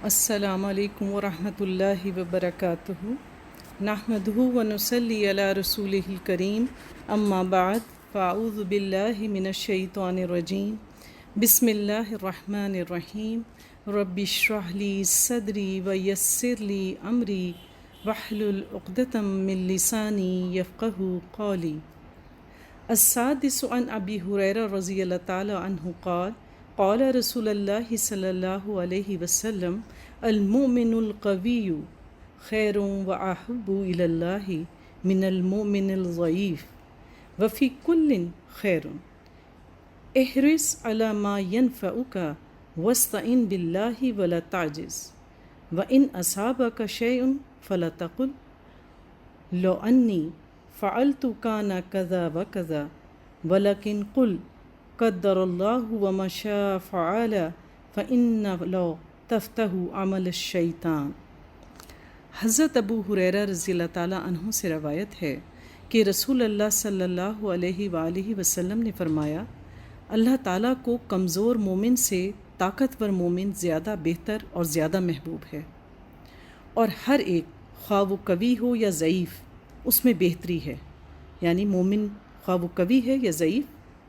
السلام علیکم ورحمۃ اللہ وبرکاتہ نحمدہ ونصلی علی رسولہ الکریم اما بعد فاعوذ باللہ من الشیطان الرجیم بسم اللہ الرحمن الرحیم رب اشرح لی صدری ویسر لی امری واحلل عقدۃ من لسانی یفقہوا قولی۔ السادس عن ابی ہریرہ رضی اللہ تعالی عنہ قال قال رسول اللہ صلی اللہ علیہ وسلم المؤمن القوی خیر واحب الی اللہ من المؤمن الضعیف وفی کل خیر احرص علی ما ینفعک واستعن باللہ ولا تعجز وان اصابک شیء فلا تقل لو انی فعلت کان کذا وکذا ولکن قل قدر اللہ وما شاء فعل فإن لو تفتح عمل الشیطان۔ حضرت ابو ہریرہ رضی اللہ تعالیٰ عنہ سے روایت ہے کہ رسول اللہ صلی اللہ علیہ وآلہ وسلم نے فرمایا، اللہ تعالیٰ کو کمزور مومن سے طاقتور مومن زیادہ بہتر اور زیادہ محبوب ہے، اور ہر ایک خواہ وہ قوی ہو یا ضعیف اس میں بہتری ہے، یعنی مومن خواہ وہ قوی ہے یا ضعیف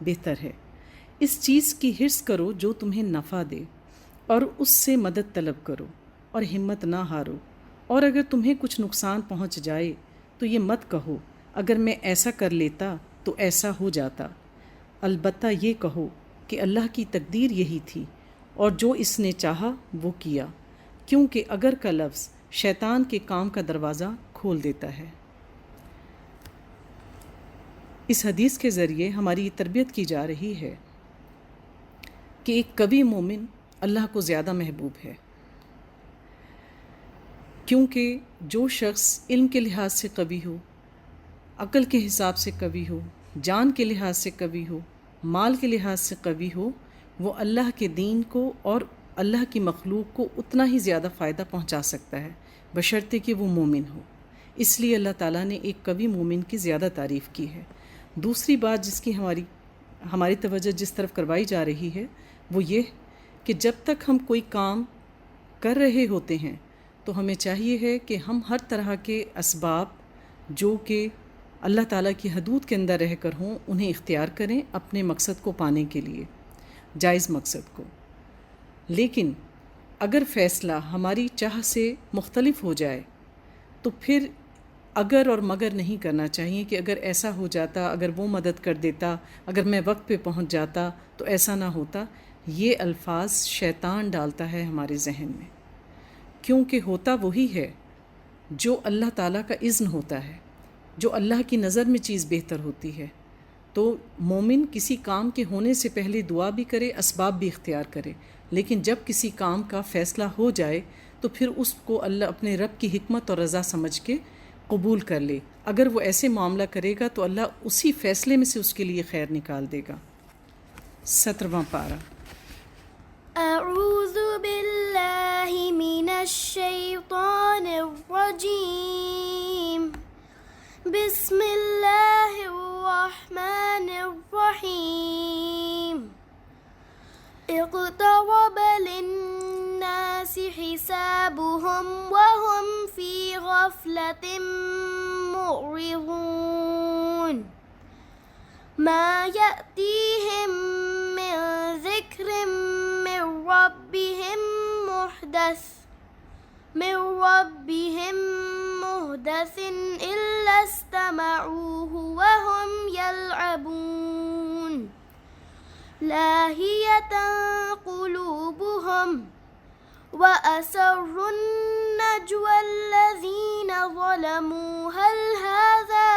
بہتر ہے۔ اس چیز کی حرص کرو جو تمہیں نفع دے اور اس سے مدد طلب کرو اور ہمت نہ ہارو، اور اگر تمہیں کچھ نقصان پہنچ جائے تو یہ مت کہو اگر میں ایسا کر لیتا تو ایسا ہو جاتا، البتہ یہ کہو کہ اللہ کی تقدیر یہی تھی اور جو اس نے چاہا وہ کیا، کیونکہ اگر کا لفظ شیطان کے کام کا دروازہ کھول دیتا ہے۔ اس حدیث کے ذریعے ہماری تربیت کی جا رہی ہے کہ ایک قوی مومن اللہ کو زیادہ محبوب ہے، کیونکہ جو شخص علم کے لحاظ سے قوی ہو، عقل کے حساب سے قوی ہو، جان کے لحاظ سے قوی ہو، مال کے لحاظ سے قوی ہو، وہ اللہ کے دین کو اور اللہ کی مخلوق کو اتنا ہی زیادہ فائدہ پہنچا سکتا ہے، بشرطے کہ وہ مومن ہو۔ اس لیے اللہ تعالیٰ نے ایک قوی مومن کی زیادہ تعریف کی ہے۔ دوسری بات جس کی ہماری توجہ جس طرف کروائی جا رہی ہے وہ یہ کہ جب تک ہم کوئی کام کر رہے ہوتے ہیں تو ہمیں چاہیے ہے کہ ہم ہر طرح کے اسباب جو کہ اللہ تعالیٰ کی حدود کے اندر رہ کر ہوں انہیں اختیار کریں اپنے مقصد کو پانے کے لیے، جائز مقصد کو۔ لیکن اگر فیصلہ ہماری چاہ سے مختلف ہو جائے تو پھر اگر اور مگر نہیں کرنا چاہیے کہ اگر ایسا ہو جاتا، اگر وہ مدد کر دیتا، اگر میں وقت پہ پہنچ جاتا تو ایسا نہ ہوتا۔ یہ الفاظ شیطان ڈالتا ہے ہمارے ذہن میں، کیونکہ ہوتا وہی ہے جو اللہ تعالیٰ کا اذن ہوتا ہے، جو اللہ کی نظر میں چیز بہتر ہوتی ہے۔ تو مومن کسی کام کے ہونے سے پہلے دعا بھی کرے، اسباب بھی اختیار کرے، لیکن جب کسی کام کا فیصلہ ہو جائے تو پھر اس کو اللہ اپنے رب کی حکمت اور رضا سمجھ کے قبول کر لے۔ اگر وہ ایسے معاملہ کرے گا تو اللہ اسی فیصلے میں سے اس کے لیے خیر نکال دے گا۔ 17واں پارہ۔ اعوذ باللہ من الشیطان الرجیم، بسم اللہ الرحمن الرحیم۔ اقترب للناس حسابهم وهم في غفلة معرضون، ما يأتيهم من ذكر من ربهم محدث إلا استمعوه وهم يلعبون، لاهية قلوبهم وأسروا النجوى الذين ظلموا هل هذا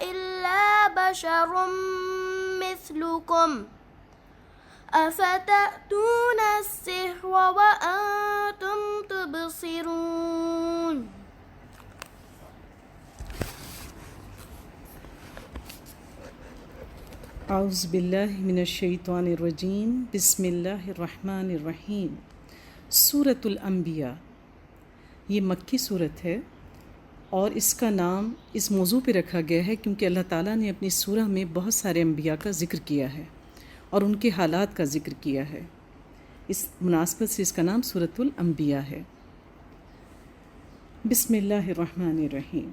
إلا بشر مثلكم أفتأتون السحر وأنتم تبصرون۔ اعوذ باللہ من الشیطان الرجیم، بسم اللہ الرحمن الرحیم۔ سورۃ الانبیاء یہ مکی صورت ہے اور اس کا نام اس موضوع پہ رکھا گیا ہے کیونکہ اللہ تعالیٰ نے اپنی سورہ میں بہت سارے انبیاء کا ذکر کیا ہے اور ان کے حالات کا ذکر کیا ہے۔ اس مناسبت سے اس کا نام سورۃ الانبیاء ہے۔ بسم اللہ الرحمن الرحیم،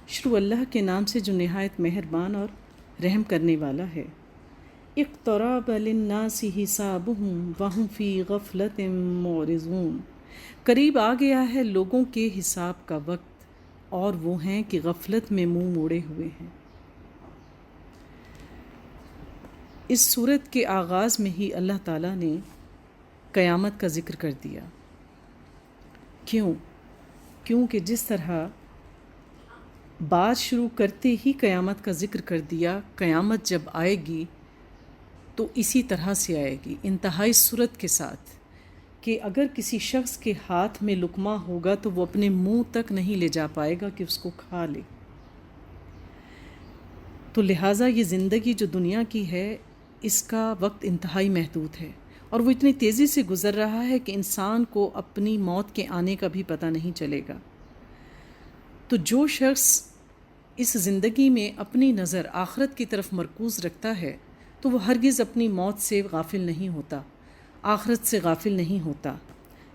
شروع اللہ کے نام سے جو نہایت مہربان اور رحم کرنے والا ہے۔ اقترب للناس حسابهم وهم فی غفلۃ معرضون، قریب آ گیا ہے لوگوں کے حساب کا وقت اور وہ ہیں کہ غفلت میں منہ موڑے ہوئے ہیں۔ اس صورت کے آغاز میں ہی اللہ تعالیٰ نے قیامت کا ذکر کر دیا۔ کیونکہ جس طرح بات شروع کرتے ہی قیامت کا ذکر کر دیا، قیامت جب آئے گی تو اسی طرح سے آئے گی، انتہائی صورت کے ساتھ، کہ اگر کسی شخص کے ہاتھ میں لقمہ ہوگا تو وہ اپنے منہ تک نہیں لے جا پائے گا کہ اس کو کھا لے۔ تو لہٰذا یہ زندگی جو دنیا کی ہے اس کا وقت انتہائی محدود ہے، اور وہ اتنی تیزی سے گزر رہا ہے کہ انسان کو اپنی موت کے آنے کا بھی پتہ نہیں چلے گا۔ تو جو شخص اس زندگی میں اپنی نظر آخرت کی طرف مرکوز رکھتا ہے تو وہ ہرگز اپنی موت سے غافل نہیں ہوتا، آخرت سے غافل نہیں ہوتا۔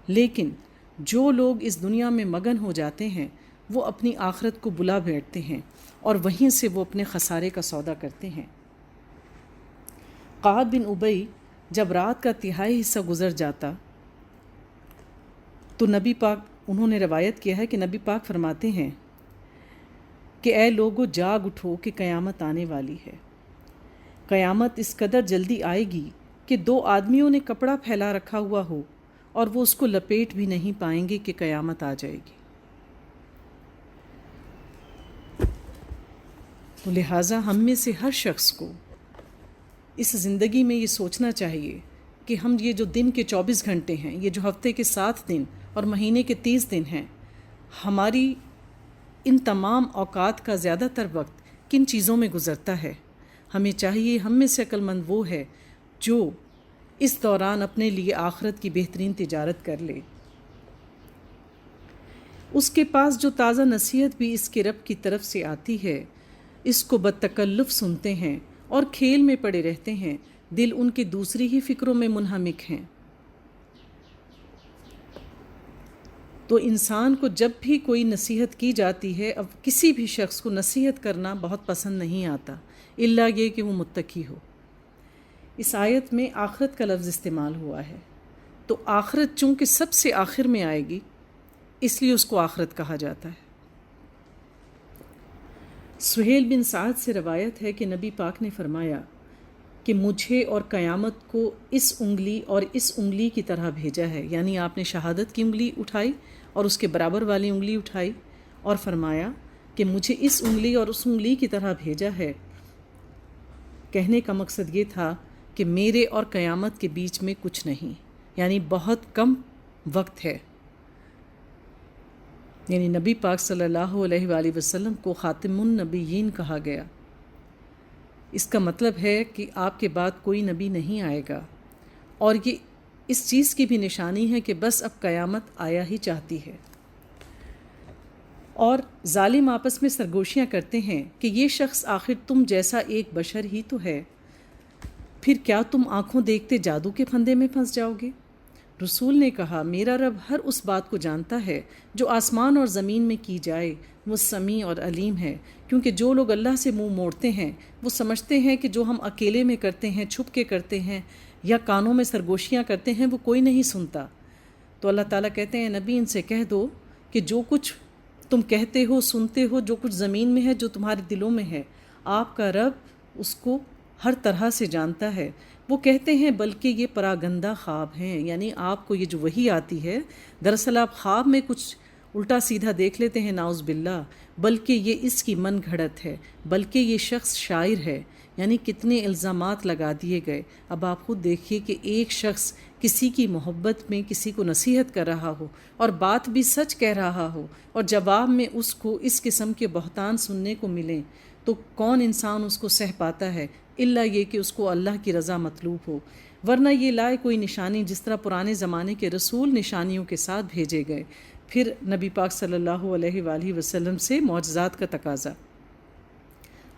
لیکن جو لوگ اس دنیا میں مگن ہو جاتے ہیں وہ اپنی آخرت کو بلا بیٹھتے ہیں اور وہیں سے وہ اپنے خسارے کا سودا کرتے ہیں۔ قعب بن ابی جب رات کا تہائی حصہ گزر جاتا تو نبی پاک، انہوں نے روایت کیا ہے کہ نبی پاک فرماتے ہیں کہ اے لوگو جاگ اٹھو کہ قیامت آنے والی ہے۔ قیامت اس قدر جلدی آئے گی کہ دو آدمیوں نے کپڑا پھیلا رکھا ہوا ہو اور وہ اس کو لپیٹ بھی نہیں پائیں گے کہ قیامت آ جائے گی۔ تو لہٰذا ہم میں سے ہر شخص کو اس زندگی میں یہ سوچنا چاہیے کہ ہم یہ جو دن کے 24 گھنٹے ہیں، یہ جو ہفتے کے 7 دن اور مہینے کے 30 دن ہیں، ہماری ان تمام اوقات کا زیادہ تر وقت کن چیزوں میں گزرتا ہے۔ ہمیں چاہیے، ہم میں سے عقل مند وہ ہے جو اس دوران اپنے لیے آخرت کی بہترین تجارت کر لے۔ اس کے پاس جو تازہ نصیحت بھی اس کے رب کی طرف سے آتی ہے، اس کو بدتکلف سنتے ہیں اور کھیل میں پڑے رہتے ہیں، دل ان کے دوسری ہی فکروں میں منہمک ہیں۔ تو انسان کو جب بھی کوئی نصیحت کی جاتی ہے، اب کسی بھی شخص کو نصیحت کرنا بہت پسند نہیں آتا، الا یہ کہ وہ متقی ہو۔ اس آیت میں آخرت کا لفظ استعمال ہوا ہے، تو آخرت چونکہ سب سے آخر میں آئے گی اس لیے اس کو آخرت کہا جاتا ہے۔ سہیل بن سعد سے روایت ہے کہ نبی پاک نے فرمایا کہ مجھے اور قیامت کو اس انگلی اور اس انگلی کی طرح بھیجا ہے، یعنی آپ نے شہادت کی انگلی اٹھائی اور اس کے برابر والی انگلی اٹھائی اور فرمایا کہ مجھے اس انگلی اور اس انگلی کی طرح بھیجا ہے۔ کہنے کا مقصد یہ تھا کہ میرے اور قیامت کے بیچ میں کچھ نہیں، یعنی بہت کم وقت ہے۔ یعنی نبی پاک صلی اللہ علیہ وآلہ وسلم کو خاتم النبیین کہا گیا۔ اس کا مطلب ہے کہ آپ کے بعد کوئی نبی نہیں آئے گا، اور یہ اس چیز کی بھی نشانی ہے کہ بس اب قیامت آیا ہی چاہتی ہے۔ اور ظالم آپس میں سرگوشیاں کرتے ہیں کہ یہ شخص آخر تم جیسا ایک بشر ہی تو ہے، پھر کیا تم آنکھوں دیکھتے جادو کے پھندے میں پھنس جاؤ گے؟ رسول نے کہا، میرا رب ہر اس بات کو جانتا ہے جو آسمان اور زمین میں کی جائے، وہ سمیع اور علیم ہے۔ کیونکہ جو لوگ اللہ سے منہ موڑتے ہیں وہ سمجھتے ہیں کہ جو ہم اکیلے میں کرتے ہیں، چھپ کے کرتے ہیں یا کانوں میں سرگوشیاں کرتے ہیں، وہ کوئی نہیں سنتا۔ تو اللہ تعالیٰ کہتے ہیں نبی ان سے کہہ دو کہ جو کچھ تم کہتے ہو، سنتے ہو، جو کچھ زمین میں ہے، جو تمہارے دلوں میں ہے، آپ کا رب اس کو ہر طرح سے جانتا ہے۔ وہ کہتے ہیں بلکہ یہ پراگندہ خواب ہیں، یعنی آپ کو یہ جو وحی آتی ہے دراصل آپ خواب میں کچھ الٹا سیدھا دیکھ لیتے ہیں، نعوذ باللہ، بلکہ یہ اس کی من گھڑت ہے، بلکہ یہ شخص شاعر ہے۔ یعنی کتنے الزامات لگا دیے گئے۔ اب آپ خود دیکھیے کہ ایک شخص کسی کی محبت میں کسی کو نصیحت کر رہا ہو اور بات بھی سچ کہہ رہا ہو، اور جواب میں اس کو اس قسم کے بہتان سننے کو ملیں، تو کون انسان اس کو سہ پاتا ہے، الا یہ کہ اس کو اللہ کی رضا مطلوب ہو۔ ورنہ یہ لائے کوئی نشانی، جس طرح پرانے زمانے کے رسول نشانیوں کے ساتھ بھیجے گئے، پھر نبی پاک صلی اللہ علیہ وآلہ وسلم سے معجزات کا تقاضا۔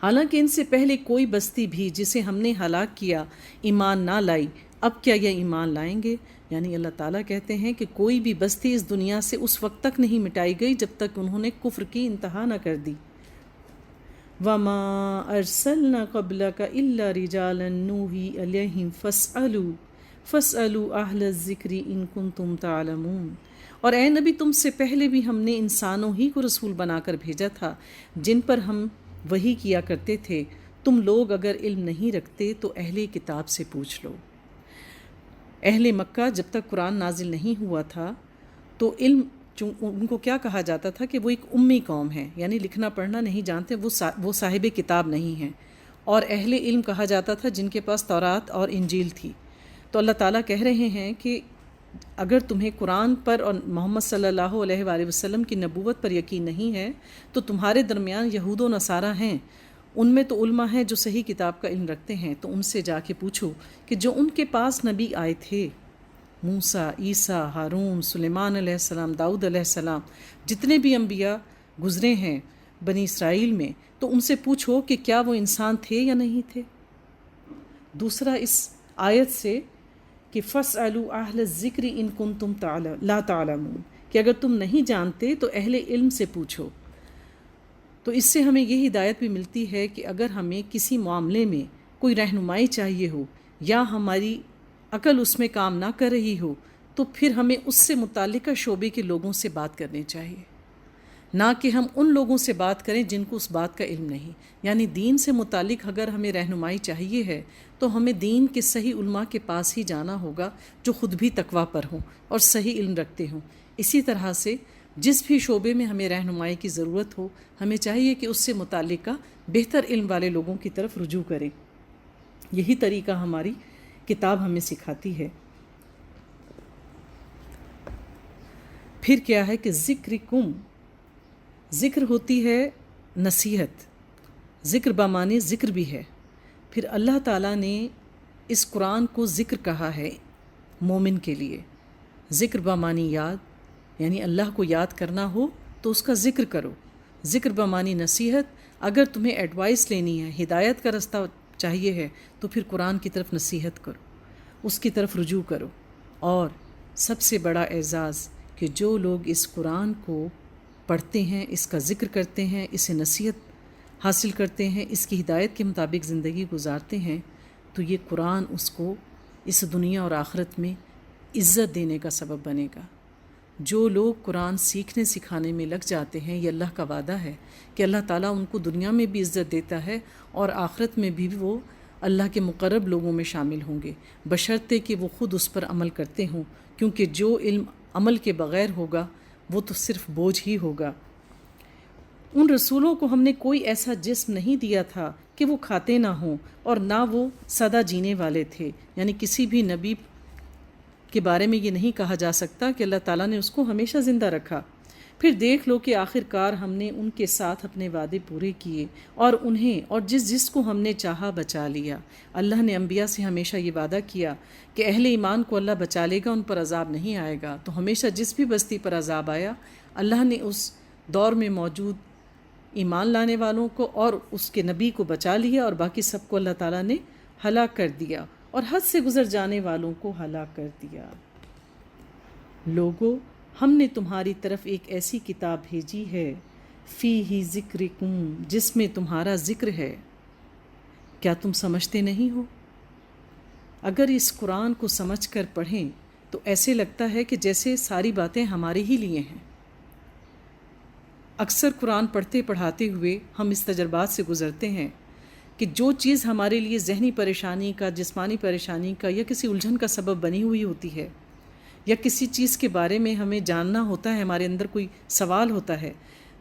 حالانکہ ان سے پہلے کوئی بستی بھی جسے ہم نے ہلاک کیا ایمان نہ لائی، اب کیا یہ ایمان لائیں گے؟ یعنی اللہ تعالیٰ کہتے ہیں کہ کوئی بھی بستی اس دنیا سے اس وقت تک نہیں مٹائی گئی جب تک انہوں نے کفر کی انتہا نہ کر دی. وَمَا أَرْسَلْنَا قَبْلَكَ إِلَّا رِجَالًا نُوحِي إِلَيْهِمْ فَاسْأَلُوا أَهْلَ الذِّكْرِ إِن كُنتُمْ تَعْلَمُونَ. اور اے نبی تم سے پہلے بھی ہم نے انسانوں ہی کو رسول بنا کر بھیجا تھا جن پر ہم وحی کیا کرتے تھے. تم لوگ اگر علم نہیں رکھتے تو اہل کتاب سے پوچھ لو. اہل مکہ جب تک قرآن نازل نہیں ہوا تھا تو علم ان کو کیا کہا جاتا تھا کہ وہ ایک امی قوم ہے، یعنی لکھنا پڑھنا نہیں جانتے، وہ صاحب کتاب نہیں ہیں. اور اہل علم کہا جاتا تھا جن کے پاس تورات اور انجیل تھی. تو اللہ تعالیٰ کہہ رہے ہیں کہ اگر تمہیں قرآن پر اور محمد صلی اللہ علیہ وآلہ وسلم کی نبوت پر یقین نہیں ہے تو تمہارے درمیان یہود و نصارہ ہیں، ان میں تو علماء ہیں جو صحیح کتاب کا علم رکھتے ہیں. تو ان سے جا کے پوچھو کہ جو ان کے پاس نبی آئے تھے، موسیٰ، عیسیٰ، ہارون، سلیمان علیہ السلام، داؤد علیہ السلام، جتنے بھی انبیاء گزرے ہیں بنی اسرائیل میں، تو ان سے پوچھو کہ کیا وہ انسان تھے یا نہیں تھے. دوسرا اس آیت سے کہ فَاسْأَلُوا أَهْلَ الذِّكْرِ إِن كُنتُمْ لَا تَعْلَمُونَ، کہ اگر تم نہیں جانتے تو اہل علم سے پوچھو. تو اس سے ہمیں یہ ہدایت بھی ملتی ہے کہ اگر ہمیں کسی معاملے میں کوئی رہنمائی چاہیے ہو یا ہماری عقل اس میں کام نہ کر رہی ہو تو پھر ہمیں اس سے متعلقہ شعبے کے لوگوں سے بات کرنی چاہیے، نہ کہ ہم ان لوگوں سے بات کریں جن کو اس بات کا علم نہیں. یعنی دین سے متعلق اگر ہمیں رہنمائی چاہیے ہے تو ہمیں دین کے صحیح علماء کے پاس ہی جانا ہوگا جو خود بھی تقویٰ پر ہوں اور صحیح علم رکھتے ہوں. اسی طرح سے جس بھی شعبے میں ہمیں رہنمائی کی ضرورت ہو ہمیں چاہیے کہ اس سے متعلقہ بہتر علم والے لوگوں کی طرف رجوع کریں. یہی طریقہ ہماری کتاب ہمیں سکھاتی ہے. پھر کیا ہے کہ ذکر ہوتی ہے نصیحت، ذکر بمعنی ذکر بھی ہے. پھر اللہ تعالیٰ نے اس قرآن کو ذکر کہا ہے مومن کے لیے. ذکر بمعنی یاد، یعنی اللہ کو یاد کرنا ہو تو اس کا ذکر کرو. ذکر بمعنی نصیحت، اگر تمہیں ایڈوائس لینی ہے، ہدایت کا رستہ چاہیے ہے تو پھر قرآن کی طرف نصیحت کرو، اس کی طرف رجوع کرو. اور سب سے بڑا اعزاز کہ جو لوگ اس قرآن کو پڑھتے ہیں، اس کا ذکر کرتے ہیں، اسے نصیحت حاصل کرتے ہیں، اس کی ہدایت کے مطابق زندگی گزارتے ہیں، تو یہ قرآن اس کو اس دنیا اور آخرت میں عزت دینے کا سبب بنے گا. جو لوگ قرآن سیکھنے سکھانے میں لگ جاتے ہیں، یہ اللہ کا وعدہ ہے کہ اللہ تعالیٰ ان کو دنیا میں بھی عزت دیتا ہے اور آخرت میں بھی وہ اللہ کے مقرب لوگوں میں شامل ہوں گے، بشرطے کہ وہ خود اس پر عمل کرتے ہوں، کیونکہ جو علم عمل کے بغیر ہوگا وہ تو صرف بوجھ ہی ہوگا. ان رسولوں کو ہم نے کوئی ایسا جسم نہیں دیا تھا کہ وہ کھاتے نہ ہوں اور نہ وہ سدا جینے والے تھے. یعنی کسی بھی نبی کے بارے میں یہ نہیں کہا جا سکتا کہ اللہ تعالیٰ نے اس کو ہمیشہ زندہ رکھا. پھر دیکھ لو کہ آخر کار ہم نے ان کے ساتھ اپنے وعدے پورے کیے اور انہیں اور جس کو ہم نے چاہا بچا لیا. اللہ نے انبیاء سے ہمیشہ یہ وعدہ کیا کہ اہل ایمان کو اللہ بچا لے گا، ان پر عذاب نہیں آئے گا. تو ہمیشہ جس بھی بستی پر عذاب آیا، اللہ نے اس دور میں موجود ایمان لانے والوں کو اور اس کے نبی کو بچا لیا اور باقی سب کو اللہ تعالیٰ نے ہلاک کر دیا اور حد سے گزر جانے والوں کو ہلاک کر دیا. لوگو، ہم نے تمہاری طرف ایک ایسی کتاب بھیجی ہے فیہ ذکرکم، جس میں تمہارا ذکر ہے. کیا تم سمجھتے نہیں ہو؟ اگر اس قرآن کو سمجھ کر پڑھیں تو ایسے لگتا ہے کہ جیسے ساری باتیں ہمارے ہی لیے ہیں. اکثر قرآن پڑھتے پڑھاتے ہوئے ہم اس تجربات سے گزرتے ہیں کہ جو چیز ہمارے لیے ذہنی پریشانی کا، جسمانی پریشانی کا یا کسی الجھن کا سبب بنی ہوئی ہوتی ہے، یا کسی چیز کے بارے میں ہمیں جاننا ہوتا ہے، ہمارے اندر کوئی سوال ہوتا ہے،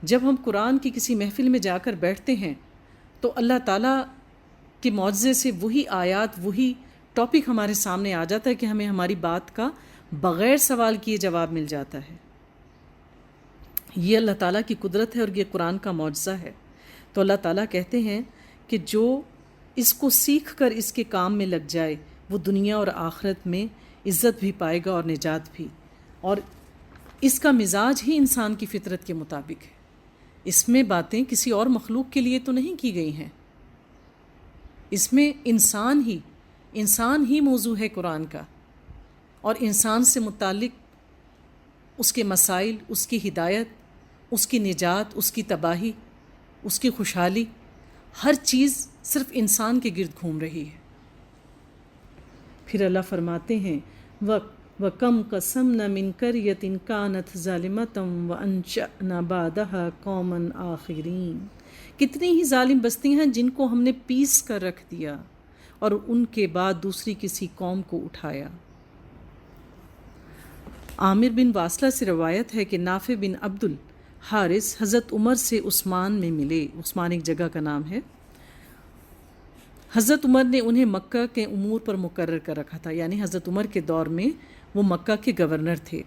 جب ہم قرآن کی کسی محفل میں جا کر بیٹھتے ہیں تو اللہ تعالیٰ کے معجزے سے وہی آیات، وہی ٹاپک ہمارے سامنے آ جاتا ہے کہ ہمیں ہماری بات کا بغیر سوال کیے جواب مل جاتا ہے. یہ اللہ تعالیٰ کی قدرت ہے اور یہ قرآن کا معجزہ ہے. تو اللہ تعالیٰ کہتے ہیں کہ جو اس کو سیکھ کر اس کے کام میں لگ جائے وہ دنیا اور آخرت میں عزت بھی پائے گا اور نجات بھی. اور اس کا مزاج ہی انسان کی فطرت کے مطابق ہے. اس میں باتیں کسی اور مخلوق کے لیے تو نہیں کی گئی ہیں، اس میں انسان ہی موضوع ہے قرآن کا. اور انسان سے متعلق اس کے مسائل، اس کی ہدایت، اس کی نجات، اس کی تباہی، اس کی خوشحالی، ہر چیز صرف انسان کے گرد گھوم رہی ہے۔ پھر اللہ فرماتے ہیں وَكَمْ قَسَمْنَا مِنْ قَرْيَةٍ كَانَتْ ظَالِمَةً وَأَنشَأْنَا بَعْدَهَا قَوْمًا آخِرِينَ، کتنی ہی ظالم بستیاں ہیں جن کو ہم نے پیس کر رکھ دیا اور ان کے بعد دوسری کسی قوم کو اٹھایا۔ عامر بن واصلہ سے روایت ہے کہ نافع بن عبد الحارث حضرت عمر سے عثمان میں ملے۔ عثمان ایک جگہ کا نام ہے۔ حضرت عمر نے انہیں مکہ کے امور پر مقرر کر رکھا تھا، یعنی حضرت عمر کے دور میں وہ مکہ کے گورنر تھے۔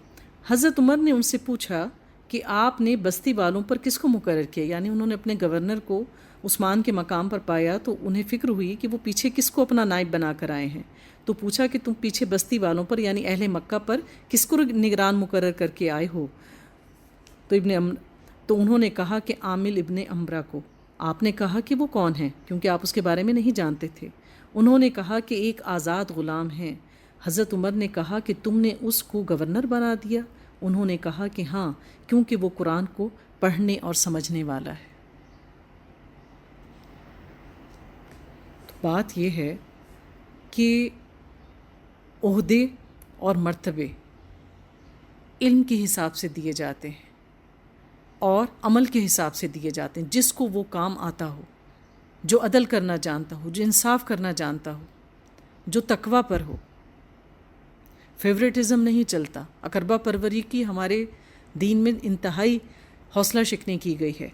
حضرت عمر نے ان سے پوچھا کہ آپ نے بستی والوں پر کس کو مقرر کیا، یعنی انہوں نے اپنے گورنر کو عثمان کے مقام پر پایا تو انہیں فکر ہوئی کہ وہ پیچھے کس کو اپنا نائب بنا کر آئے ہیں، تو پوچھا کہ تم پیچھے بستی والوں پر یعنی اہل مکہ پر کس کو نگران مقرر کر کے آئے ہو؟ تو انہوں نے کہا کہ عامل ابن امرا کو۔ آپ نے کہا کہ وہ کون ہیں، کیونکہ آپ اس کے بارے میں نہیں جانتے تھے۔ انہوں نے کہا کہ ایک آزاد غلام ہے۔ حضرت عمر نے کہا کہ تم نے اس کو گورنر بنا دیا؟ انہوں نے کہا کہ ہاں، کیونکہ وہ قرآن کو پڑھنے اور سمجھنے والا ہے۔ تو بات یہ ہے کہ عہدے اور مرتبے علم کے حساب سے دیے جاتے ہیں اور عمل کے حساب سے دیے جاتے ہیں۔ جس کو وہ کام آتا ہو، جو عدل کرنا جانتا ہو، جو انصاف کرنا جانتا ہو، جو تقوی پر ہو۔ فیوریٹزم نہیں چلتا۔ اقربا پروری کی ہمارے دین میں انتہائی حوصلہ شکنی کی گئی ہے۔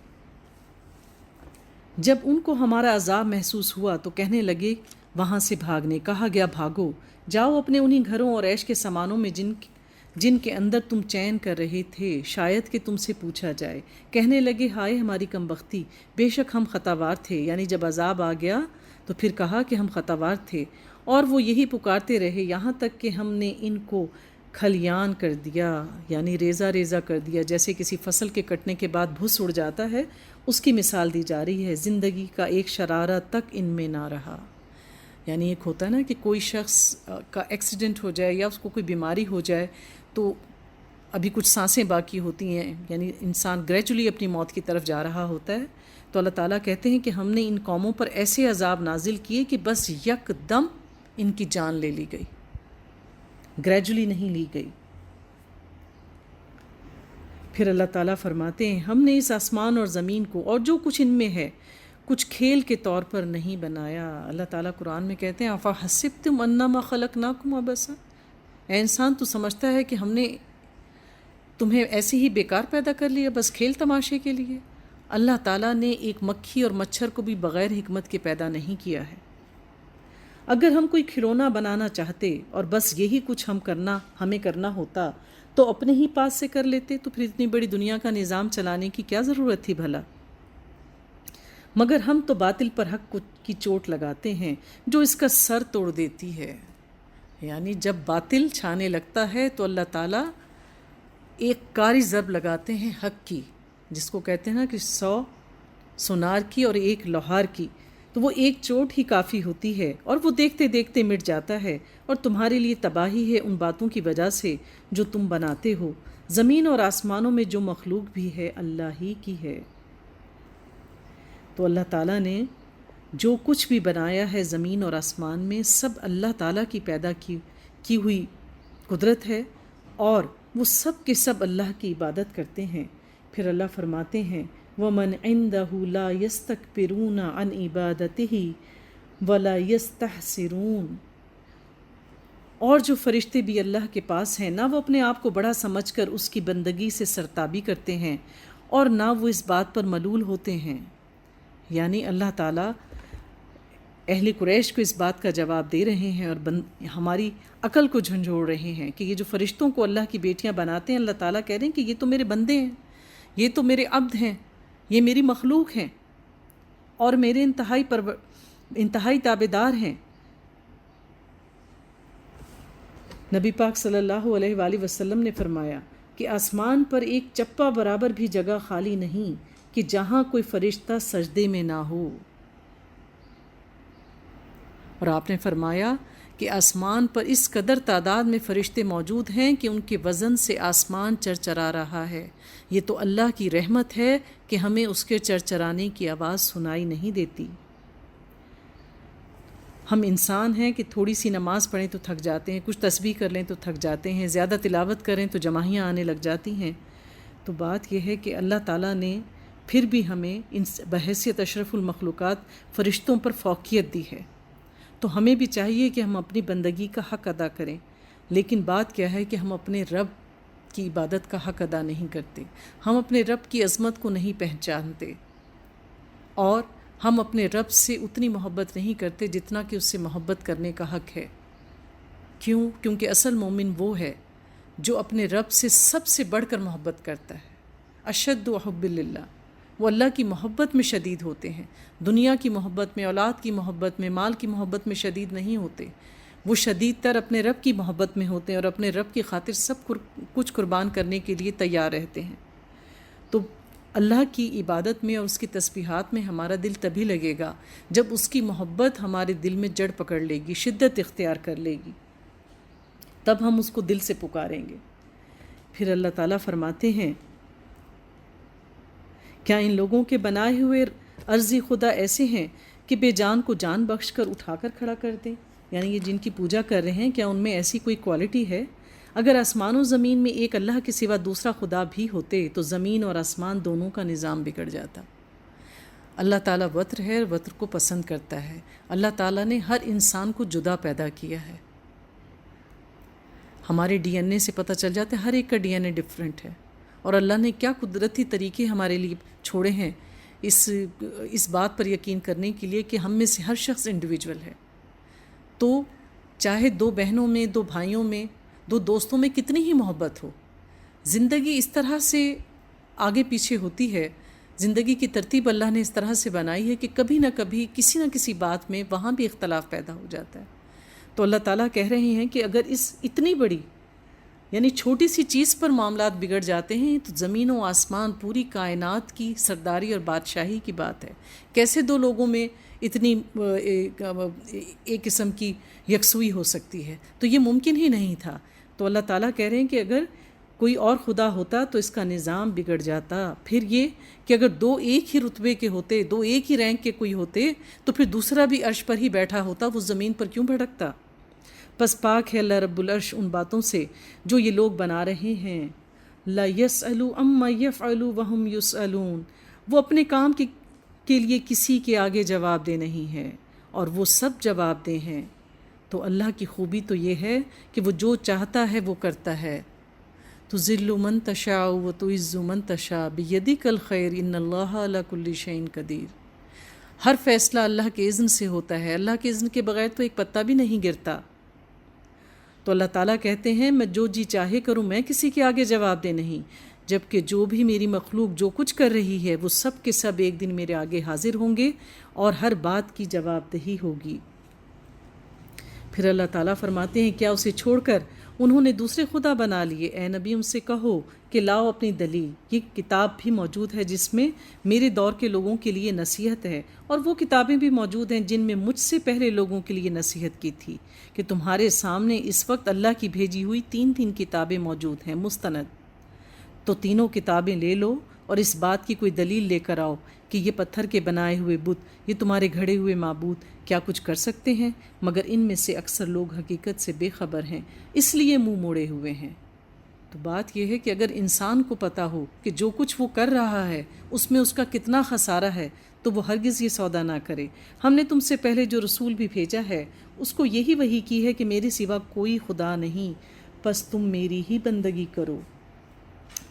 جب ان کو ہمارا عذاب محسوس ہوا تو کہنے لگے وہاں سے بھاگنے، کہا گیا بھاگو، جاؤ اپنے انہی گھروں اور عیش کے سامانوں میں جن کے اندر تم چین کر رہے تھے، شاید کہ تم سے پوچھا جائے۔ کہنے لگے ہائے ہماری کم بختی، بے شک ہم خطاوار تھے، یعنی جب عذاب آ گیا تو پھر کہا کہ ہم خطاوار تھے، اور وہ یہی پکارتے رہے یہاں تک کہ ہم نے ان کو کھلیان کر دیا، یعنی ریزہ ریزہ کر دیا، جیسے کسی فصل کے کٹنے کے بعد بھس اڑ جاتا ہے، اس کی مثال دی جا رہی ہے۔ زندگی کا ایک شرارہ تک ان میں نہ رہا۔ یعنی ایک ہوتا ہے نا کہ کوئی شخص کا ایکسیڈنٹ ہو جائے یا اس کو کوئی بیماری ہو جائے تو ابھی کچھ سانسیں باقی ہوتی ہیں، یعنی انسان گریجولی اپنی موت کی طرف جا رہا ہوتا ہے، تو اللہ تعالیٰ کہتے ہیں کہ ہم نے ان قوموں پر ایسے عذاب نازل کیے کہ بس یک دم ان کی جان لے لی گئی، گریجولی نہیں لی گئی۔ پھر اللہ تعالیٰ فرماتے ہیں ہم نے اس آسمان اور زمین کو اور جو کچھ ان میں ہے کچھ کھیل کے طور پر نہیں بنایا۔ اللہ تعالیٰ قرآن میں کہتے ہیں افحسبتم انما خلقناکم عبثا، اے انسان تو سمجھتا ہے کہ ہم نے تمہیں ایسے ہی بیکار پیدا کر لیا بس کھیل تماشے کے لیے؟ اللہ تعالیٰ نے ایک مکھی اور مچھر کو بھی بغیر حکمت کے پیدا نہیں کیا ہے۔ اگر ہم کوئی کھلونا بنانا چاہتے اور بس یہی کچھ ہمیں کرنا ہوتا تو اپنے ہی پاس سے کر لیتے، تو پھر اتنی بڑی دنیا کا نظام چلانے کی کیا ضرورت تھی بھلا؟ مگر ہم تو باطل پر حق کی چوٹ لگاتے ہیں جو اس کا سر توڑ دیتی ہے۔ یعنی جب باطل چھانے لگتا ہے تو اللہ تعالیٰ ایک کاری ضرب لگاتے ہیں حق کی، جس کو کہتے ہیں نا کہ 100 سونار کی اور 1 لوہار کی، تو وہ ایک چوٹ ہی کافی ہوتی ہے اور وہ دیکھتے دیکھتے مٹ جاتا ہے، اور تمہارے لیے تباہی ہے ان باتوں کی وجہ سے جو تم بناتے ہو۔ زمین اور آسمانوں میں جو مخلوق بھی ہے اللہ ہی کی ہے۔ تو اللہ تعالیٰ نے جو کچھ بھی بنایا ہے زمین اور آسمان میں سب اللہ تعالیٰ کی پیدا کی ہوئی قدرت ہے، اور وہ سب کے سب اللہ کی عبادت کرتے ہیں۔ پھر اللہ فرماتے ہیں وَمَنْ عِنْدَهُ لَا يَسْتَكْبِرُونَ عَنْ عِبَادَتِهِ وَلَا يَسْتَحْسِرُونَ، اور جو فرشتے بھی اللہ کے پاس ہیں نہ وہ اپنے آپ کو بڑا سمجھ کر اس کی بندگی سے سرتابی کرتے ہیں اور نہ وہ اس بات پر ملول ہوتے ہیں۔ یعنی اللہ تعالیٰ اہل قریش کو اس بات کا جواب دے رہے ہیں اور ہماری عقل کو جھنجھوڑ رہے ہیں کہ یہ جو فرشتوں کو اللہ کی بیٹیاں بناتے ہیں، اللہ تعالیٰ کہہ رہے ہیں کہ یہ تو میرے بندے ہیں، یہ تو میرے عبد ہیں، یہ میری مخلوق ہیں اور میرے انتہائی تابعدار ہیں۔ نبی پاک صلی اللہ علیہ وآلہ وسلم نے فرمایا کہ آسمان پر ایک چپا برابر بھی جگہ خالی نہیں کہ جہاں کوئی فرشتہ سجدے میں نہ ہو، اور آپ نے فرمایا کہ آسمان پر اس قدر تعداد میں فرشتے موجود ہیں کہ ان کے وزن سے آسمان چرچرا رہا ہے۔ یہ تو اللہ کی رحمت ہے کہ ہمیں اس کے چرچرانے کی آواز سنائی نہیں دیتی۔ ہم انسان ہیں کہ تھوڑی سی نماز پڑھیں تو تھک جاتے ہیں، کچھ تسبیح کر لیں تو تھک جاتے ہیں، زیادہ تلاوت کریں تو جماہیاں آنے لگ جاتی ہیں۔ تو بات یہ ہے کہ اللہ تعالیٰ نے پھر بھی ہمیں ان بحیثیت اشرف المخلوقات فرشتوں پر فوقیت دی ہے، تو ہمیں بھی چاہیے کہ ہم اپنی بندگی کا حق ادا کریں۔ لیکن بات کیا ہے کہ ہم اپنے رب کی عبادت کا حق ادا نہیں کرتے، ہم اپنے رب کی عظمت کو نہیں پہچانتے، اور ہم اپنے رب سے اتنی محبت نہیں کرتے جتنا کہ اس سے محبت کرنے کا حق ہے۔ کیوں؟ کیونکہ اصل مومن وہ ہے جو اپنے رب سے سب سے بڑھ کر محبت کرتا ہے۔ اشد حب اللہ، وہ اللہ کی محبت میں شدید ہوتے ہیں، دنیا کی محبت میں، اولاد کی محبت میں، مال کی محبت میں شدید نہیں ہوتے، وہ شدید تر اپنے رب کی محبت میں ہوتے ہیں اور اپنے رب کی خاطر سب کچھ قربان کرنے کے لیے تیار رہتے ہیں۔ تو اللہ کی عبادت میں اور اس کی تسبیحات میں ہمارا دل تبھی لگے گا جب اس کی محبت ہمارے دل میں جڑ پکڑ لے گی، شدت اختیار کر لے گی، تب ہم اس کو دل سے پکاریں گے۔ پھر اللہ تعالیٰ فرماتے ہیں، کیا ان لوگوں کے بنائے ہوئے عرضی خدا ایسے ہیں کہ بے جان کو جان بخش کر اٹھا کر کھڑا کر دیں؟ یعنی یہ جن کی پوجا کر رہے ہیں، کیا ان میں ایسی کوئی کوالٹی ہے؟ اگر آسمان و زمین میں ایک اللہ کے سوا دوسرا خدا بھی ہوتے تو زمین اور آسمان دونوں کا نظام بگڑ جاتا۔ اللہ تعالیٰ وتر ہے اور وتر کو پسند کرتا ہے۔ اللہ تعالیٰ نے ہر انسان کو جدا پیدا کیا ہے۔ ہمارے ڈی این اے سے پتہ چل جاتا ہے ہر ایک کا ڈی این اے ڈفرینٹ ہے، اور اللہ نے کیا قدرتی طریقے ہمارے لیے چھوڑے ہیں اس بات پر یقین کرنے کے لیے کہ ہم میں سے ہر شخص انڈیویجول ہے۔ تو چاہے دو بہنوں میں، دو بھائیوں میں، دو دوستوں میں کتنی ہی محبت ہو، زندگی اس طرح سے آگے پیچھے ہوتی ہے، زندگی کی ترتیب اللہ نے اس طرح سے بنائی ہے کہ کبھی نہ کبھی کسی نہ کسی بات میں وہاں بھی اختلاف پیدا ہو جاتا ہے۔ تو اللہ تعالیٰ کہہ رہے ہیں کہ اگر اس اتنی بڑی یعنی چھوٹی سی چیز پر معاملات بگڑ جاتے ہیں تو زمین و آسمان، پوری کائنات کی سرداری اور بادشاہی کی بات ہے، کیسے دو لوگوں میں اتنی ایک قسم کی یکسوئی ہو سکتی ہے؟ تو یہ ممکن ہی نہیں تھا۔ تو اللہ تعالیٰ کہہ رہے ہیں کہ اگر کوئی اور خدا ہوتا تو اس کا نظام بگڑ جاتا۔ پھر یہ کہ اگر دو ایک ہی رتبے کے ہوتے، دو ایک ہی رینک کے کوئی ہوتے تو پھر دوسرا بھی عرش پر ہی بیٹھا ہوتا، وہ زمین پر کیوں بھٹکتا؟ پس پاک ہے اللہ رب العرش ان باتوں سے جو یہ لوگ بنا رہے ہیں۔ لا يسألوا عما يفعلوا وهم يسألون، وہ اپنے کام کے لیے کسی کے آگے جواب دہ نہیں ہے اور وہ سب جواب دہ ہیں۔ تو اللہ کی خوبی تو یہ ہے کہ وہ جو چاہتا ہے وہ کرتا ہے۔ تذل من تشاء وتعز من تشاء بیدک الخیر ان اللہ علی کل شیء قدیر۔ ہر فیصلہ اللہ کے اذن سے ہوتا ہے، اللہ کے اذن کے بغیر تو ایک پتا بھی نہیں گرتا۔ تو اللہ تعالیٰ کہتے ہیں میں جو جی چاہے کروں، میں کسی کے آگے جواب دہ نہیں، جبکہ جو بھی میری مخلوق جو کچھ کر رہی ہے وہ سب کے سب ایک دن میرے آگے حاضر ہوں گے اور ہر بات کی جواب دہی ہوگی۔ پھر اللہ تعالیٰ فرماتے ہیں کیا اسے چھوڑ کر انہوں نے دوسرے خدا بنا لیے؟ اے نبی ان سے کہو کہ لاؤ اپنی دلیل، یہ کتاب بھی موجود ہے جس میں میرے دور کے لوگوں کے لیے نصیحت ہے، اور وہ کتابیں بھی موجود ہیں جن میں مجھ سے پہلے لوگوں کے لیے نصیحت کی تھی، کہ تمہارے سامنے اس وقت اللہ کی بھیجی ہوئی 3 کتابیں موجود ہیں مستند، تو تینوں کتابیں لے لو اور اس بات کی کوئی دلیل لے کر آؤ کہ یہ پتھر کے بنائے ہوئے بت، یہ تمہارے گھڑے ہوئے معبود کیا کچھ کر سکتے ہیں؟ مگر ان میں سے اکثر لوگ حقیقت سے بے خبر ہیں، اس لیے منہ موڑے ہوئے ہیں۔ تو بات یہ ہے کہ اگر انسان کو پتہ ہو کہ جو کچھ وہ کر رہا ہے اس میں اس کا کتنا خسارہ ہے تو وہ ہرگز یہ سودا نہ کرے۔ ہم نے تم سے پہلے جو رسول بھی بھیجا ہے اس کو یہی وحی کی ہے کہ میرے سوا کوئی خدا نہیں، پس تم میری ہی بندگی کرو۔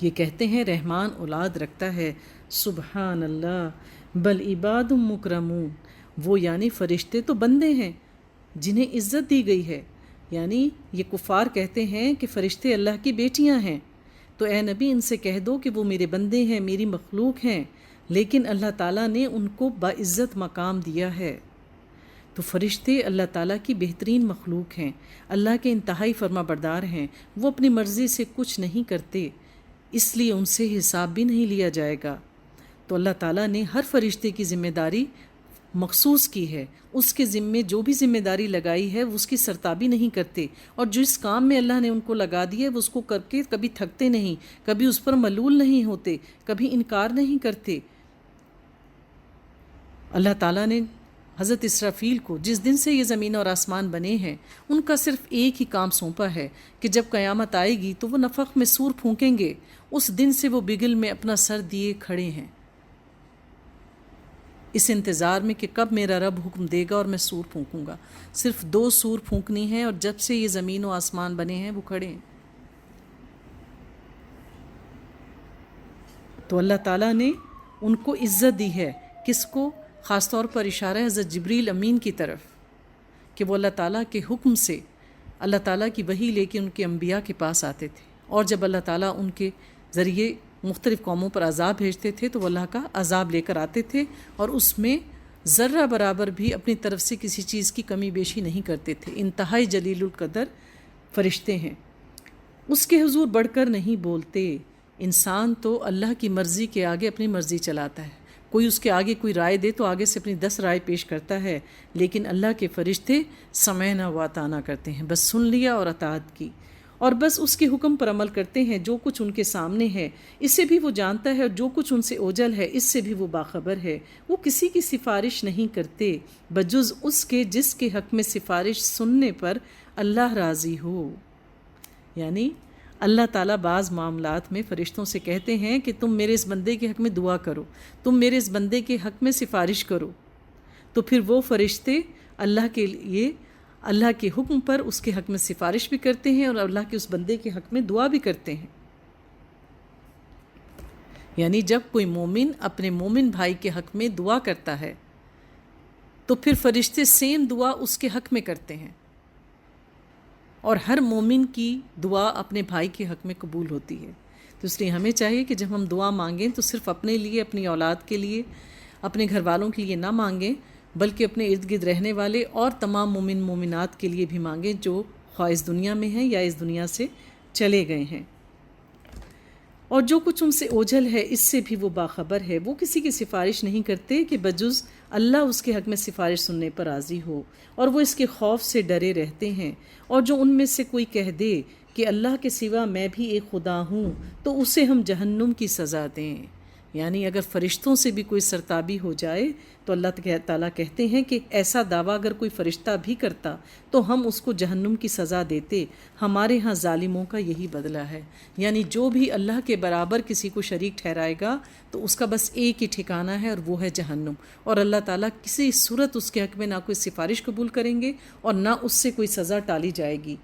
یہ کہتے ہیں رحمان اولاد رکھتا ہے، سبحان اللہ، بل عباد مکرمون، وہ یعنی فرشتے تو بندے ہیں جنہیں عزت دی گئی ہے۔ یعنی یہ کفار کہتے ہیں کہ فرشتے اللہ کی بیٹیاں ہیں، تو اے نبی ان سے کہہ دو کہ وہ میرے بندے ہیں، میری مخلوق ہیں، لیکن اللہ تعالیٰ نے ان کو باعزت مقام دیا ہے۔ تو فرشتے اللہ تعالیٰ کی بہترین مخلوق ہیں، اللہ کے انتہائی فرما بردار ہیں، وہ اپنی مرضی سے کچھ نہیں کرتے، اس لیے ان سے حساب بھی نہیں لیا جائے گا۔ تو اللہ تعالیٰ نے ہر فرشتے کی ذمہ داری مخصوص کی ہے، اس کے ذمے جو بھی ذمہ داری لگائی ہے وہ اس کی سرتابی نہیں کرتے، اور جس کام میں اللہ نے ان کو لگا دیا ہے وہ اس کو کر کے کبھی تھکتے نہیں، کبھی اس پر ملول نہیں ہوتے، کبھی انکار نہیں کرتے۔ اللہ تعالیٰ نے حضرت اسرافیل کو جس دن سے یہ زمین اور آسمان بنے ہیں ان کا صرف ایک ہی کام سونپا ہے کہ جب قیامت آئے گی تو وہ نفخ میں سور پھونکیں گے، اس دن سے وہ بگل میں اپنا سر دیے کھڑے ہیں، اس انتظار میں کہ کب میرا رب حکم دے گا اور میں سور پھونکوں گا۔ صرف 2 سور پھونکنی ہیں اور جب سے یہ زمین و آسمان بنے ہیں وہ کھڑے ہیں۔ تو اللہ تعالیٰ نے ان کو عزت دی ہے، کس کو؟ خاص طور پر اشارہ ہے حضرت جبریل امین کی طرف کہ وہ اللہ تعالیٰ کے حکم سے اللہ تعالیٰ کی وحی لے کے ان کے انبیاء کے پاس آتے تھے، اور جب اللہ تعالیٰ ان کے ذریعے مختلف قوموں پر عذاب بھیجتے تھے تو وہ اللہ کا عذاب لے کر آتے تھے، اور اس میں ذرہ برابر بھی اپنی طرف سے کسی چیز کی کمی بیشی نہیں کرتے تھے۔ انتہائی جلیل القدر فرشتے ہیں، اس کے حضور بڑھ کر نہیں بولتے۔ انسان تو اللہ کی مرضی کے آگے اپنی مرضی چلاتا ہے، کوئی اس کے آگے کوئی رائے دے تو آگے سے اپنی 10 رائے پیش کرتا ہے، لیکن اللہ کے فرشتے سمعنا و اطعنا کرتے ہیں، بس سن لیا اور اطاعت کی، اور بس اس کے حکم پر عمل کرتے ہیں۔ جو کچھ ان کے سامنے ہے اس سے بھی وہ جانتا ہے، اور جو کچھ ان سے اوجل ہے اس سے بھی وہ باخبر ہے۔ وہ کسی کی سفارش نہیں کرتے بجز اس کے جس کے حق میں سفارش سننے پر اللہ راضی ہو۔ یعنی اللہ تعالیٰ بعض معاملات میں فرشتوں سے کہتے ہیں کہ تم میرے اس بندے کے حق میں دعا کرو، تم میرے اس بندے کے حق میں سفارش کرو، تو پھر وہ فرشتے اللہ کے لیے اللہ کے حکم پر اس کے حق میں سفارش بھی کرتے ہیں اور اللہ کے اس بندے کے حق میں دعا بھی کرتے ہیں۔ یعنی جب کوئی مومن اپنے مومن بھائی کے حق میں دعا کرتا ہے تو پھر فرشتے سیم دعا اس کے حق میں کرتے ہیں، اور ہر مومن کی دعا اپنے بھائی کے حق میں قبول ہوتی ہے۔ تو اس لیے ہمیں چاہیے کہ جب ہم دعا مانگیں تو صرف اپنے لیے، اپنی اولاد کے لیے، اپنے گھر والوں کے لیے نہ مانگیں، بلکہ اپنے ارد گرد رہنے والے اور تمام مومن مومنات کے لیے بھی مانگیں جو خواہ اس دنیا میں ہیں یا اس دنیا سے چلے گئے ہیں۔ اور جو کچھ ان سے اوجھل ہے اس سے بھی وہ باخبر ہے، وہ کسی کی سفارش نہیں کرتے کہ بجز اللہ اس کے حق میں سفارش سننے پر راضی ہو، اور وہ اس کے خوف سے ڈرے رہتے ہیں۔ اور جو ان میں سے کوئی کہہ دے کہ اللہ کے سوا میں بھی ایک خدا ہوں تو اسے ہم جہنم کی سزا دیں۔ یعنی اگر فرشتوں سے بھی کوئی سرتابی ہو جائے تو اللہ تعالیٰ کہتے ہیں کہ ایسا دعویٰ اگر کوئی فرشتہ بھی کرتا تو ہم اس کو جہنم کی سزا دیتے، ہمارے ہاں ظالموں کا یہی بدلہ ہے۔ یعنی جو بھی اللہ کے برابر کسی کو شریک ٹھہرائے گا تو اس کا بس ایک ہی ٹھکانہ ہے، اور وہ ہے جہنم، اور اللہ تعالیٰ کسی صورت اس کے حق میں نہ کوئی سفارش قبول کریں گے اور نہ اس سے کوئی سزا ٹالی جائے گی۔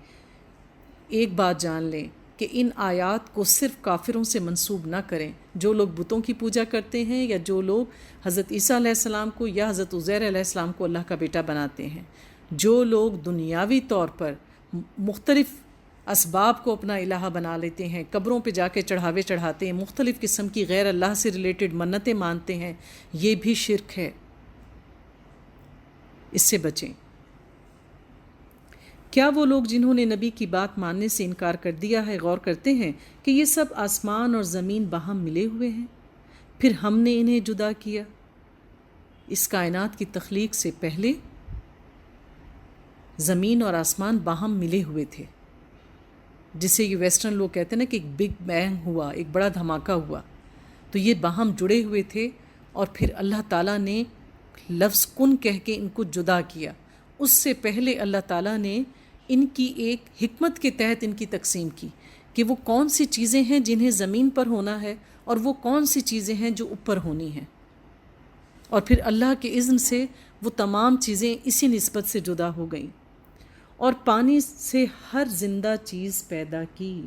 ایک بات جان لیں کہ ان آیات کو صرف کافروں سے منسوب نہ کریں، جو لوگ بتوں کی پوجا کرتے ہیں یا جو لوگ حضرت عیسیٰ علیہ السلام کو یا حضرت عزیر علیہ السلام کو اللہ کا بیٹا بناتے ہیں، جو لوگ دنیاوی طور پر مختلف اسباب کو اپنا الہ بنا لیتے ہیں، قبروں پہ جا کے چڑھاوے چڑھاتے ہیں، مختلف قسم کی غیر اللہ سے ریلیٹڈ منتیں مانتے ہیں، یہ بھی شرک ہے، اس سے بچیں۔ کیا وہ لوگ جنہوں نے نبی کی بات ماننے سے انکار کر دیا ہے غور کرتے ہیں کہ یہ سب آسمان اور زمین باہم ملے ہوئے ہیں، پھر ہم نے انہیں جدا کیا؟ اس کائنات کی تخلیق سے پہلے زمین اور آسمان باہم ملے ہوئے تھے، جسے یہ ویسٹرن لوگ کہتے ہیں نا کہ ایک بگ بینگ ہوا، ایک بڑا دھماکہ ہوا، تو یہ باہم جڑے ہوئے تھے، اور پھر اللہ تعالیٰ نے لفظ کن کہہ کے ان کو جدا کیا۔ اس سے پہلے اللہ تعالیٰ نے ان کی ایک حکمت کے تحت ان کی تقسیم کی کہ وہ کون سی چیزیں ہیں جنہیں زمین پر ہونا ہے اور وہ کون سی چیزیں ہیں جو اوپر ہونی ہیں، اور پھر اللہ کے اذن سے وہ تمام چیزیں اسی نسبت سے جدا ہو گئیں، اور پانی سے ہر زندہ چیز پیدا کی۔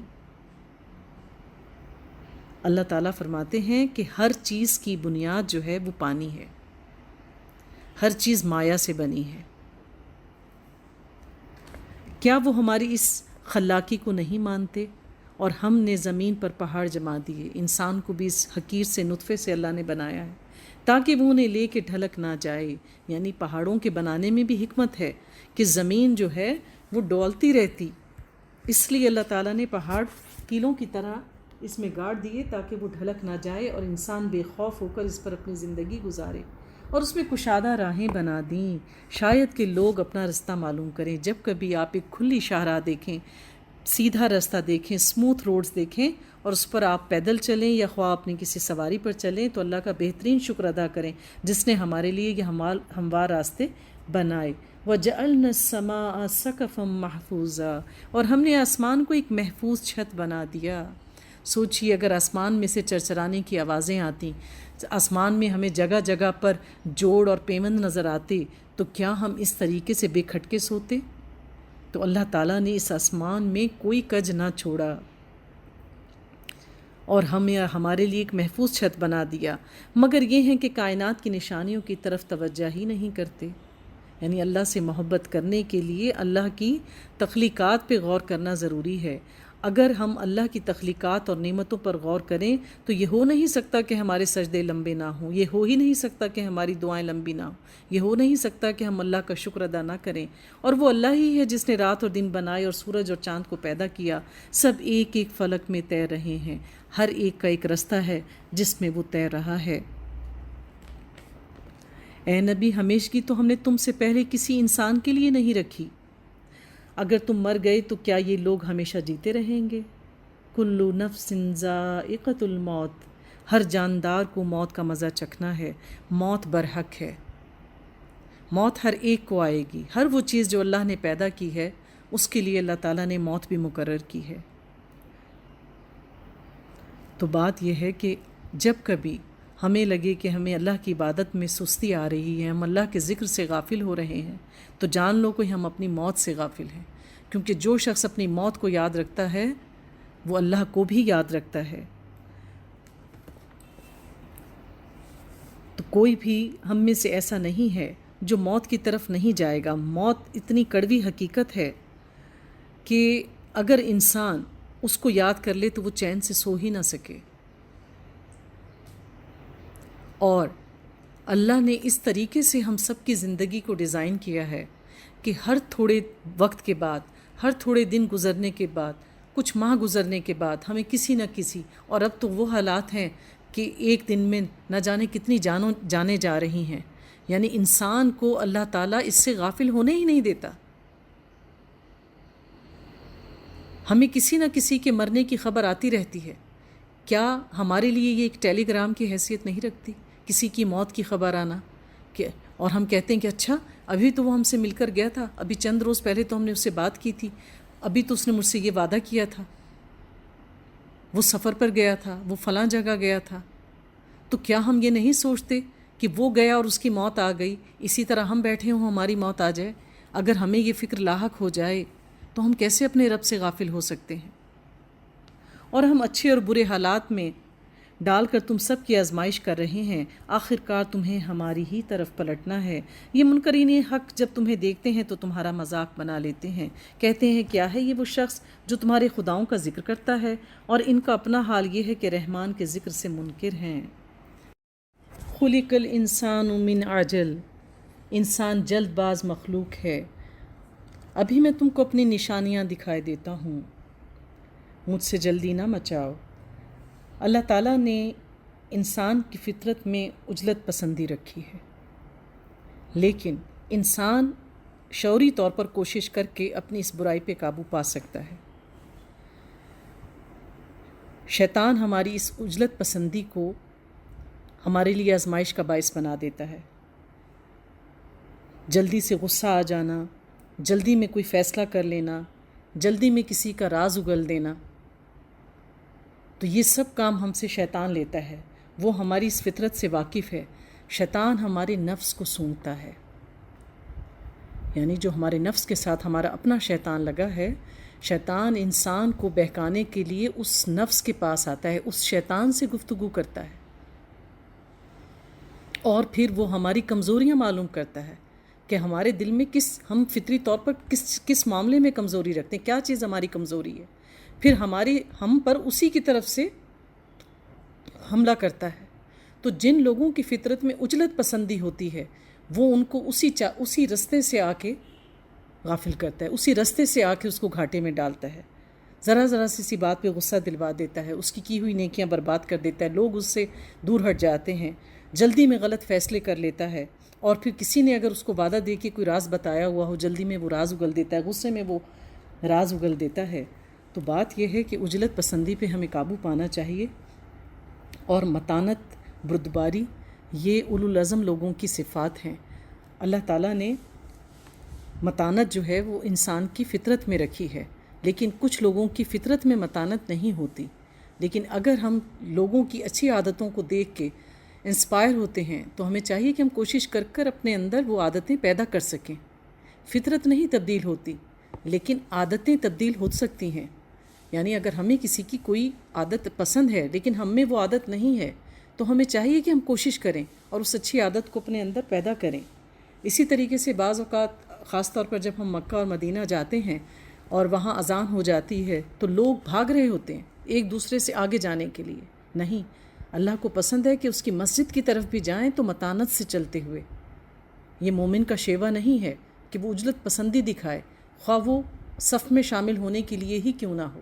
اللہ تعالیٰ فرماتے ہیں کہ ہر چیز کی بنیاد جو ہے وہ پانی ہے، ہر چیز مایا سے بنی ہے۔ کیا وہ ہماری اس خلاقی کو نہیں مانتے؟ اور ہم نے زمین پر پہاڑ جما دیے، انسان کو بھی اس حقیر سے نطفے سے اللہ نے بنایا ہے تاکہ وہ انہیں لے کے ڈھلک نہ جائے۔ یعنی پہاڑوں کے بنانے میں بھی حکمت ہے کہ زمین جو ہے وہ ڈولتی رہتی، اس لیے اللہ تعالیٰ نے پہاڑ کیلوں کی طرح اس میں گاڑ دیے تاکہ وہ ڈھلک نہ جائے اور انسان بے خوف ہو کر اس پر اپنی زندگی گزارے۔ اور اس میں کشادہ راہیں بنا دیں، شاید کہ لوگ اپنا رستہ معلوم کریں۔ جب کبھی آپ ایک کھلی شاہراہ دیکھیں، سیدھا رستہ دیکھیں، اسموتھ روڈز دیکھیں اور اس پر آپ پیدل چلیں یا خواہ اپنی کسی سواری پر چلیں، تو اللہ کا بہترین شکر ادا کریں جس نے ہمارے لیے یہ ہموار راستے بنائے۔ وَجَعَلْنَا السَّمَاءَ سَقْفًا مَحْفُوظًا، اور ہم نے آسمان کو ایک محفوظ چھت بنا دیا۔ سوچیے اگر آسمان میں سے چرچرانے کی آوازیں آتی، آسمان میں ہمیں جگہ جگہ پر جوڑ اور پیوند نظر آتے، تو کیا ہم اس طریقے سے بے کھٹکے سوتے؟ تو اللہ تعالیٰ نے اس آسمان میں کوئی کج نہ چھوڑا اور ہمیں ہمارے لیے ایک محفوظ چھت بنا دیا، مگر یہ ہے کہ کائنات کی نشانیوں کی طرف توجہ ہی نہیں کرتے۔ یعنی اللہ سے محبت کرنے کے لیے اللہ کی تخلیقات پہ غور کرنا ضروری ہے۔ اگر ہم اللہ کی تخلیقات اور نعمتوں پر غور کریں تو یہ ہو نہیں سکتا کہ ہمارے سجدے لمبے نہ ہوں، یہ ہو ہی نہیں سکتا کہ ہماری دعائیں لمبی نہ ہوں، یہ ہو نہیں سکتا کہ ہم اللہ کا شکر ادا نہ کریں۔ اور وہ اللہ ہی ہے جس نے رات اور دن بنائے اور سورج اور چاند کو پیدا کیا، سب ایک ایک فلک میں تیر رہے ہیں، ہر ایک کا ایک رستہ ہے جس میں وہ تیر رہا ہے۔ اے نبی، ہمیشگی تو ہم نے تم سے پہلے کسی انسان کے لیے نہیں رکھی۔ اگر تم مر گئے تو کیا یہ لوگ ہمیشہ جیتے رہیں گے؟ کلُّ نفس ذائقۃ الموت، ہر جاندار کو موت کا مزہ چکھنا ہے، موت برحق ہے، موت ہر ایک کو آئے گی۔ ہر وہ چیز جو اللہ نے پیدا کی ہے اس کے لیے اللہ تعالیٰ نے موت بھی مقرر کی ہے۔ تو بات یہ ہے کہ جب کبھی ہمیں لگے کہ ہمیں اللہ کی عبادت میں سستی آ رہی ہے، ہم اللہ کے ذکر سے غافل ہو رہے ہیں، تو جان لو کہ ہم اپنی موت سے غافل ہیں، کیونکہ جو شخص اپنی موت کو یاد رکھتا ہے وہ اللہ کو بھی یاد رکھتا ہے۔ تو کوئی بھی ہم میں سے ایسا نہیں ہے جو موت کی طرف نہیں جائے گا۔ موت اتنی کڑوی حقیقت ہے کہ اگر انسان اس کو یاد کر لے تو وہ چین سے سو ہی نہ سکے۔ اور اللہ نے اس طریقے سے ہم سب کی زندگی کو ڈیزائن کیا ہے کہ ہر تھوڑے وقت کے بعد، ہر تھوڑے دن گزرنے کے بعد، کچھ ماہ گزرنے کے بعد ہمیں کسی نہ کسی، اور اب تو وہ حالات ہیں کہ ایک دن میں نہ جانے کتنی جانیں جا رہی ہیں، یعنی انسان کو اللہ تعالیٰ اس سے غافل ہونے ہی نہیں دیتا۔ ہمیں کسی نہ کسی کے مرنے کی خبر آتی رہتی ہے۔ کیا ہمارے لیے یہ ایک ٹیلی گرام کی حیثیت نہیں رکھتی، کسی کی موت کی خبر آنا؟ کہ اور ہم کہتے ہیں کہ اچھا ابھی تو وہ ہم سے مل کر گیا تھا، ابھی چند روز پہلے تو ہم نے اس سے بات کی تھی، ابھی تو اس نے مجھ سے یہ وعدہ کیا تھا، وہ سفر پر گیا تھا، وہ فلاں جگہ گیا تھا۔ تو کیا ہم یہ نہیں سوچتے کہ وہ گیا اور اس کی موت آ گئی، اسی طرح ہم بیٹھے ہوں ہماری موت آ جائے؟ اگر ہمیں یہ فکر لاحق ہو جائے تو ہم کیسے اپنے رب سے غافل ہو سکتے ہیں؟ اور ہم اچھے اور برے حالات میں ڈال کر تم سب کی آزمائش کر رہے ہیں، آخر کار تمہیں ہماری ہی طرف پلٹنا ہے۔ یہ منکرین حق جب تمہیں دیکھتے ہیں تو تمہارا مذاق بنا لیتے ہیں، کہتے ہیں کیا ہے یہ وہ شخص جو تمہارے خداؤں کا ذکر کرتا ہے؟ اور ان کا اپنا حال یہ ہے کہ رحمان کے ذکر سے منکر ہیں۔ خلق الانسان من عجل، انسان جلد باز مخلوق ہے۔ ابھی میں تم کو اپنی نشانیاں دکھائے دیتا ہوں، مجھ سے جلدی نہ مچاؤ۔ اللہ تعالیٰ نے انسان کی فطرت میں عجلت پسندی رکھی ہے، لیکن انسان شعوری طور پر کوشش کر کے اپنی اس برائی پہ قابو پا سکتا ہے۔ شیطان ہماری اس عجلت پسندی کو ہمارے لیے آزمائش کا باعث بنا دیتا ہے۔ جلدی سے غصہ آ جانا، جلدی میں کوئی فیصلہ کر لینا، جلدی میں کسی کا راز اگل دینا، تو یہ سب کام ہم سے شیطان لیتا ہے۔ وہ ہماری اس فطرت سے واقف ہے۔ شیطان ہمارے نفس کو سونگتا ہے، یعنی جو ہمارے نفس کے ساتھ ہمارا اپنا شیطان لگا ہے، شیطان انسان کو بہکانے کے لیے اس نفس کے پاس آتا ہے، اس شیطان سے گفتگو کرتا ہے، اور پھر وہ ہماری کمزوریاں معلوم کرتا ہے کہ ہمارے دل میں ہم فطری طور پر کس معاملے میں کمزوری رکھتے ہیں، کیا چیز ہماری کمزوری ہے، پھر ہم پر اسی کی طرف سے حملہ کرتا ہے۔ تو جن لوگوں کی فطرت میں عجلت پسندی ہوتی ہے وہ ان کو اسی رستے سے آ کے غافل کرتا ہے، اسی رستے سے آ کے اس کو گھاٹے میں ڈالتا ہے، ذرا سی بات پہ غصہ دلوا دیتا ہے، اس کی ہوئی نیکیاں برباد کر دیتا ہے، لوگ اس سے دور ہٹ جاتے ہیں۔ جلدی میں غلط فیصلے کر لیتا ہے، اور پھر کسی نے اگر اس کو وعدہ دے کے کوئی راز بتایا ہوا ہو، جلدی میں وہ راز اگل دیتا ہے، غصے میں وہ راز اگل دیتا ہے۔ تو بات یہ ہے کہ عجلت پسندی پہ ہمیں قابو پانا چاہیے، اور متانت، بردباری، یہ اولو العزم لوگوں کی صفات ہیں۔ اللہ تعالیٰ نے متانت جو ہے وہ انسان کی فطرت میں رکھی ہے، لیکن کچھ لوگوں کی فطرت میں متانت نہیں ہوتی۔ لیکن اگر ہم لوگوں کی اچھی عادتوں کو دیکھ کے انسپائر ہوتے ہیں تو ہمیں چاہیے کہ ہم کوشش کر کر اپنے اندر وہ عادتیں پیدا کر سکیں۔ فطرت نہیں تبدیل ہوتی، لیکن عادتیں تبدیل ہو سکتی ہیں۔ یعنی اگر ہمیں کسی کی کوئی عادت پسند ہے لیکن ہم میں وہ عادت نہیں ہے، تو ہمیں چاہیے کہ ہم کوشش کریں اور اس اچھی عادت کو اپنے اندر پیدا کریں۔ اسی طریقے سے بعض اوقات خاص طور پر جب ہم مکہ اور مدینہ جاتے ہیں اور وہاں اذان ہو جاتی ہے تو لوگ بھاگ رہے ہوتے ہیں ایک دوسرے سے آگے جانے کے لیے۔ نہیں، اللہ کو پسند ہے کہ اس کی مسجد کی طرف بھی جائیں تو متانت سے چلتے ہوئے۔ یہ مومن کا شیوا نہیں ہے کہ وہ عجلت پسندی دکھائے، خواہ وہ صف میں شامل ہونے کے لیے ہی کیوں نہ ہو۔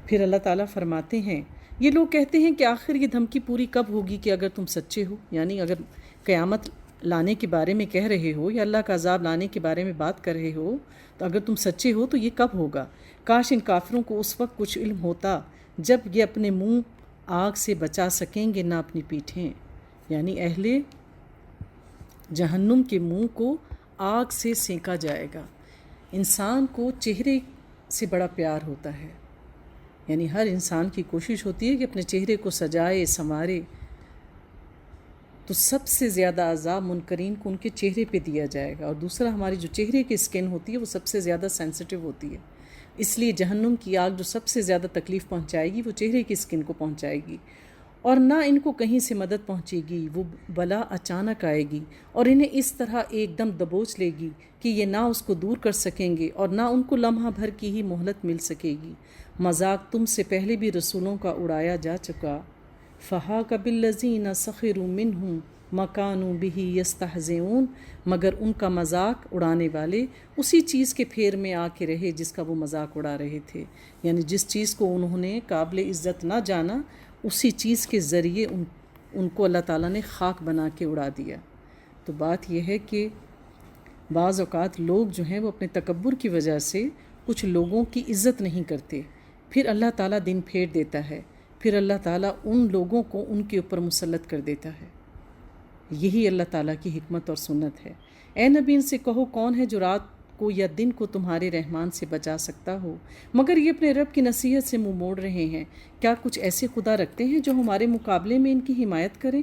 پھر اللہ تعالیٰ فرماتے ہیں، یہ لوگ کہتے ہیں کہ آخر یہ دھمکی پوری کب ہوگی کہ اگر تم سچے ہو، یعنی اگر قیامت لانے کے بارے میں کہہ رہے ہو یا اللہ کا عذاب لانے کے بارے میں بات کر رہے ہو، تو اگر تم سچے ہو تو یہ کب ہوگا؟ کاش ان کافروں کو اس وقت کچھ علم ہوتا جب یہ اپنے منہ آگ سے بچا سکیں گے نہ اپنی پیٹھیں۔ یعنی اہل جہنم کے منہ کو آگ سے سینکا جائے گا۔ انسان کو چہرے سے بڑا پیار ہوتا ہے، یعنی ہر انسان کی کوشش ہوتی ہے کہ اپنے چہرے کو سجائے سنوارے، تو سب سے زیادہ عذاب منکرین کو ان کے چہرے پہ دیا جائے گا۔ اور دوسرا، ہماری جو چہرے کی اسکن ہوتی ہے وہ سب سے زیادہ سینسٹیو ہوتی ہے، اس لیے جہنم کی آگ جو سب سے زیادہ تکلیف پہنچائے گی وہ چہرے کی اسکن کو پہنچائے گی، اور نہ ان کو کہیں سے مدد پہنچے گی۔ وہ بلا اچانک آئے گی اور انہیں اس طرح ایک دم دبوچ لے گی کہ یہ نہ اس کو دور کر سکیں گے اور نہ ان کو لمحہ بھر کی ہی مہلت مل سکے گی۔ مذاق تم سے پہلے بھی رسولوں کا اڑایا جا چکا، فحاق بالذین سخروا منہم ما کانوا بہ یستہزئون، مگر ان کا مذاق اڑانے والے اسی چیز کے پھیر میں آ کے رہے جس کا وہ مذاق اڑا رہے تھے۔ یعنی جس چیز کو انہوں نے قابل عزت نہ جانا، اسی چیز کے ذریعے ان کو اللہ تعالیٰ نے خاک بنا کے اڑا دیا۔ تو بات یہ ہے کہ بعض اوقات لوگ جو ہیں وہ اپنے تکبر کی وجہ سے کچھ لوگوں کی عزت نہیں کرتے، پھر اللہ تعالیٰ دن پھیر دیتا ہے، پھر اللہ تعالیٰ ان لوگوں کو ان کے اوپر مسلط کر دیتا ہے۔ یہی اللہ تعالیٰ کی حکمت اور سنت ہے۔ اے نبی ان سے کہو، کون ہے جو رات کو یا دن کو تمہارے رحمان سے بچا سکتا ہو؟ مگر یہ اپنے رب کی نصیحت سے منہ موڑ رہے ہیں۔ کیا کچھ ایسے خدا رکھتے ہیں جو ہمارے مقابلے میں ان کی حمایت کریں؟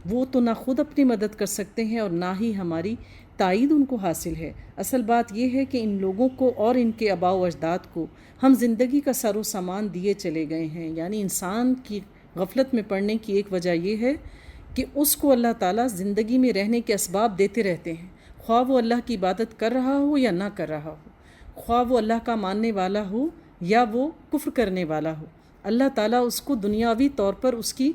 وہ تو نہ خود اپنی مدد کر سکتے ہیں اور نہ ہی ہماری تائید ان کو حاصل ہے۔ اصل بات یہ ہے کہ ان لوگوں کو اور ان کے آباء و اجداد کو ہم زندگی کا سر و سامان دیے چلے گئے ہیں۔ یعنی انسان کی غفلت میں پڑنے کی ایک وجہ یہ ہے کہ اس کو اللہ تعالیٰ زندگی میں رہنے کے اسباب دیتے رہتے ہیں، خواہ وہ اللہ کی عبادت کر رہا ہو یا نہ کر رہا ہو، خواہ وہ اللہ کا ماننے والا ہو یا وہ کفر کرنے والا ہو۔ اللہ تعالیٰ اس کو دنیاوی طور پر اس کی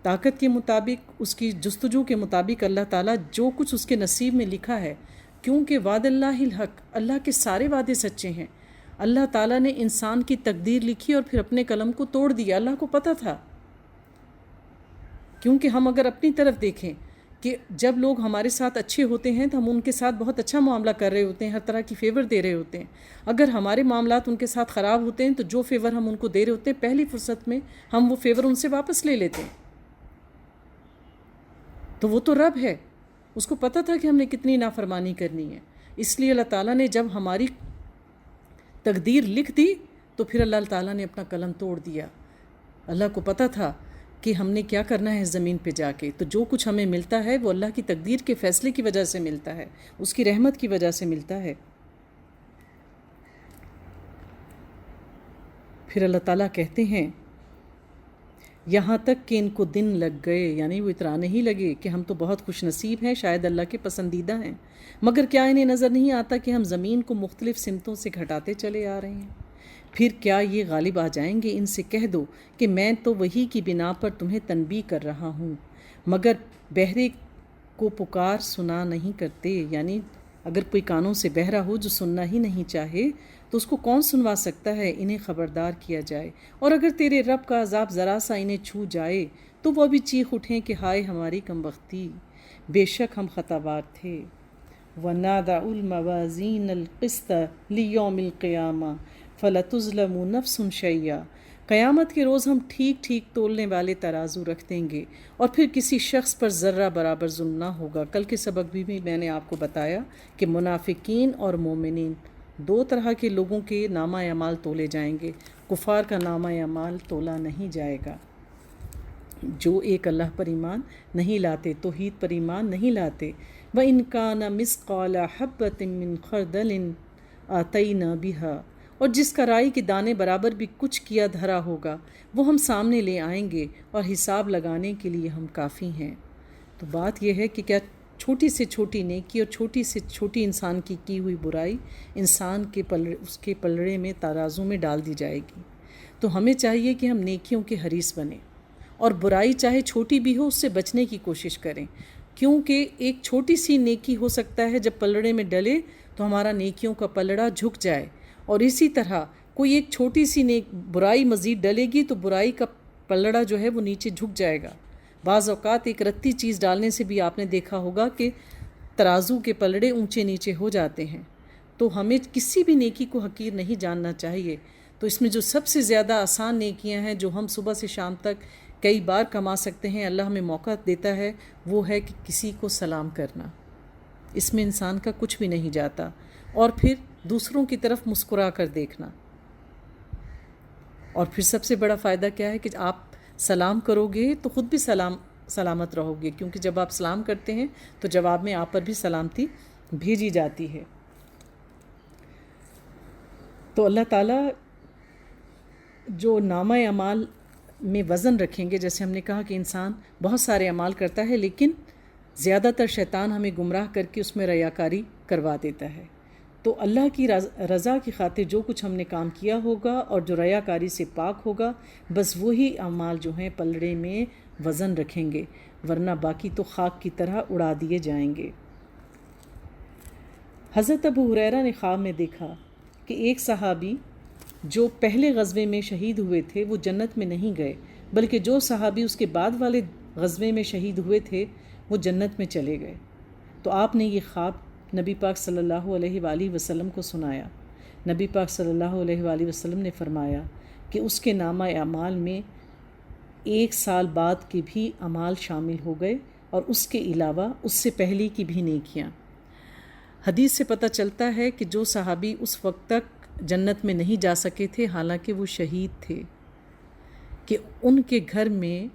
طاقت کے مطابق، اس کی جستجو کے مطابق اللہ تعالیٰ جو کچھ اس کے نصیب میں لکھا ہے، کیونکہ وعد اللہ الحق، اللہ کے سارے وعدے سچے ہیں۔ اللہ تعالیٰ نے انسان کی تقدیر لکھی اور پھر اپنے قلم کو توڑ دیا۔ اللہ کو پتہ تھا، کیونکہ ہم اگر اپنی طرف دیکھیں کہ جب لوگ ہمارے ساتھ اچھے ہوتے ہیں تو ہم ان کے ساتھ بہت اچھا معاملہ کر رہے ہوتے ہیں، ہر طرح کی فیور دے رہے ہوتے ہیں۔ اگر ہمارے معاملات ان کے ساتھ خراب ہوتے ہیں تو جو فیور ہم ان کو دے رہے ہوتے ہیں، پہلی فرصت میں ہم وہ فیور ان سے واپس لے لیتے ہیں۔ تو وہ تو رب ہے، اس کو پتہ تھا کہ ہم نے کتنی نافرمانی کرنی ہے، اس لیے اللہ تعالیٰ نے جب ہماری تقدیر لکھ دی تو پھر اللہ تعالیٰ نے اپنا قلم توڑ دیا۔ اللہ کو پتہ تھا کہ ہم نے کیا کرنا ہے اس زمین پہ جا کے، تو جو کچھ ہمیں ملتا ہے وہ اللہ کی تقدیر کے فیصلے کی وجہ سے ملتا ہے، اس کی رحمت کی وجہ سے ملتا ہے۔ پھر اللہ تعالیٰ کہتے ہیں، یہاں تک کہ ان کو دن لگ گئے، یعنی وہ اترانے ہی لگے کہ ہم تو بہت خوش نصیب ہیں، شاید اللہ کے پسندیدہ ہیں، مگر کیا انہیں نظر نہیں آتا کہ ہم زمین کو مختلف سمتوں سے گھٹاتے چلے آ رہے ہیں؟ پھر کیا یہ غالب آ جائیں گے؟ ان سے کہہ دو کہ میں تو وہی کی بنا پر تمہیں تنبیہ کر رہا ہوں، مگر بہرے کو پکار سنا نہیں کرتے۔ یعنی اگر کوئی کانوں سے بہرا ہو جو سننا ہی نہیں چاہے تو اس کو کون سنوا سکتا ہے؟ انہیں خبردار کیا جائے، اور اگر تیرے رب کا عذاب ذرا سا انہیں چھو جائے تو وہ بھی چیخ اٹھیں کہ ہائے ہماری کمبختی، بے شک ہم خطابار تھے۔ وَنَادَعُ الْمَوَازِينَ الْقِسْطَ لِيَوْمِ الْقِيَامَةِ فَلَا تُظْلَمُ نَفْسٌ شَيْئًا۔ قیامت کے روز ہم ٹھیک ٹھیک تولنے والے ترازو رکھ دیں گے اور پھر کسی شخص پر ذرہ برابر ظلم نہ ہوگا۔ کل کے سبق بھی میں نے آپ کو بتایا کہ منافقین اور مومنین دو طرح کے لوگوں کے نامہ اعمال تولے جائیں گے۔ کفار کا نامہ اعمال تولا نہیں جائے گا، جو ایک اللہ پر ایمان نہیں لاتے، توحید پر ایمان نہیں لاتے۔ وَإِنْ كَانَ مِثْقَالَ حَبَّةٍ مِّنْ خَرْدَلٍ آتَيْنَا بِهَا، اور جس کا رائی کے دانے برابر بھی کچھ کیا دھرا ہوگا وہ ہم سامنے لے آئیں گے، اور حساب لگانے کے لیے ہم کافی ہیں۔ تو بات یہ ہے کہ کیا چھوٹی سے چھوٹی نیکی اور چھوٹی سے چھوٹی انسان کی ہوئی برائی انسان کے اس کے پلڑے میں، ترازو میں ڈال دی جائے گی۔ تو ہمیں چاہیے کہ ہم نیکیوں کے حریص بنیں، اور برائی چاہے چھوٹی بھی ہو اس سے بچنے کی کوشش کریں، کیونکہ ایک چھوٹی سی نیکی ہو سکتا ہے جب پلڑے میں ڈلے تو ہمارا نیکیوں کا پلڑا جھک جائے، اور اسی طرح کوئی ایک چھوٹی سی برائی مزید ڈلے گی تو برائی کا پلڑا جو ہے وہ نیچے جھک جائے گا۔ بعض اوقات ایک رتی چیز ڈالنے سے بھی آپ نے دیکھا ہوگا کہ ترازو کے پلڑے اونچے نیچے ہو جاتے ہیں۔ تو ہمیں کسی بھی نیکی کو حقیر نہیں جاننا چاہیے۔ تو اس میں جو سب سے زیادہ آسان نیکیاں ہیں جو ہم صبح سے شام تک کئی بار کما سکتے ہیں، اللہ ہمیں موقع دیتا ہے، وہ ہے کہ کسی کو سلام کرنا۔ اس میں انسان کا کچھ بھی نہیں جاتا، اور پھر دوسروں کی طرف مسکرا کر دیکھنا۔ اور پھر سب سے بڑا فائدہ کیا ہے کہ آپ سلام کرو گے تو خود بھی سلامت رہو گے، کیونکہ جب آپ سلام کرتے ہیں تو جواب میں آپ پر بھی سلامتی بھیجی جاتی ہے۔ تو اللہ تعالیٰ جو نامہ اعمال میں وزن رکھیں گے، جیسے ہم نے کہا کہ انسان بہت سارے اعمال کرتا ہے لیکن زیادہ تر شیطان ہمیں گمراہ کر کے اس میں ریاکاری کروا دیتا ہے۔ تو اللہ کی رضا کی خاطر جو کچھ ہم نے کام کیا ہوگا اور جو ریاکاری سے پاک ہوگا، بس وہی اعمال جو ہیں پلڑے میں وزن رکھیں گے، ورنہ باقی تو خاک کی طرح اڑا دیے جائیں گے۔ حضرت ابو ہریرہ نے خواب میں دیکھا کہ ایک صحابی جو پہلے غزوے میں شہید ہوئے تھے وہ جنت میں نہیں گئے، بلکہ جو صحابی اس کے بعد والے غزوے میں شہید ہوئے تھے وہ جنت میں چلے گئے۔ تو آپ نے یہ خواب نبی پاک صلی اللہ علیہ وآلہ وسلم کو سنایا۔ نبی پاک صلی اللہ علیہ وآلہ وسلم نے فرمایا کہ اس کے نامہ اعمال میں 1 سال بعد کے بھی اعمال شامل ہو گئے، اور اس کے علاوہ اس سے پہلے کی بھی نیکیاں۔ حدیث سے پتہ چلتا ہے کہ جو صحابی اس وقت تک جنت میں نہیں جا سکے تھے حالانکہ وہ شہید تھے، کہ ان کے گھر میں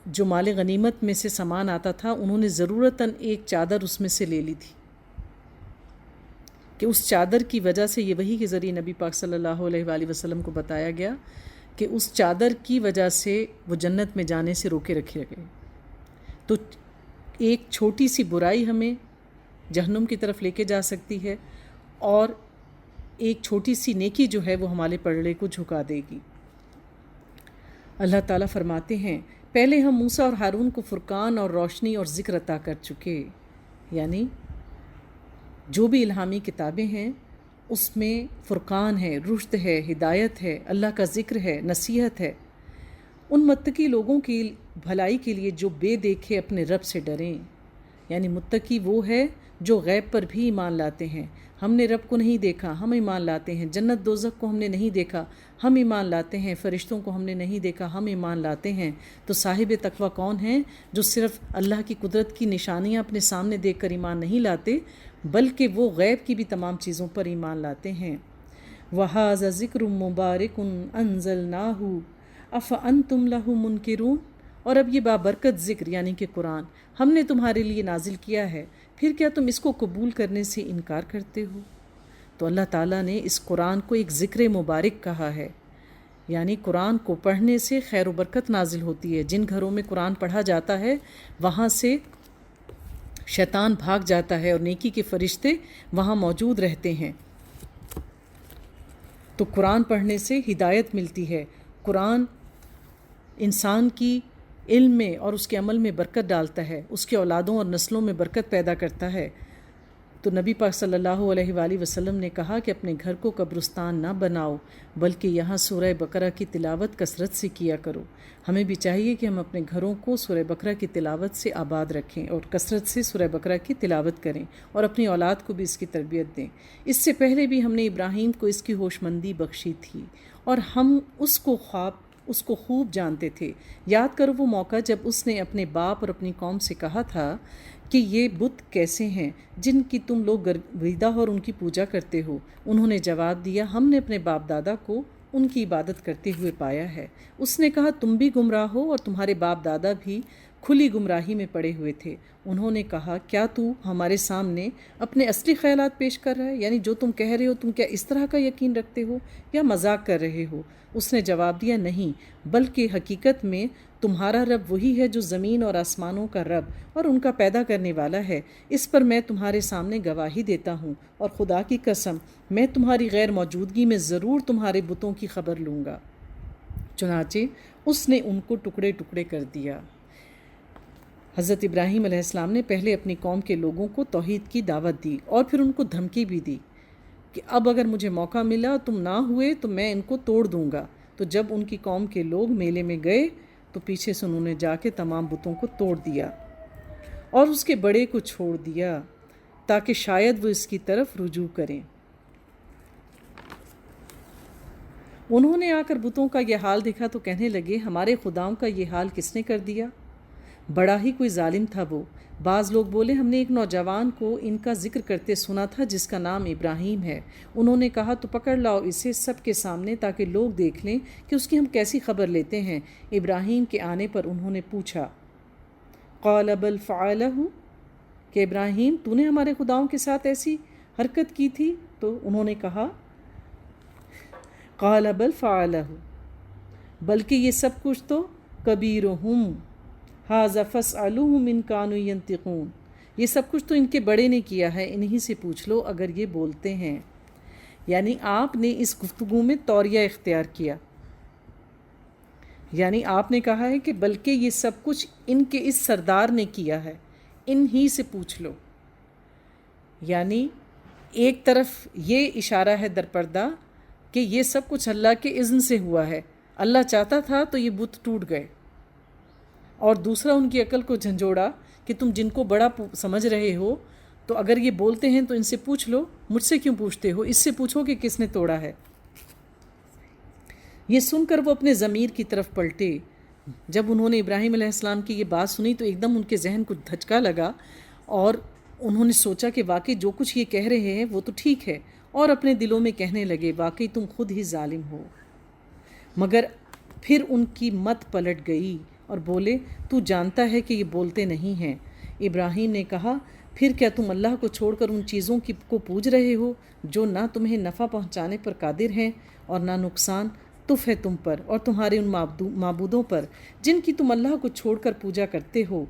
جو مال غنیمت میں سے سامان آتا تھا انہوں نے ضرورتاً ایک چادر اس میں سے لے لی تھی، کہ اس چادر کی وجہ سے، یہ وحی کے ذریعے نبی پاک صلی اللہ علیہ وآلہ وسلم کو بتایا گیا کہ اس چادر کی وجہ سے وہ جنت میں جانے سے روکے رکھے گئے۔ تو ایک چھوٹی سی برائی ہمیں جہنم کی طرف لے کے جا سکتی ہے، اور ایک چھوٹی سی نیکی جو ہے وہ ہمارے پلڑے کو جھکا دے گی۔ اللہ تعالیٰ فرماتے ہیں پہلے ہم موسیٰ اور ہارون کو فرقان اور روشنی اور ذکر عطا کر چکے، یعنی جو بھی الہامی کتابیں ہیں اس میں فرقان ہے، رشد ہے، ہدایت ہے، اللہ کا ذکر ہے، نصیحت ہے۔ ان متقی لوگوں کی بھلائی کے لیے جو بے دیکھے اپنے رب سے ڈریں، یعنی متقی وہ ہے جو غیب پر بھی ایمان لاتے ہیں۔ ہم نے رب کو نہیں دیکھا، ہم ایمان لاتے ہیں۔ جنت دوزخ کو ہم نے نہیں دیکھا، ہم ایمان لاتے ہیں۔ فرشتوں کو ہم نے نہیں دیکھا، ہم ایمان لاتے ہیں۔ تو صاحب تقویٰ کون ہیں؟ جو صرف اللہ کی قدرت کی نشانیاں اپنے سامنے دیکھ کر ایمان نہیں لاتے، بلکہ وہ غیب کی بھی تمام چیزوں پر ایمان لاتے ہیں۔ وَهَذَا ذِكْرٌ مُبَارَكٌ أَنزَلْنَاهُ أَفَأَنْتُمْ لَهُ مُنْكِرُونَ۔ اور اب یہ بابرکت ذکر یعنی کہ قرآن ہم نے تمہارے لیے نازل کیا ہے، پھر کیا تم اس کو قبول کرنے سے انکار کرتے ہو؟ تو اللہ تعالیٰ نے اس قرآن کو ایک ذکر مبارک کہا ہے، یعنی قرآن کو پڑھنے سے خیر و برکت نازل ہوتی ہے۔ جن گھروں میں قرآن پڑھا جاتا ہے وہاں سے شیطان بھاگ جاتا ہے اور نیکی کے فرشتے وہاں موجود رہتے ہیں۔ تو قرآن پڑھنے سے ہدایت ملتی ہے۔ قرآن انسان کی علم میں اور اس کے عمل میں برکت ڈالتا ہے، اس کے اولادوں اور نسلوں میں برکت پیدا کرتا ہے۔ تو نبی پاک صلی اللہ علیہ وآلہ وسلم نے کہا کہ اپنے گھر کو قبرستان نہ بناؤ، بلکہ یہاں سورہ بقرہ کی تلاوت کثرت سے کیا کرو۔ ہمیں بھی چاہیے کہ ہم اپنے گھروں کو سورہ بقرہ کی تلاوت سے آباد رکھیں اور کثرت سے سورہ بقرہ کی تلاوت کریں اور اپنی اولاد کو بھی اس کی تربیت دیں۔ اس سے پہلے بھی ہم نے ابراہیم کو اس کی ہوش مندی بخشی تھی اور ہم اس کو خوب جانتے تھے۔ یاد کرو وہ موقع جب اس نے اپنے باپ اور اپنی قوم سے کہا تھا کہ یہ بت کیسے ہیں جن کی تم لوگ گرویدہ اور ان کی پوجا کرتے ہو؟ انہوں نے جواب دیا، ہم نے اپنے باپ دادا کو ان کی عبادت کرتے ہوئے پایا ہے۔ اس نے کہا، تم بھی گمراہ ہو اور تمہارے باپ دادا بھی کھلی گمراہی میں پڑے ہوئے تھے۔ انہوں نے کہا، کیا تو ہمارے سامنے اپنے اصلی خیالات پیش کر رہا ہے؟ یعنی جو تم کہہ رہے ہو، تم کیا اس طرح کا یقین رکھتے ہو یا مذاق کر رہے ہو؟ اس نے جواب دیا، نہیں، بلکہ حقیقت میں تمہارا رب وہی ہے جو زمین اور آسمانوں کا رب اور ان کا پیدا کرنے والا ہے۔ اس پر میں تمہارے سامنے گواہی دیتا ہوں اور خدا کی قسم میں تمہاری غیر موجودگی میں ضرور تمہارے بتوں کی خبر لوں گا۔ چنانچہ اس نے ان کو ٹکڑے ٹکڑے کر دیا۔ حضرت ابراہیم علیہ السلام نے پہلے اپنی قوم کے لوگوں کو توحید کی دعوت دی اور پھر ان کو دھمکی بھی دی کہ اب اگر مجھے موقع ملا تم نہ ہوئے تو میں ان کو توڑ دوں گا۔ تو جب ان کی قوم کے لوگ میلے میں گئے تو پیچھے سے انہوں نے جا کے تمام بتوں کو توڑ دیا اور اس کے بڑے کو چھوڑ دیا تاکہ شاید وہ اس کی طرف رجوع کریں۔ انہوں نے آ کر بتوں کا یہ حال دیکھا تو کہنے لگے، ہمارے خداؤں کا یہ حال کس نے کر دیا؟ بڑا ہی کوئی ظالم تھا وہ۔ بعض لوگ بولے، ہم نے ایک نوجوان کو ان کا ذکر کرتے سنا تھا جس کا نام ابراہیم ہے۔ انہوں نے کہا، تو پکڑ لاؤ اسے سب کے سامنے تاکہ لوگ دیکھ لیں کہ اس کی ہم کیسی خبر لیتے ہیں۔ ابراہیم کے آنے پر انہوں نے پوچھا، قال بل فعلہ، کہ ابراہیم تو نے ہمارے خداؤں کے ساتھ ایسی حرکت کی تھی؟ تو انہوں نے کہا، قال بل فعلہ، بلکہ یہ سب کچھ تو کبیرہم ھذا فاسألوہم ان کانوا ینطقون، یہ سب کچھ تو ان کے بڑے نے کیا ہے، انہی سے پوچھ لو اگر یہ بولتے ہیں۔ یعنی آپ نے اس گفتگو میں توریہ اختیار کیا، یعنی آپ نے کہا ہے کہ بلکہ یہ سب کچھ ان کے اس سردار نے کیا ہے، انہی سے پوچھ لو۔ یعنی ایک طرف یہ اشارہ ہے درپردہ کہ یہ سب کچھ اللہ کے اذن سے ہوا ہے، اللہ چاہتا تھا تو یہ بت ٹوٹ گئے، اور دوسرا ان کی عقل کو جھنجھوڑا کہ تم جن کو بڑا سمجھ رہے ہو تو اگر یہ بولتے ہیں تو ان سے پوچھ لو، مجھ سے کیوں پوچھتے ہو؟ اس سے پوچھو کہ کس نے توڑا ہے۔ یہ سن کر وہ اپنے ضمیر کی طرف پلٹے۔ جب انہوں نے ابراہیم علیہ السلام کی یہ بات سنی تو ایک دم ان کے ذہن کو دھچکا لگا اور انہوں نے سوچا کہ واقعی جو کچھ یہ کہہ رہے ہیں وہ تو ٹھیک ہے، اور اپنے دلوں میں کہنے لگے، واقعی تم خود ہی ظالم ہو۔ مگر پھر ان کی مت پلٹ گئی اور بولے، تو جانتا ہے کہ یہ بولتے نہیں ہیں۔ ابراہیم نے کہا، پھر کیا تم اللہ کو چھوڑ کر ان چیزوں کو پوج رہے ہو جو نہ تمہیں نفع پہنچانے پر قادر ہیں اور نہ نقصان؟ تف ہے تم پر اور تمہارے ان معبودوں پر جن کی تم اللہ کو چھوڑ کر پوجا کرتے ہو،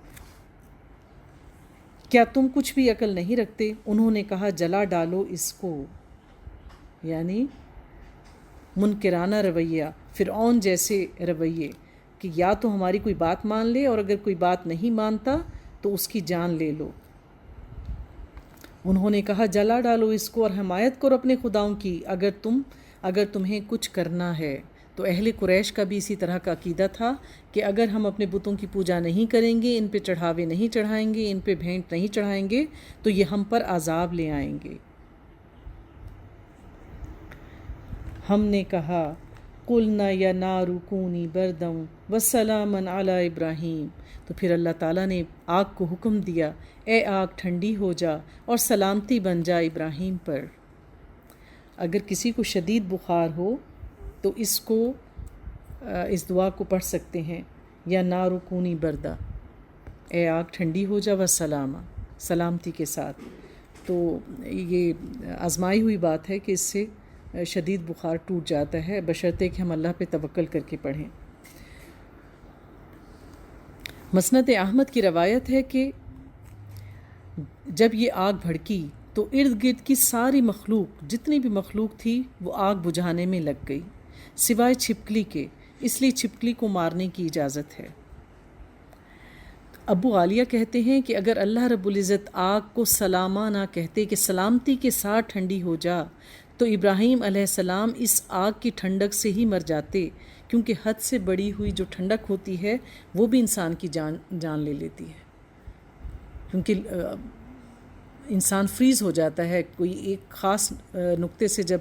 کیا تم کچھ بھی عقل نہیں رکھتے؟ انہوں نے کہا، جلا ڈالو اس کو، یعنی منکرانہ رویہ، فرعون جیسے رویے کہ یا تو ہماری کوئی بات مان لے اور اگر کوئی بات نہیں مانتا تو اس کی جان لے لو۔ انہوں نے کہا، جلا ڈالو اس کو اور حمایت کرو اپنے خداؤں کی اگر تمہیں کچھ کرنا ہے۔ تو اہل قریش کا بھی اسی طرح کا عقیدہ تھا کہ اگر ہم اپنے بتوں کی پوجا نہیں کریں گے، ان پہ چڑھاوے نہیں چڑھائیں گے، ان پہ بھینٹ نہیں چڑھائیں گے تو یہ ہم پر عذاب لے آئیں گے۔ ہم نے کہا، قُلْنَا يَا نَارُ كُونِي بَرْدًا وَسَلَامًا عَلَىٰ ابراہیم، تو پھر اللہ تعالیٰ نے آگ کو حکم دیا، اے آگ ٹھنڈی ہو جا اور سلامتی بن جا ابراہیم پر۔ اگر کسی کو شدید بخار ہو تو اس دعا کو پڑھ سکتے ہیں، یا نار کونی بردا، اے آگ ٹھنڈی ہو جا، وسلامہ، سلامتی کے ساتھ۔ تو یہ آزمائی ہوئی بات ہے کہ اس سے شدید بخار ٹوٹ جاتا ہے، بشرطے کہ ہم اللہ پہ توکل کر کے پڑھیں۔ مسند احمد کی روایت ہے کہ جب یہ آگ بھڑکی تو ارد گرد کی ساری مخلوق، جتنی بھی مخلوق تھی، وہ آگ بجھانے میں لگ گئی سوائے چھپکلی کے، اس لیے چھپکلی کو مارنے کی اجازت ہے۔ ابو عالیہ کہتے ہیں کہ اگر اللہ رب العزت آگ کو سلامہ نہ کہتے کہ سلامتی کے ساتھ ٹھنڈی ہو جا، تو ابراہیم علیہ السلام اس آگ کی ٹھنڈک سے ہی مر جاتے، کیونکہ حد سے بڑی ہوئی جو ٹھنڈک ہوتی ہے وہ بھی انسان کی جان لے لیتی ہے، کیونکہ انسان فریز ہو جاتا ہے، کوئی ایک خاص نقطے سے جب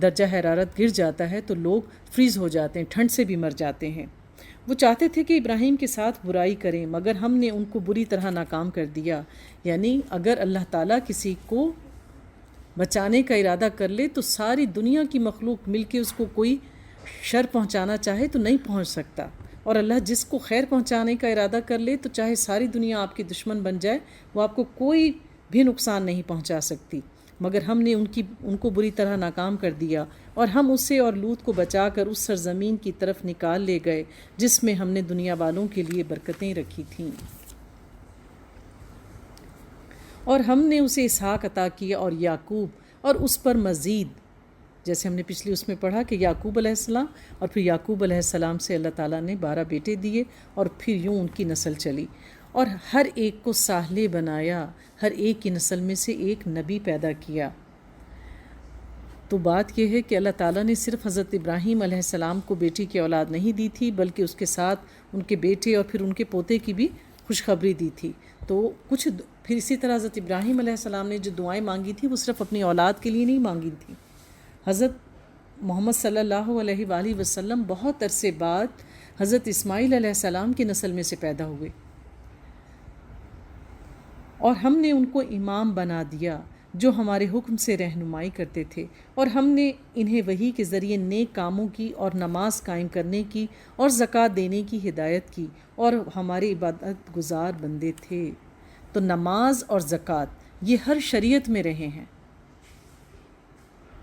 درجہ حرارت گر جاتا ہے تو لوگ فریز ہو جاتے ہیں، ٹھنڈ سے بھی مر جاتے ہیں۔ وہ چاہتے تھے کہ ابراہیم کے ساتھ برائی کریں، مگر ہم نے ان کو بری طرح ناکام کر دیا۔ یعنی اگر اللہ تعالیٰ کسی کو بچانے کا ارادہ کر لے تو ساری دنیا کی مخلوق مل کے اس کو کوئی شر پہنچانا چاہے تو نہیں پہنچ سکتا، اور اللہ جس کو خیر پہنچانے کا ارادہ کر لے تو چاہے ساری دنیا آپ کی دشمن بن جائے وہ آپ کو کوئی بھی نقصان نہیں پہنچا سکتی۔ مگر ہم نے ان کو بری طرح ناکام کر دیا، اور ہم اسے اور لوط کو بچا کر اس سرزمین کی طرف نکال لے گئے جس میں ہم نے دنیا والوں کے لیے برکتیں رکھی تھیں، اور ہم نے اسے اسحاق عطا کیا اور یعقوب، اور اس پر مزید، جیسے ہم نے پچھلی اس میں پڑھا کہ یعقوب علیہ السلام اور پھر یعقوب علیہ السلام سے اللہ تعالیٰ نے 12 بیٹے دیے، اور پھر یوں ان کی نسل چلی، اور ہر ایک کو صالح بنایا، ہر ایک کی نسل میں سے ایک نبی پیدا کیا۔ تو بات یہ ہے کہ اللہ تعالیٰ نے صرف حضرت ابراہیم علیہ السلام کو بیٹی کی اولاد نہیں دی تھی، بلکہ اس کے ساتھ ان کے بیٹے اور پھر ان کے پوتے کی بھی خوشخبری دی تھی۔ تو کچھ پھر اسی طرح حضرت ابراہیم علیہ السلام نے جو دعائیں مانگی تھیں وہ صرف اپنی اولاد کے لیے نہیں مانگی تھیں۔ حضرت محمد صلی اللہ علیہ وآلہ وسلم بہت عرصے بعد حضرت اسماعیل علیہ السلام کی نسل میں سے پیدا ہوئے، اور ہم نے ان کو امام بنا دیا جو ہمارے حکم سے رہنمائی کرتے تھے، اور ہم نے انہیں وحی کے ذریعے نیک کاموں کی اور نماز قائم کرنے کی اور زکوٰۃ دینے کی ہدایت کی، اور ہمارے عبادت گزار بندے تھے۔ تو نماز اور زکوٰۃ یہ ہر شریعت میں رہے ہیں۔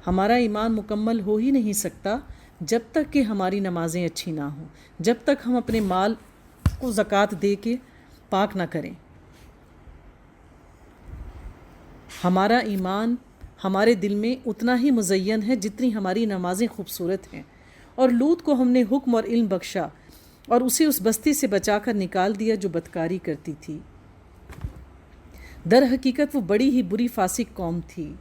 ہمارا ایمان مکمل ہو ہی نہیں سکتا جب تک کہ ہماری نمازیں اچھی نہ ہوں، جب تک ہم اپنے مال کو زکوٰۃ دے کے پاک نہ کریں۔ ہمارا ایمان ہمارے دل میں اتنا ہی مزین ہے جتنی ہماری نمازیں خوبصورت ہیں۔ اور لوط کو ہم نے حکم اور علم بخشا اور اسے اس بستی سے بچا کر نکال دیا جو بدکاری کرتی تھی۔ در حقیقت وہ بڑی ہی بری فاسق قوم تھی۔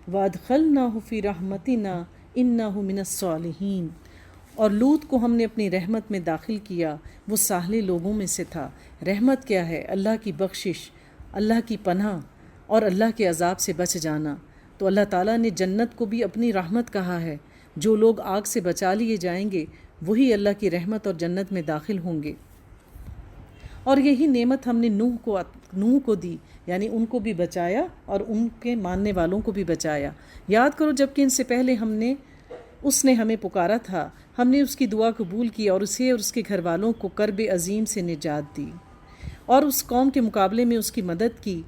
وَأَدْخَلْنَاهُ فِي رَحْمَتِنَا إِنَّهُ مِنَ الصَّالِحِينَ، اور لوط کو ہم نے اپنی رحمت میں داخل کیا، وہ صالح لوگوں میں سے تھا۔ رحمت کیا ہے؟ اللہ کی بخشش، اللہ کی پناہ اور اللہ کے عذاب سے بچ جانا۔ تو اللہ تعالیٰ نے جنت کو بھی اپنی رحمت کہا ہے۔ جو لوگ آگ سے بچا لیے جائیں گے وہی اللہ کی رحمت اور جنت میں داخل ہوں گے، اور یہی نعمت ہم نے نوح کو دی، یعنی ان کو بھی بچایا اور ان کے ماننے والوں کو بھی بچایا۔ یاد کرو جب کہ ان سے پہلے اس نے ہمیں پکارا تھا، ہم نے اس کی دعا قبول کی اور اسے اور اس کے گھر والوں کو کرب عظیم سے نجات دی، اور اس قوم کے مقابلے میں اس کی مدد کی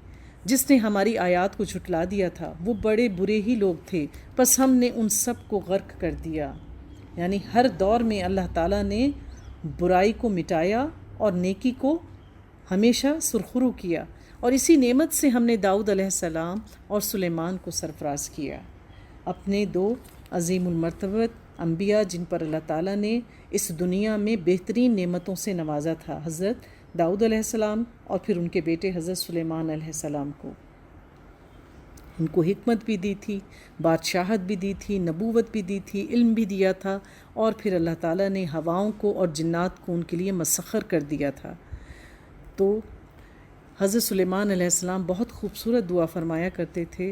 جس نے ہماری آیات کو جھٹلا دیا تھا۔ وہ بڑے برے ہی لوگ تھے، پس ہم نے ان سب کو غرق کر دیا۔ یعنی ہر دور میں اللہ تعالیٰ نے برائی کو مٹایا اور نیکی کو ہمیشہ سرخرو کیا، اور اسی نعمت سے ہم نے داؤد علیہ السلام اور سلیمان کو سرفراز کیا، اپنے 2 عظیم المرتبت انبیاء جن پر اللہ تعالیٰ نے اس دنیا میں بہترین نعمتوں سے نوازا تھا، حضرت داؤد علیہ السلام اور پھر ان کے بیٹے حضرت سلیمان علیہ السلام کو۔ ان کو حکمت بھی دی تھی، بادشاہت بھی دی تھی، نبوت بھی دی تھی، علم بھی دیا تھا، اور پھر اللہ تعالیٰ نے ہواؤں کو اور جنات کو ان کے لیے مسخر کر دیا تھا۔ تو حضرت سلیمان علیہ السلام بہت خوبصورت دعا فرمایا کرتے تھے،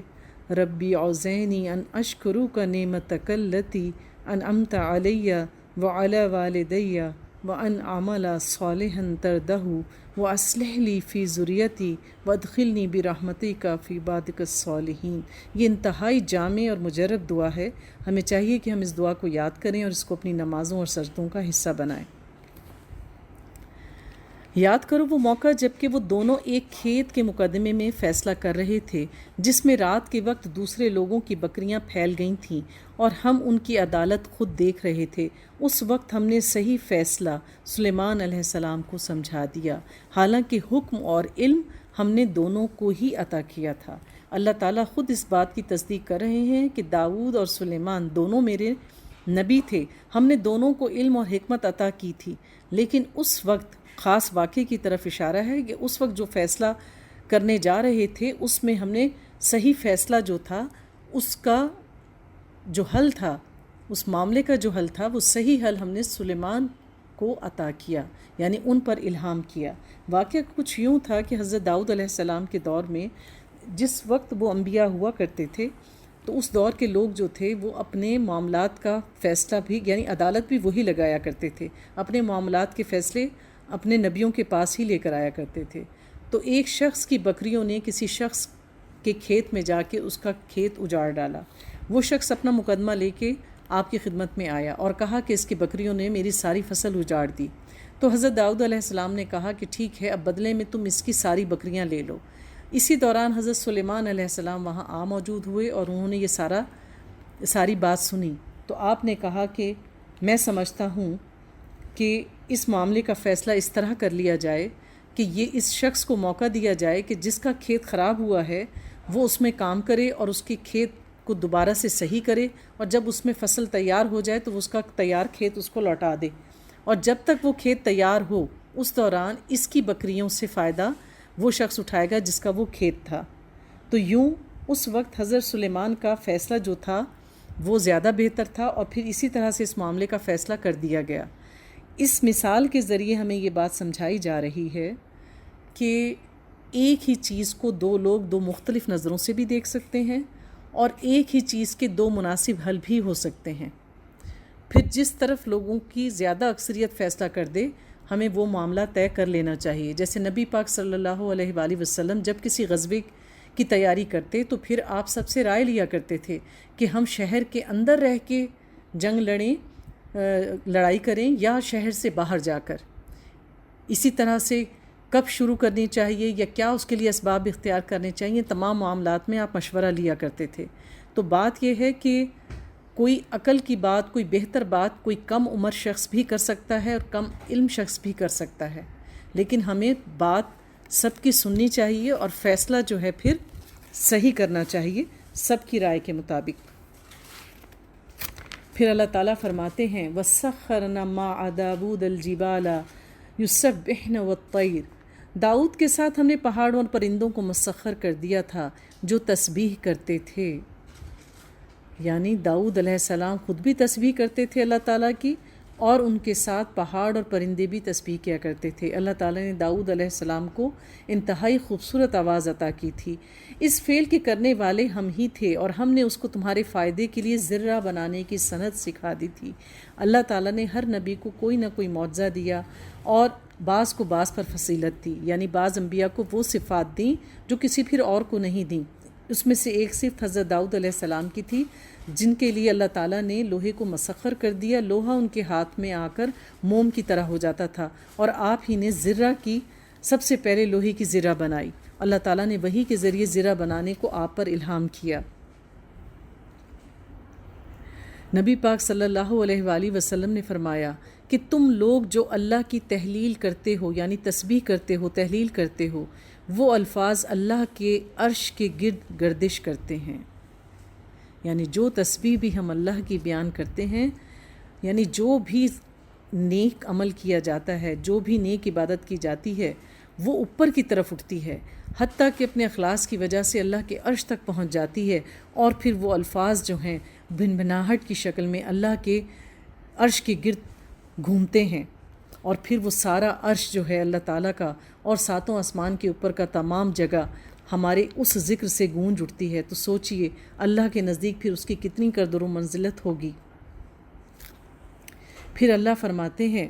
ربی اوزینی ان اشکروک نعمتک التی انعمت علی وعلی والدی وان اعمل صالحا ترضہ واصلح لی فی ذریتی وادخلنی برحمتک فی عبادک الصالحین۔ یہ انتہائی جامع اور مجرب دعا ہے۔ ہمیں چاہیے کہ ہم اس دعا کو یاد کریں اور اس کو اپنی نمازوں اور سجدوں کا حصہ بنائیں۔ یاد کرو وہ موقع جب کہ وہ دونوں ایک کھیت کے مقدمے میں فیصلہ کر رہے تھے جس میں رات کے وقت دوسرے لوگوں کی بکریاں پھیل گئی تھیں اور ہم ان کی عدالت خود دیکھ رہے تھے۔ اس وقت ہم نے صحیح فیصلہ سلیمان علیہ السلام کو سمجھا دیا، حالانکہ حکم اور علم ہم نے دونوں کو ہی عطا کیا تھا۔ اللہ تعالیٰ خود اس بات کی تصدیق کر رہے ہیں کہ داؤد اور سلیمان دونوں میرے نبی تھے، ہم نے دونوں کو علم اور حکمت عطا کی تھی، لیکن اس وقت خاص واقعے کی طرف اشارہ ہے کہ اس وقت جو فیصلہ کرنے جا رہے تھے اس میں ہم نے صحیح فیصلہ جو تھا اس کا جو حل تھا، اس معاملے کا جو حل تھا، وہ صحیح حل ہم نے سلیمان کو عطا کیا، یعنی ان پر الہام کیا۔ واقعہ کچھ یوں تھا کہ حضرت داؤد علیہ السلام کے دور میں جس وقت وہ انبیاء ہوا کرتے تھے تو اس دور کے لوگ جو تھے وہ اپنے معاملات کا فیصلہ بھی، یعنی عدالت بھی وہی لگایا کرتے تھے، اپنے معاملات کے فیصلے اپنے نبیوں کے پاس ہی لے کر آیا کرتے تھے۔ تو ایک شخص کی بکریوں نے کسی شخص کے کھیت میں جا کے اس کا کھیت اجاڑ ڈالا۔ وہ شخص اپنا مقدمہ لے کے آپ کی خدمت میں آیا اور کہا کہ اس کی بکریوں نے میری ساری فصل اجاڑ دی۔ تو حضرت داؤد علیہ السلام نے کہا کہ ٹھیک ہے، اب بدلے میں تم اس کی ساری بکریاں لے لو۔ اسی دوران حضرت سلیمان علیہ السلام وہاں آ موجود ہوئے اور انہوں نے یہ ساری بات سنی۔ تو آپ نے کہا کہ میں سمجھتا ہوں کہ اس معاملے کا فیصلہ اس طرح کر لیا جائے کہ یہ اس شخص کو موقع دیا جائے کہ جس کا کھیت خراب ہوا ہے وہ اس میں کام کرے اور اس کے کھیت کو دوبارہ سے صحیح کرے، اور جب اس میں فصل تیار ہو جائے تو اس کا تیار کھیت اس کو لوٹا دے، اور جب تک وہ کھیت تیار ہو اس دوران اس کی بکریوں سے فائدہ وہ شخص اٹھائے گا جس کا وہ کھیت تھا۔ تو یوں اس وقت حضرت سلیمان کا فیصلہ جو تھا وہ زیادہ بہتر تھا، اور پھر اسی طرح سے اس معاملے کا فیصلہ کر دیا گیا۔ اس مثال کے ذریعے ہمیں یہ بات سمجھائی جا رہی ہے کہ ایک ہی چیز کو دو لوگ دو مختلف نظروں سے بھی دیکھ سکتے ہیں، اور ایک ہی چیز کے دو مناسب حل بھی ہو سکتے ہیں۔ پھر جس طرف لوگوں کی زیادہ اکثریت فیصلہ کر دے ہمیں وہ معاملہ طے کر لینا چاہیے۔ جیسے نبی پاک صلی اللہ علیہ وآلہ وسلم جب کسی غزوے کی تیاری کرتے تو پھر آپ سب سے رائے لیا کرتے تھے کہ ہم شہر کے اندر رہ کے جنگ لڑائی کریں یا شہر سے باہر جا کر، اسی طرح سے کب شروع کرنی چاہیے یا کیا اس کے لیے اسباب اختیار کرنے چاہیے، تمام معاملات میں آپ مشورہ لیا کرتے تھے۔ تو بات یہ ہے کہ کوئی عقل کی بات، کوئی بہتر بات کوئی کم عمر شخص بھی کر سکتا ہے اور کم علم شخص بھی کر سکتا ہے، لیکن ہمیں بات سب کی سننی چاہیے اور فیصلہ جو ہے پھر صحیح کرنا چاہیے سب کی رائے کے مطابق۔ پھر اللہ تعالیٰ فرماتے ہیں وَسَخَّرْنَا مَعَ دَاوُودَ الْجِبَالَ يُسَبِّحْنَ وَالطَّيْرَ، داؤد کے ساتھ ہم نے پہاڑوں اور پرندوں کو مسخر کر دیا تھا جو تسبیح کرتے تھے، یعنی داؤد علیہ السلام خود بھی تسبیح کرتے تھے اللہ تعالیٰ کی، اور ان کے ساتھ پہاڑ اور پرندے بھی تسبیح کیا کرتے تھے۔ اللہ تعالیٰ نے داؤد علیہ السلام کو انتہائی خوبصورت آواز عطا کی تھی۔ اس فعل کے کرنے والے ہم ہی تھے، اور ہم نے اس کو تمہارے فائدے کے لیے ذرہ بنانے کی صنعت سکھا دی تھی۔ اللہ تعالیٰ نے ہر نبی کو کوئی نہ کوئی معجزہ دیا، اور بعض کو بعض پر فضیلت دی، یعنی بعض انبیاء کو وہ صفات دیں جو کسی پھر اور کو نہیں دیں۔ اس میں سے ایک صفت حضرت داؤد علیہ السلام کی تھی، جن کے لیے اللہ تعالیٰ نے لوہے کو مسخر کر دیا۔ لوہا ان کے ہاتھ میں آ کر موم کی طرح ہو جاتا تھا، اور آپ ہی نے زرہ کی سب سے پہلے لوہے کی زرہ بنائی۔ اللہ تعالیٰ نے وحی کے ذریعے زرہ بنانے کو آپ پر الہام کیا۔ نبی پاک صلی اللہ علیہ وآلہ وسلم نے فرمایا کہ تم لوگ جو اللہ کی تحلیل کرتے ہو، یعنی تسبیح کرتے ہو، تحلیل کرتے ہو، وہ الفاظ اللہ کے عرش کے گرد گردش کرتے ہیں۔ یعنی جو تسبیح بھی ہم اللہ کی بیان کرتے ہیں، یعنی جو بھی نیک عمل کیا جاتا ہے، جو بھی نیک عبادت کی جاتی ہے، وہ اوپر کی طرف اٹھتی ہے، حتیٰ کہ اپنے اخلاص کی وجہ سے اللہ کے عرش تک پہنچ جاتی ہے، اور پھر وہ الفاظ جو ہیں بھنبھناہٹ کی شکل میں اللہ کے عرش کے گرد گھومتے ہیں، اور پھر وہ سارا عرش جو ہے اللہ تعالیٰ کا اور ساتوں آسمان کے اوپر کا تمام جگہ ہمارے اس ذکر سے گونج اٹھتی ہے۔ تو سوچئے اللہ کے نزدیک پھر اس کی کتنی قدر و منزلت ہوگی۔ پھر اللہ فرماتے ہیں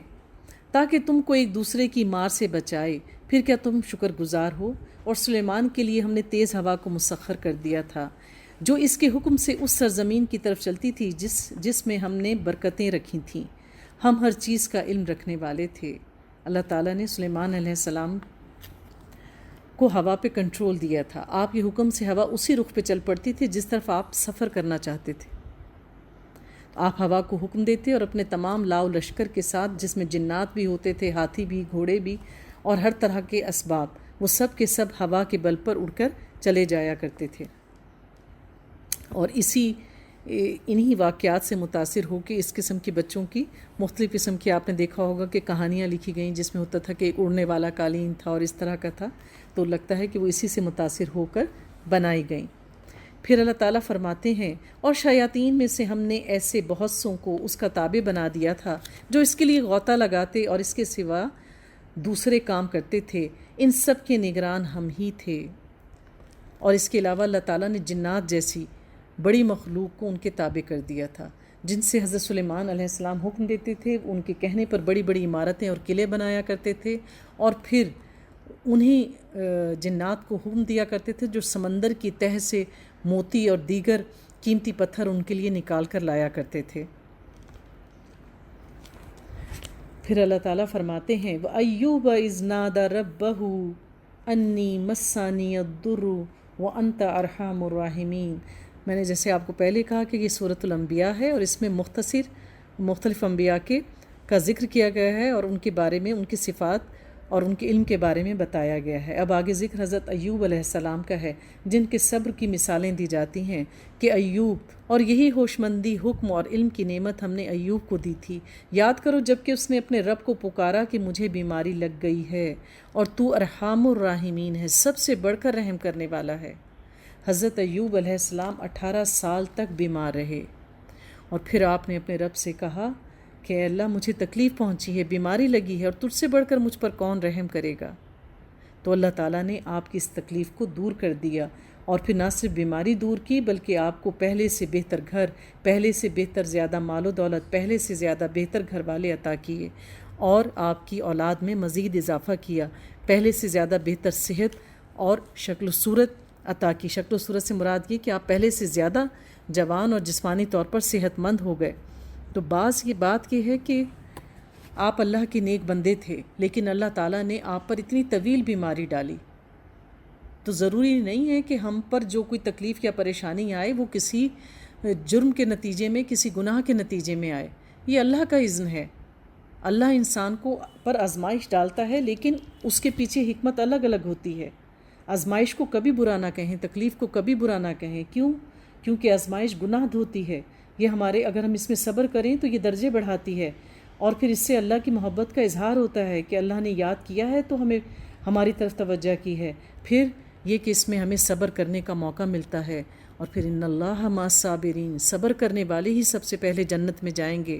تاکہ تم کو ایک دوسرے کی مار سے بچائے، پھر کیا تم شکر گزار ہو؟ اور سلیمان کے لیے ہم نے تیز ہوا کو مسخر کر دیا تھا جو اس کے حکم سے اس سرزمین کی طرف چلتی تھی جس میں ہم نے برکتیں رکھی تھیں۔ ہم ہر چیز کا علم رکھنے والے تھے۔ اللہ تعالیٰ نے سلیمان علیہ السلام کو ہوا پہ کنٹرول دیا تھا۔ آپ کے حکم سے ہوا اسی رخ پہ چل پڑتی تھی جس طرف آپ سفر کرنا چاہتے تھے۔ آپ ہوا کو حکم دیتے اور اپنے تمام لاؤ لشکر کے ساتھ، جس میں جنات بھی ہوتے تھے، ہاتھی بھی، گھوڑے بھی، اور ہر طرح کے اسباب، وہ سب کے سب ہوا کے بل پر اڑ کر چلے جایا کرتے تھے۔ اور اسی انہی واقعات سے متاثر ہو کے اس قسم کے بچوں کی مختلف قسم کی آپ نے دیکھا ہوگا کہ کہانیاں لکھی گئیں جس میں ہوتا تھا کہ ایک اڑنے والا قالین تھا اور اس طرح کا تھا، تو لگتا ہے کہ وہ اسی سے متاثر ہو کر بنائی گئیں۔ پھر اللہ تعالیٰ فرماتے ہیں اور شیاطین میں سے ہم نے ایسے بہت سوں کو اس کا تابع بنا دیا تھا جو اس کے لیے غوطہ لگاتے اور اس کے سوا دوسرے کام کرتے تھے، ان سب کے نگران ہم ہی تھے۔ اور اس کے علاوہ اللہ تعالیٰ نے جنات جیسی بڑی مخلوق کو ان کے تابع کر دیا تھا، جن سے حضرت سلیمان علیہ السلام حکم دیتے تھے، ان کے کہنے پر بڑی بڑی عمارتیں اور قلعے بنایا کرتے تھے، اور پھر انہیں جنات کو حکم دیا کرتے تھے جو سمندر کی تہہ سے موتی اور دیگر قیمتی پتھر ان کے لیے نکال کر لایا کرتے تھے۔ پھر اللہ تعالیٰ فرماتے ہیں وَأَيُّوبَ إِذْ نَادَى رَبَّهُ أَنِّي مَسَّنِيَ الضُّرُّ وَأَنْتَ أَرْحَمُ الرَّاحِمِينَ۔ میں نے جیسے آپ کو پہلے کہا کہ یہ سورۃ الانبیاء ہے اور اس میں مختصر مختلف انبیاء کا ذکر کیا گیا ہے اور ان کے بارے میں، ان کی صفات اور ان کے علم کے بارے میں بتایا گیا ہے۔ اب آگے ذکر حضرت ایوب علیہ السلام کا ہے، جن کے صبر کی مثالیں دی جاتی ہیں کہ ایوب، اور یہی ہوشمندی، حکم اور علم کی نعمت ہم نے ایوب کو دی تھی۔ یاد کرو جب کہ اس نے اپنے رب کو پکارا کہ مجھے بیماری لگ گئی ہے اور تو ارحم الراحمین ہے، سب سے بڑھ کر رحم کرنے والا ہے۔ حضرت ایوب علیہ السلام 18 سال تک بیمار رہے اور پھر آپ نے اپنے رب سے کہا کہ اے اللہ مجھے تکلیف پہنچی ہے، بیماری لگی ہے اور تجھ سے بڑھ کر مجھ پر کون رحم کرے گا؟ تو اللہ تعالیٰ نے آپ کی اس تکلیف کو دور کر دیا اور پھر نہ صرف بیماری دور کی بلکہ آپ کو پہلے سے بہتر گھر، پہلے سے بہتر زیادہ مال و دولت، پہلے سے زیادہ بہتر گھر والے عطا کیے اور آپ کی اولاد میں مزید اضافہ کیا، پہلے سے زیادہ بہتر صحت اور شکل و صورت عطا کی۔ شکل و صورت سے مراد یہ کہ آپ پہلے سے زیادہ جوان اور جسمانی طور پر صحت مند ہو گئے۔ تو بعض یہ بات یہ ہے کہ آپ اللہ کے نیک بندے تھے لیکن اللہ تعالیٰ نے آپ پر اتنی طویل بیماری ڈالی، تو ضروری نہیں ہے کہ ہم پر جو کوئی تکلیف یا پریشانی آئے وہ کسی جرم کے نتیجے میں، کسی گناہ کے نتیجے میں آئے۔ یہ اللہ کا اذن ہے۔ اللہ انسان کو پر آزمائش ڈالتا ہے لیکن اس کے پیچھے حکمت الگ الگ ہوتی ہے۔ آزمائش کو کبھی برا نہ کہیں، تکلیف کو کبھی برا نہ کہیں۔ کیونکہ آزمائش گناہ دھوتی ہے، یہ ہمارے، اگر ہم اس میں صبر کریں تو یہ درجے بڑھاتی ہے اور پھر اس سے اللہ کی محبت کا اظہار ہوتا ہے کہ اللہ نے یاد کیا ہے تو ہمیں ہماری طرف توجہ کی ہے، پھر یہ کہ اس میں ہمیں صبر کرنے کا موقع ملتا ہے، اور پھر ان اللہ مع الصابرین، صبر کرنے والے ہی سب سے پہلے جنت میں جائیں گے۔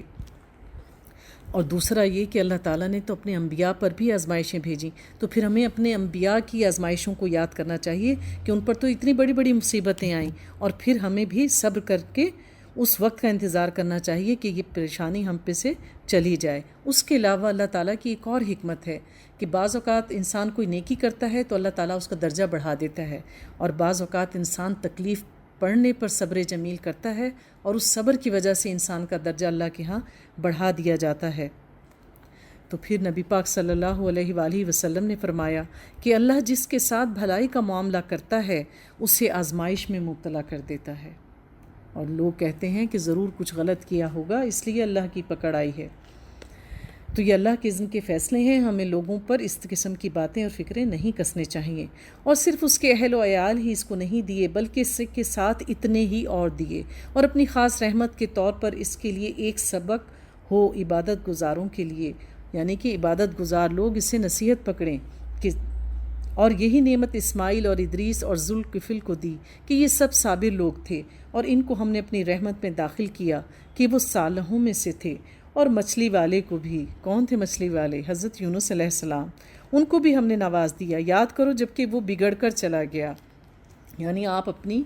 اور دوسرا یہ کہ اللہ تعالیٰ نے تو اپنے انبیاء پر بھی آزمائشیں بھیجیں، تو پھر ہمیں اپنے انبیاء کی آزمائشوں کو یاد کرنا چاہیے کہ ان پر تو اتنی بڑی بڑی مصیبتیں آئیں اور پھر ہمیں بھی صبر کر کے اس وقت کا انتظار کرنا چاہیے کہ یہ پریشانی ہم پہ سے چلی جائے۔ اس کے علاوہ اللہ تعالیٰ کی ایک اور حکمت ہے کہ بعض اوقات انسان کوئی نیکی کرتا ہے تو اللہ تعالیٰ اس کا درجہ بڑھا دیتا ہے، اور بعض اوقات انسان تکلیف پڑھنے پر صبر جمیل کرتا ہے اور اس صبر کی وجہ سے انسان کا درجہ اللہ کے ہاں بڑھا دیا جاتا ہے۔ تو پھر نبی پاک صلی اللہ علیہ وآلہ وسلم نے فرمایا کہ اللہ جس کے ساتھ بھلائی کا معاملہ کرتا ہے اسے آزمائش میں مبتلا کر دیتا ہے، اور لوگ کہتے ہیں کہ ضرور کچھ غلط کیا ہوگا اس لیے اللہ کی پکڑ آئی ہے۔ تو یہ اللہ کے اذن کے فیصلے ہیں، ہمیں لوگوں پر اس قسم کی باتیں اور فکریں نہیں کسنے چاہیے، اور صرف اس کے اہل و عیال ہی اس کو نہیں دیے بلکہ اس کے ساتھ اتنے ہی اور دیے، اور اپنی خاص رحمت کے طور پر اس کے لیے ایک سبق ہو عبادت گزاروں کے لیے، یعنی کہ عبادت گزار لوگ اسے نصیحت پکڑیں کہ، اور یہی نعمت اسماعیل اور ادریس اور ذوالکفل کو دی کہ یہ سب صابر لوگ تھے، اور ان کو ہم نے اپنی رحمت میں داخل کیا کہ وہ صالحوں میں سے تھے، اور مچھلی والے کو بھی۔ کون تھے مچھلی والے؟ حضرت یونس علیہ السلام، ان کو بھی ہم نے نواز دیا۔ یاد کرو جب کہ وہ بگڑ کر چلا گیا، یعنی آپ اپنی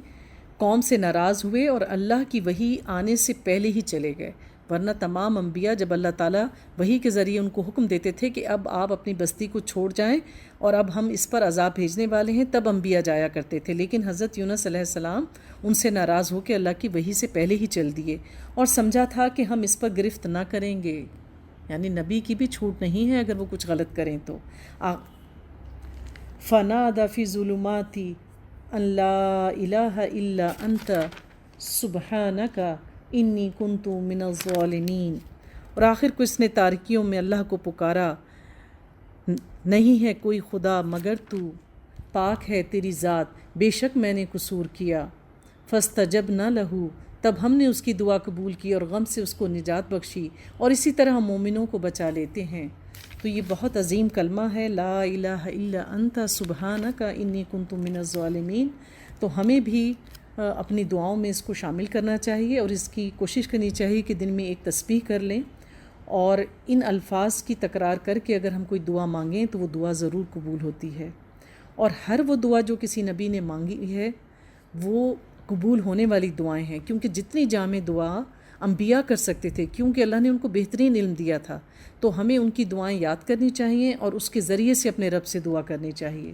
قوم سے ناراض ہوئے اور اللہ کی وحی آنے سے پہلے ہی چلے گئے، ورنہ تمام انبیاء جب اللہ تعالیٰ وحی کے ذریعے ان کو حکم دیتے تھے کہ اب آپ اپنی بستی کو چھوڑ جائیں اور اب ہم اس پر عذاب بھیجنے والے ہیں، تب انبیاء جایا کرتے تھے، لیکن حضرت یونس علیہ السلام ان سے ناراض ہو کے اللہ کی وحی سے پہلے ہی چل دیے، اور سمجھا تھا کہ ہم اس پر گرفت نہ کریں گے، یعنی نبی کی بھی چھوٹ نہیں ہے اگر وہ کچھ غلط کریں تو۔ فَنَادَى فِي الظُّلُمَاتِ أَن لَّا إِلَٰهَ إِلَّا أَنتَ سُبْحَانَكَ انی کنت من الظالمین، اور آخر کو اس نے تاریکیوں میں اللہ کو پکارا، نہیں ہے کوئی خدا مگر تو، پاک ہے تیری ذات، بے شک میں نے قصور کیا۔ فاستجبنا لہ، تب ہم نے اس کی دعا قبول کی اور غم سے اس کو نجات بخشی، اور اسی طرح ہم مومنوں کو بچا لیتے ہیں۔ تو یہ بہت عظیم کلمہ ہے، لا الہ الا انت سبحانک انی کنت من الظالمین۔ تو ہمیں بھی اپنی دعاؤں میں اس کو شامل کرنا چاہیے، اور اس کی کوشش کرنی چاہیے کہ دن میں ایک تسبیح کر لیں، اور ان الفاظ کی تکرار کر کے اگر ہم کوئی دعا مانگیں تو وہ دعا ضرور قبول ہوتی ہے۔ اور ہر وہ دعا جو کسی نبی نے مانگی ہے وہ قبول ہونے والی دعائیں ہیں، کیونکہ جتنی جامع دعا انبیاء کر سکتے تھے، کیونکہ اللہ نے ان کو بہترین علم دیا تھا، تو ہمیں ان کی دعائیں یاد کرنی چاہیے اور اس کے ذریعے سے اپنے رب سے دعا کرنی چاہیے۔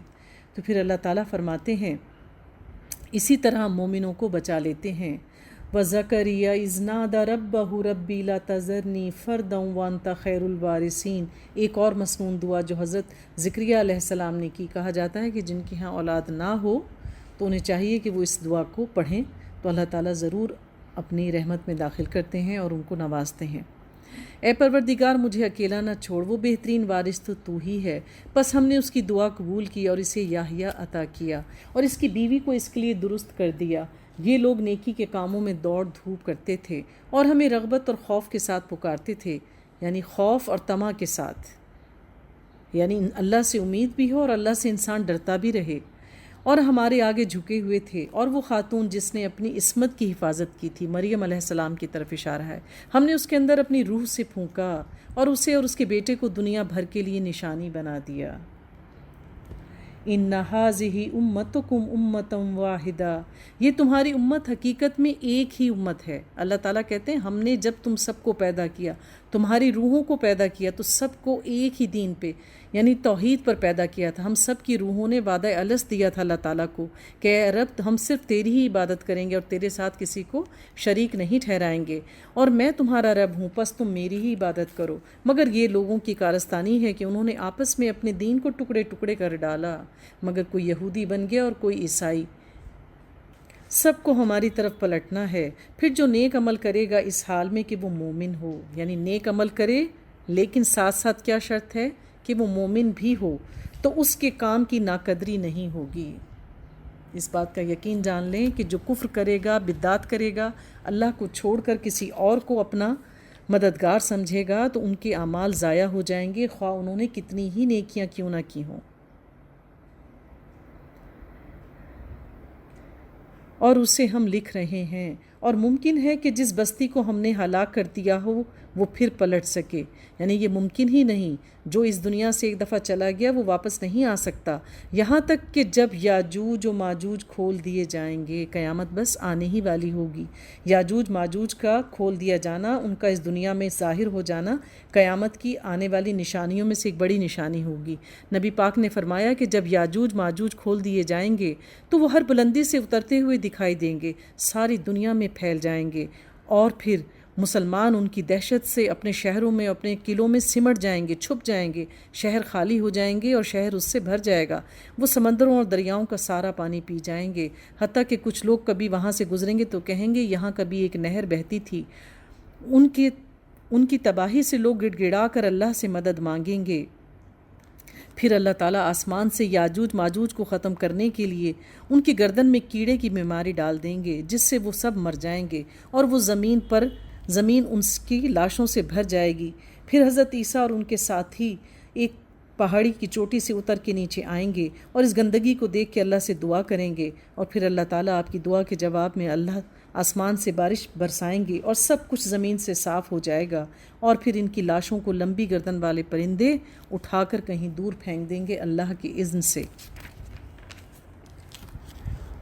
تو پھر اللہ تعالیٰ فرماتے ہیں اسی طرح ہم مومنوں کو بچا لیتے ہیں۔ وَزَكَرِيَّا إِذْ نَادَى رَبَّهُ رَبِّ لَا تَذَرْنِي فَرْدًا وَأَنْتَ خَيْرُ الْوَارِثِينَ، ایک اور مسنون دعا جو حضرت زکریا علیہ السلام نے کی۔ کہا جاتا ہے کہ جن کے ہاں اولاد نہ ہو تو انہیں چاہیے کہ وہ اس دعا کو پڑھیں، تو اللہ تعالیٰ ضرور اپنی رحمت میں داخل کرتے ہیں اور ان کو نوازتے ہیں۔ اے پروردگار مجھے اکیلا نہ چھوڑ، وہ بہترین وارث تو ہی ہے۔ بس ہم نے اس کی دعا قبول کی اور اسے یحییٰ عطا کیا، اور اس کی بیوی کو اس کے لیے درست کر دیا۔ یہ لوگ نیکی کے کاموں میں دوڑ دھوپ کرتے تھے اور ہمیں رغبت اور خوف کے ساتھ پکارتے تھے، یعنی خوف اور طمع کے ساتھ، یعنی اللہ سے امید بھی ہو اور اللہ سے انسان ڈرتا بھی رہے، اور ہمارے آگے جھکے ہوئے تھے۔ اور وہ خاتون جس نے اپنی عصمت کی حفاظت کی تھی، مریم علیہ السلام کی طرف اشارہ ہے، ہم نے اس کے اندر اپنی روح سے پھونکا اور اسے اور اس کے بیٹے کو دنیا بھر کے لیے نشانی بنا دیا۔ ان ھذہ امتکم امۃ واحدہ، یہ تمہاری امت حقیقت میں ایک ہی امت ہے۔ اللہ تعالیٰ کہتے ہیں ہم نے جب تم سب کو پیدا کیا، تمہاری روحوں کو پیدا کیا، تو سب کو ایک ہی دین پہ یعنی توحید پر پیدا کیا تھا۔ ہم سب کی روحوں نے وعدہ الست دیا تھا اللہ تعالیٰ کو کہ اے رب ہم صرف تیری ہی عبادت کریں گے اور تیرے ساتھ کسی کو شریک نہیں ٹھہرائیں گے، اور میں تمہارا رب ہوں، پس تم میری ہی عبادت کرو۔ مگر یہ لوگوں کی کارستانی ہے کہ انہوں نے آپس میں اپنے دین کو ٹکڑے ٹکڑے کر ڈالا، مگر کوئی یہودی بن گیا اور کوئی عیسائی۔ سب کو ہماری طرف پلٹنا ہے۔ پھر جو نیک عمل کرے گا اس حال میں کہ وہ مومن ہو، یعنی نیک عمل کرے لیکن ساتھ ساتھ کیا شرط ہے کہ وہ مومن بھی ہو، تو اس کے کام کی ناقدری نہیں ہوگی۔ اس بات کا یقین جان لیں کہ جو کفر کرے گا، بدعت کرے گا، اللہ کو چھوڑ کر کسی اور کو اپنا مددگار سمجھے گا، تو ان کے اعمال ضائع ہو جائیں گے، خواہ انہوں نے کتنی ہی نیکیاں کیوں نہ کی ہوں۔ اور اسے ہم لکھ رہے ہیں، اور ممکن ہے کہ جس بستی کو ہم نے ہلاک کر دیا ہو وہ پھر پلٹ سکے، یعنی یہ ممکن ہی نہیں، جو اس دنیا سے ایک دفعہ چلا گیا وہ واپس نہیں آ سکتا، یہاں تک کہ جب یاجوج و ماجوج کھول دیے جائیں گے۔ قیامت بس آنے ہی والی ہوگی۔ یاجوج ماجوج کا کھول دیا جانا، ان کا اس دنیا میں ظاہر ہو جانا، قیامت کی آنے والی نشانیوں میں سے ایک بڑی نشانی ہوگی۔ نبی پاک نے فرمایا کہ جب یاجوج ماجوج کھول دیے جائیں گے تو وہ ہر بلندی سے اترتے ہوئے دکھائی دیں گے، ساری دنیا میں پھیل جائیں گے، اور پھر مسلمان ان کی دہشت سے اپنے شہروں میں، اپنے قلعوں میں سمٹ جائیں گے، چھپ جائیں گے، شہر خالی ہو جائیں گے اور شہر اس سے بھر جائے گا، وہ سمندروں اور دریاؤں کا سارا پانی پی جائیں گے، حتیٰ کہ کچھ لوگ کبھی وہاں سے گزریں گے تو کہیں گے یہاں کبھی ایک نہر بہتی تھی۔ ان کی تباہی سے لوگ گڑ گڑا کر اللہ سے مدد مانگیں گے۔ پھر اللہ تعالیٰ آسمان سے یاجوج ماجوج کو ختم کرنے کے لیے ان کی گردن میں کیڑے کی بیماری ڈال دیں گے، جس سے وہ سب مر جائیں گے، اور وہ زمین ان کی لاشوں سے بھر جائے گی۔ پھر حضرت عیسیٰ اور ان کے ساتھی ایک پہاڑی کی چوٹی سے اتر کے نیچے آئیں گے اور اس گندگی کو دیکھ کے اللہ سے دعا کریں گے، اور پھر اللہ تعالیٰ آپ کی دعا کے جواب میں اللہ آسمان سے بارش برسائیں گے اور سب کچھ زمین سے صاف ہو جائے گا، اور پھر ان کی لاشوں کو لمبی گردن والے پرندے اٹھا کر کہیں دور پھینک دیں گے اللہ کے اذن سے۔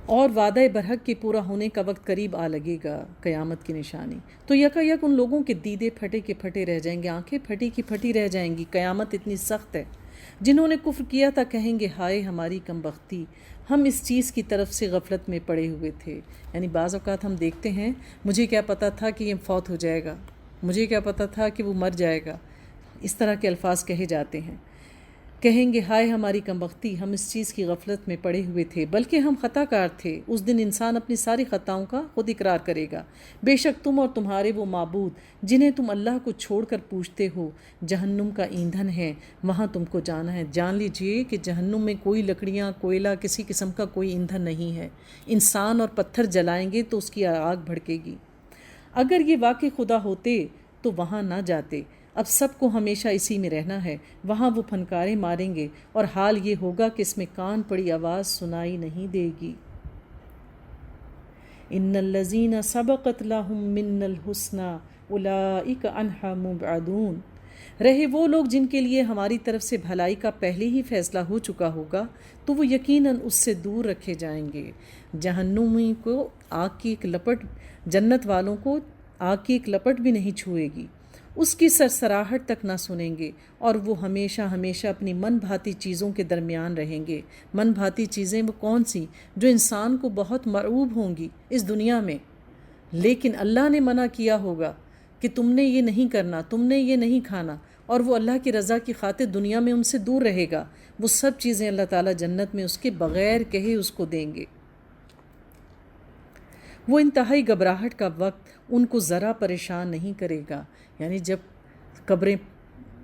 اور وعدہ برحق کے پورا ہونے کا وقت قریب آ لگے گا، قیامت کی نشانی۔ تو یکا یک ان لوگوں کے دیدے پھٹے کے پھٹے رہ جائیں گے، آنکھیں پھٹی کی پھٹی رہ جائیں گی، قیامت اتنی سخت ہے۔ جنہوں نے کفر کیا تھا کہیں گے ہائے ہماری کم بختی، ہم اس چیز کی طرف سے غفلت میں پڑے ہوئے تھے۔ یعنی بعض اوقات ہم دیکھتے ہیں مجھے کیا پتہ تھا کہ یہ فوت ہو جائے گا، مجھے کیا پتہ تھا کہ وہ مر جائے گا، اس طرح کے الفاظ کہے جاتے ہیں۔ کہیں گے ہائے ہماری کم بختی، ہم اس چیز کی غفلت میں پڑے ہوئے تھے، بلکہ ہم خطا کار تھے۔ اس دن انسان اپنی ساری خطاؤں کا خود اقرار کرے گا۔ بے شک تم اور تمہارے وہ معبود جنہیں تم اللہ کو چھوڑ کر پوجتے ہو جہنم کا ایندھن ہے، وہاں تم کو جانا ہے۔ جان لیجئے کہ جہنم میں کوئی لکڑیاں، کوئلہ، کسی قسم کا کوئی ایندھن نہیں ہے۔ انسان اور پتھر جلائیں گے تو اس کی آگ بھڑکے گی، اگر یہ واقع خدا ہوتے تو وہاں نہ جاتے، اب سب کو ہمیشہ اسی میں رہنا ہے، وہاں وہ پھنکارے ماریں گے اور حال یہ ہوگا کہ اس میں کان پڑی آواز سنائی نہیں دے گی۔ ان الذین سبقت لہم منا الحسنی اولئک عنہا مبعدون، رہے وہ لوگ جن کے لیے ہماری طرف سے بھلائی کا پہلے ہی فیصلہ ہو چکا ہوگا تو وہ یقیناً اس سے دور رکھے جائیں گے۔ جہنمی کو آگ کی ایک لپٹ، جنت والوں کو آگ کی ایک لپٹ بھی نہیں چھوئے گی، اس کی سرسراہٹ تک نہ سنیں گے، اور وہ ہمیشہ ہمیشہ اپنی من بھاتی چیزوں کے درمیان رہیں گے۔ من بھاتی چیزیں وہ کون سی؟ جو انسان کو بہت مرعوب ہوں گی اس دنیا میں، لیکن اللہ نے منع کیا ہوگا کہ تم نے یہ نہیں کرنا، تم نے یہ نہیں کھانا، اور وہ اللہ کی رضا کی خاطر دنیا میں ان سے دور رہے گا۔ وہ سب چیزیں اللہ تعالیٰ جنت میں اس کے بغیر کہے اس کو دیں گے۔ وہ انتہائی گھبراہٹ کا وقت ان کو ذرا پریشان نہیں کرے گا، یعنی جب قبریں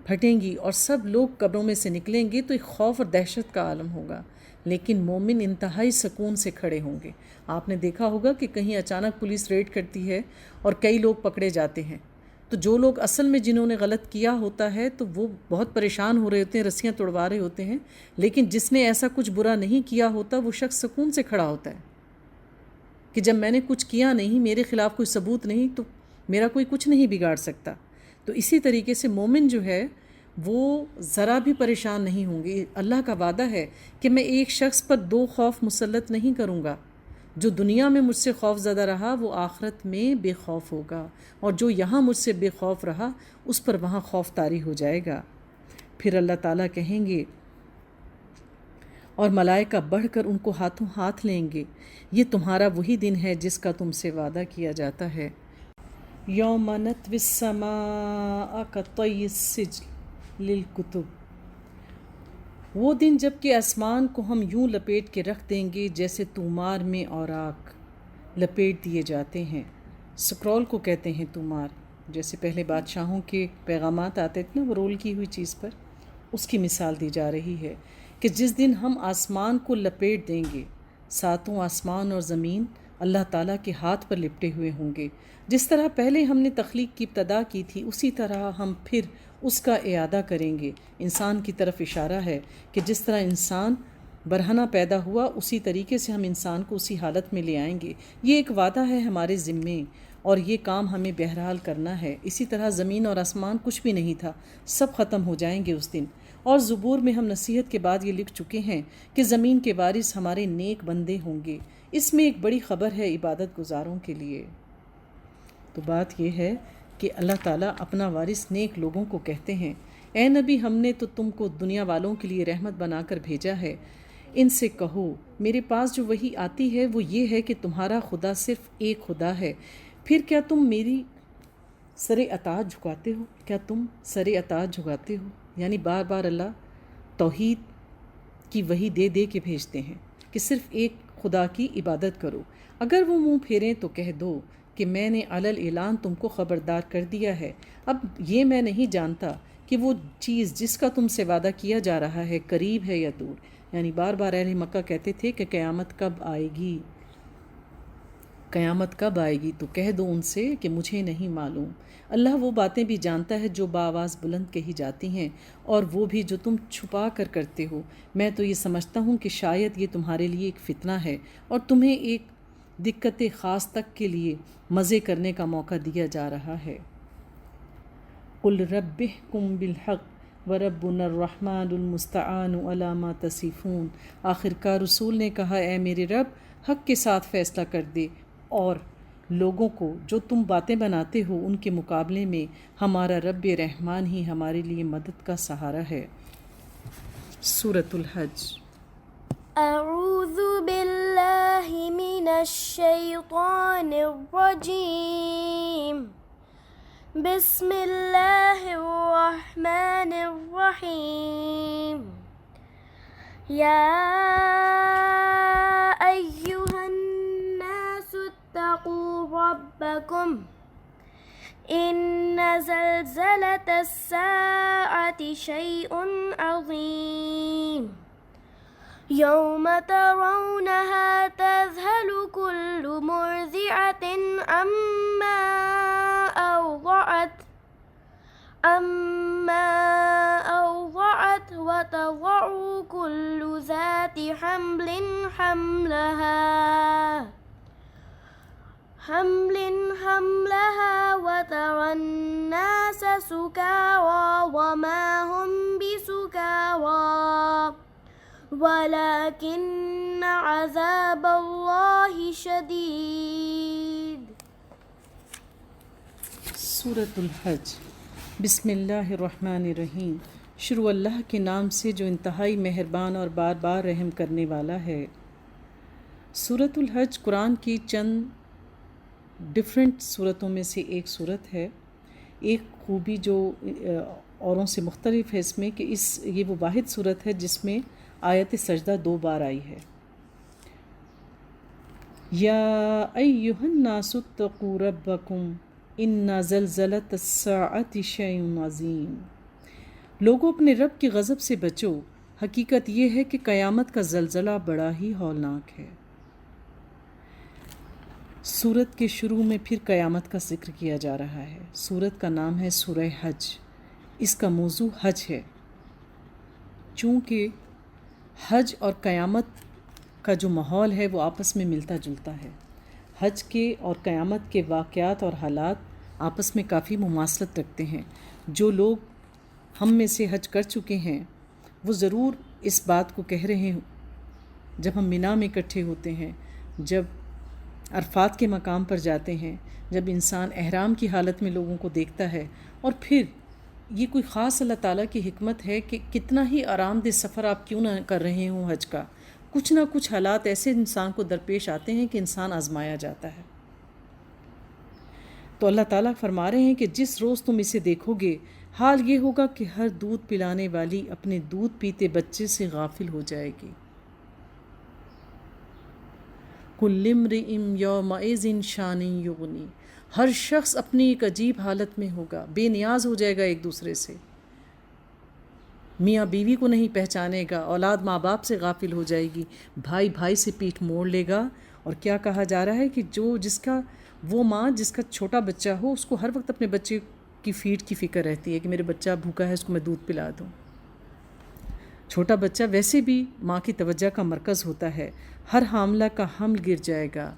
پھٹیں گی اور سب لوگ قبروں میں سے نکلیں گے تو ایک خوف اور دہشت کا عالم ہوگا، لیکن مومن انتہائی سکون سے کھڑے ہوں گے۔ آپ نے دیکھا ہوگا کہ کہیں اچانک پولیس ریڈ کرتی ہے اور کئی لوگ پکڑے جاتے ہیں، تو جو لوگ اصل میں جنہوں نے غلط کیا ہوتا ہے تو وہ بہت پریشان ہو رہے ہوتے ہیں، رسیاں توڑوا رہے ہوتے ہیں، لیکن جس نے ایسا کچھ برا نہیں کیا ہوتا وہ شخص سکون سے کھڑا ہوتا ہے کہ جب میں نے کچھ کیا نہیں، میرے خلاف کوئی ثبوت نہیں، تو میرا کوئی کچھ نہیں بگاڑ سکتا۔ تو اسی طریقے سے مومن جو ہے وہ ذرا بھی پریشان نہیں ہوں گے۔ اللہ کا وعدہ ہے کہ میں ایک شخص پر دو خوف مسلط نہیں کروں گا، جو دنیا میں مجھ سے خوف زدہ رہا وہ آخرت میں بے خوف ہوگا، اور جو یہاں مجھ سے بے خوف رہا اس پر وہاں خوف طاری ہو جائے گا۔ پھر اللہ تعالیٰ کہیں گے اور ملائکہ بڑھ کر ان کو ہاتھوں ہاتھ لیں گے، یہ تمہارا وہی دن ہے جس کا تم سے وعدہ کیا جاتا ہے۔ یوم نطوی السماء کطی السجل للکتب، وہ دن جب کہ آسمان کو ہم یوں لپیٹ کے رکھ دیں گے جیسے تومار میں اوراق لپیٹ دیے جاتے ہیں۔ سکرول کو کہتے ہیں تومار، جیسے پہلے بادشاہوں کے پیغامات آتے تھے نا وہ رول کی ہوئی چیز پر، اس کی مثال دی جا رہی ہے کہ جس دن ہم آسمان کو لپیٹ دیں گے، ساتوں آسمان اور زمین اللہ تعالیٰ کے ہاتھ پر لپٹے ہوئے ہوں گے۔ جس طرح پہلے ہم نے تخلیق کی ابتدا کی تھی اسی طرح ہم پھر اس کا اعادہ کریں گے۔ انسان کی طرف اشارہ ہے کہ جس طرح انسان برہنہ پیدا ہوا اسی طریقے سے ہم انسان کو اسی حالت میں لے آئیں گے۔ یہ ایک وعدہ ہے ہمارے ذمے، اور یہ کام ہمیں بہرحال کرنا ہے۔ اسی طرح زمین اور آسمان کچھ بھی نہیں تھا، سب ختم ہو جائیں گے اس دن۔ اور زبور میں ہم نصیحت کے بعد یہ لکھ چکے ہیں کہ زمین کے وارث ہمارے نیک بندے ہوں گے۔ اس میں ایک بڑی خبر ہے عبادت گزاروں کے لیے۔ تو بات یہ ہے کہ اللہ تعالیٰ اپنا وارث نیک لوگوں کو کہتے ہیں، اے نبی ہم نے تو تم کو دنیا والوں کے لیے رحمت بنا کر بھیجا ہے، ان سے کہو میرے پاس جو وحی آتی ہے وہ یہ ہے کہ تمہارا خدا صرف ایک خدا ہے، پھر کیا تم میری سر اطاعت جھکاتے ہو؟ کیا تم سر اطاعت جھکاتے ہو؟ یعنی بار بار اللہ توحید کی وحی دے دے کے بھیجتے ہیں کہ صرف ایک خدا کی عبادت کرو۔ اگر وہ منہ پھیریں تو کہہ دو کہ میں نے علل اعلان تم کو خبردار کر دیا ہے، اب یہ میں نہیں جانتا کہ وہ چیز جس کا تم سے وعدہ کیا جا رہا ہے قریب ہے یا دور۔ یعنی بار بار اہل مکہ کہتے تھے کہ قیامت کب آئے گی، قیامت کب آئے گی، تو کہہ دو ان سے کہ مجھے نہیں معلوم۔ اللہ وہ باتیں بھی جانتا ہے جو بآواز بلند کہی جاتی ہیں، اور وہ بھی جو تم چھپا کر کرتے ہو۔ میں تو یہ سمجھتا ہوں کہ شاید یہ تمہارے لیے ایک فتنہ ہے اور تمہیں ایک دقت خاص تک کے لیے مزے کرنے کا موقع دیا جا رہا ہے۔ قل رب احکم بالحق وربنا الرحمن المستعان علی ما تصفون، آخر کار رسول نے کہا اے میرے رب حق کے ساتھ فیصلہ کر دے، اور لوگوں کو جو تم باتیں بناتے ہو ان کے مقابلے میں ہمارا رب رحمان ہی ہمارے لیے مدد کا سہارا ہے۔ سورۃ الحج۔ اعوذ باللہ من الشیطان الرجیم، بسم اللہ الرحمن الرحیم، یا ایہا الناس اتقوا ربکم ان زلزلۃ الساعۃ شیء عظیم يوم ترونها تذهل كل مرضعة عما أرضعت وتضع كل ذات حمل حملها وترى الناس سكارى وما هم بسكارى ولكن عذاب الله شدید۔ سورۃ الحج۔ بسم اللہ الرحمن الرحیم۔ شروع اللہ کے نام سے جو انتہائی مہربان اور بار بار رحم کرنے والا ہے۔ سورۃ الحج قرآن کی چند ڈفرینٹ صورتوں میں سے ایک صورت ہے۔ ایک خوبی جو اوروں سے مختلف ہے اس میں کہ یہ وہ واحد صورت ہے جس میں آیت سجدہ 2 بار آئی ہے۔ یا ایھا الناس اتقوا ربکم ان زلزلۃ الساعۃ شیء عظیم۔ لوگوں اپنے رب کے غضب سے بچو، حقیقت یہ ہے کہ قیامت کا زلزلہ بڑا ہی ہولناک ہے۔ سورت کے شروع میں پھر قیامت کا ذکر کیا جا رہا ہے۔ سورت کا نام ہے سورہ حج، اس کا موضوع حج ہے۔ چونکہ حج اور قیامت کا جو ماحول ہے وہ آپس میں ملتا جلتا ہے۔ حج کے اور قیامت کے واقعات اور حالات آپس میں کافی مماثلت رکھتے ہیں۔ جو لوگ ہم میں سے حج کر چکے ہیں وہ ضرور اس بات کو کہہ رہے ہیں جب ہم مینا میں اکٹھے ہوتے ہیں، جب عرفات کے مقام پر جاتے ہیں، جب انسان احرام کی حالت میں لوگوں کو دیکھتا ہے، اور پھر یہ کوئی خاص اللہ تعالیٰ کی حکمت ہے کہ کتنا ہی آرام دہ سفر آپ کیوں نہ کر رہے ہوں حج کا، کچھ نہ کچھ حالات ایسے انسان کو درپیش آتے ہیں کہ انسان آزمایا جاتا ہے۔ تو اللہ تعالیٰ فرما رہے ہیں کہ جس روز تم اسے دیکھو گے حال یہ ہوگا کہ ہر دودھ پلانے والی اپنے دودھ پیتے بچے سے غافل ہو جائے گی۔ کل امرئ یومئذ شان یغنی، ہر شخص اپنی ایک عجیب حالت میں ہوگا، بے نیاز ہو جائے گا ایک دوسرے سے، میاں بیوی کو نہیں پہچانے گا، اولاد ماں باپ سے غافل ہو جائے گی، بھائی بھائی سے پیٹھ موڑ لے گا۔ اور کیا کہا جا رہا ہے کہ وہ ماں جس کا چھوٹا بچہ ہو اس کو ہر وقت اپنے بچے کی فیڈ کی فکر رہتی ہے کہ میرے بچہ بھوکا ہے، اس کو میں دودھ پلا دوں۔ چھوٹا بچہ ویسے بھی ماں کی توجہ کا مرکز ہوتا ہے، ہر حاملہ کا حمل گر جائے گا۔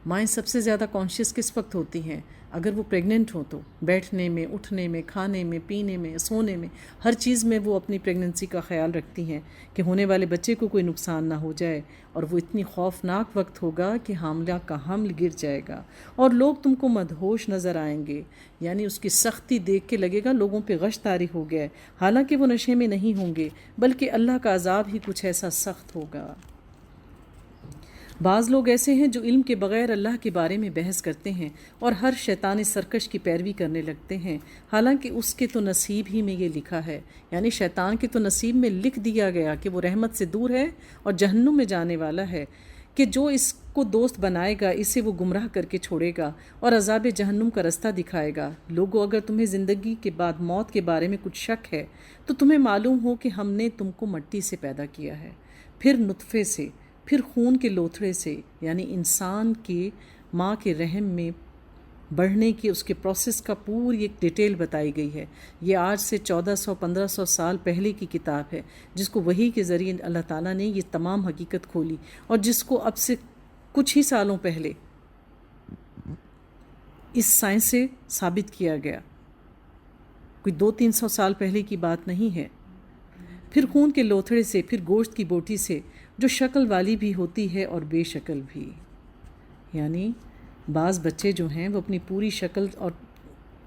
مائیں سب سے زیادہ کانشیس کس وقت ہوتی ہیں؟ اگر وہ پریگننٹ ہوں تو بیٹھنے میں، اٹھنے میں، کھانے میں، پینے میں، سونے میں، ہر چیز میں وہ اپنی پریگننسی کا خیال رکھتی ہیں کہ ہونے والے بچے کو کوئی نقصان نہ ہو جائے، اور وہ اتنی خوفناک وقت ہوگا کہ حاملہ کا حمل گر جائے گا اور لوگ تم کو مدہوش نظر آئیں گے، یعنی اس کی سختی دیکھ کے لگے گا لوگوں پہ غش طاری ہو گیا ہے، حالانکہ وہ نشے میں نہیں ہوں گے بلکہ اللہ کا عذاب ہی کچھ ایسا سخت ہوگا۔ بعض لوگ ایسے ہیں جو علم کے بغیر اللہ کے بارے میں بحث کرتے ہیں اور ہر شیطان سرکش کی پیروی کرنے لگتے ہیں، حالانکہ اس کے تو نصیب ہی میں یہ لکھا ہے، یعنی شیطان کے تو نصیب میں لکھ دیا گیا کہ وہ رحمت سے دور ہے اور جہنم میں جانے والا ہے، کہ جو اس کو دوست بنائے گا اسے وہ گمراہ کر کے چھوڑے گا اور عذاب جہنم کا رستہ دکھائے گا۔ لوگو، اگر تمہیں زندگی کے بعد موت کے بارے میں کچھ شک ہے تو تمہیں معلوم ہو کہ ہم نے تم کو مٹی سے پیدا کیا ہے، پھر نطفے سے، پھر خون کے لوتھڑے سے، یعنی انسان کے ماں کے رحم میں بڑھنے کی اس کے پروسیس کا پوری ایک ڈیٹیل بتائی گئی ہے۔ یہ آج سے 1400-1500 سال پہلے کی کتاب ہے جس کو وحی کے ذریعے اللہ تعالیٰ نے یہ تمام حقیقت کھولی، اور جس کو اب سے کچھ ہی سالوں پہلے اس سائنس سے ثابت کیا گیا، کوئی 200-300 سال پہلے کی بات نہیں ہے۔ پھر خون کے لوتھڑے سے، پھر گوشت کی بوٹی سے، جو شکل والی بھی ہوتی ہے اور بے شکل بھی، یعنی بعض بچے جو ہیں وہ اپنی پوری شکل اور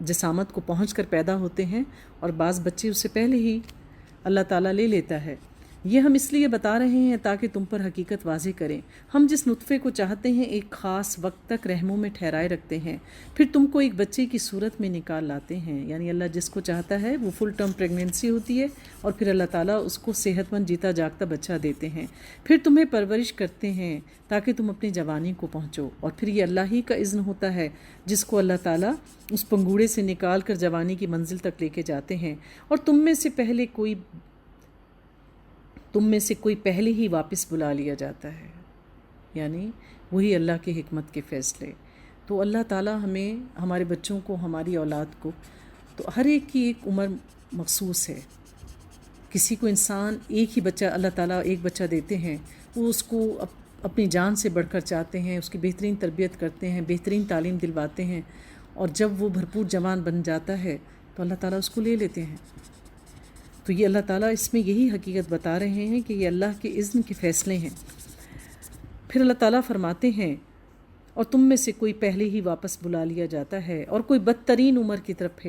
جسامت کو پہنچ کر پیدا ہوتے ہیں، اور بعض بچے اس سے پہلے ہی اللہ تعالیٰ لے لیتا ہے۔ یہ ہم اس لیے بتا رہے ہیں تاکہ تم پر حقیقت واضح کریں۔ ہم جس نطفے کو چاہتے ہیں ایک خاص وقت تک رحموں میں ٹھہرائے رکھتے ہیں، پھر تم کو ایک بچے کی صورت میں نکال لاتے ہیں، یعنی اللہ جس کو چاہتا ہے وہ فل ٹرم پریگننسی ہوتی ہے، اور پھر اللہ تعالیٰ اس کو صحت مند جیتا جاگتا بچہ دیتے ہیں، پھر تمہیں پرورش کرتے ہیں تاکہ تم اپنی جوانی کو پہنچو، اور پھر یہ اللہ ہی کا اذن ہوتا ہے جس کو اللہ تعالیٰ اس پنگوڑے سے نکال کر جوانی کی منزل تک لے کے جاتے ہیں۔ اور تم میں سے پہلے کوئی تم میں سے کوئی پہلے ہی واپس بلا لیا جاتا ہے، یعنی وہی اللہ کے حکمت کے فیصلے۔ تو اللہ تعالیٰ ہمیں، ہمارے بچوں کو، ہماری اولاد کو، تو ہر ایک کی ایک عمر مخصوص ہے۔ کسی کو انسان ایک ہی بچہ، اللہ تعالیٰ ایک بچہ دیتے ہیں، وہ اس کو اپنی جان سے بڑھ کر چاہتے ہیں، اس کی بہترین تربیت کرتے ہیں، بہترین تعلیم دلواتے ہیں، اور جب وہ بھرپور جوان بن جاتا ہے تو اللہ تعالیٰ اس کو لے لیتے ہیں۔ تو یہ اللہ تعالیٰ اس میں یہی حقیقت بتا رہے ہیں کہ یہ اللہ کے اذن کے فیصلے ہیں۔ پھر اللہ تعالیٰ فرماتے ہیں اور تم میں سے کوئی پہلے ہی واپس بلا لیا جاتا ہے، اور کوئی بدترین عمر کی طرف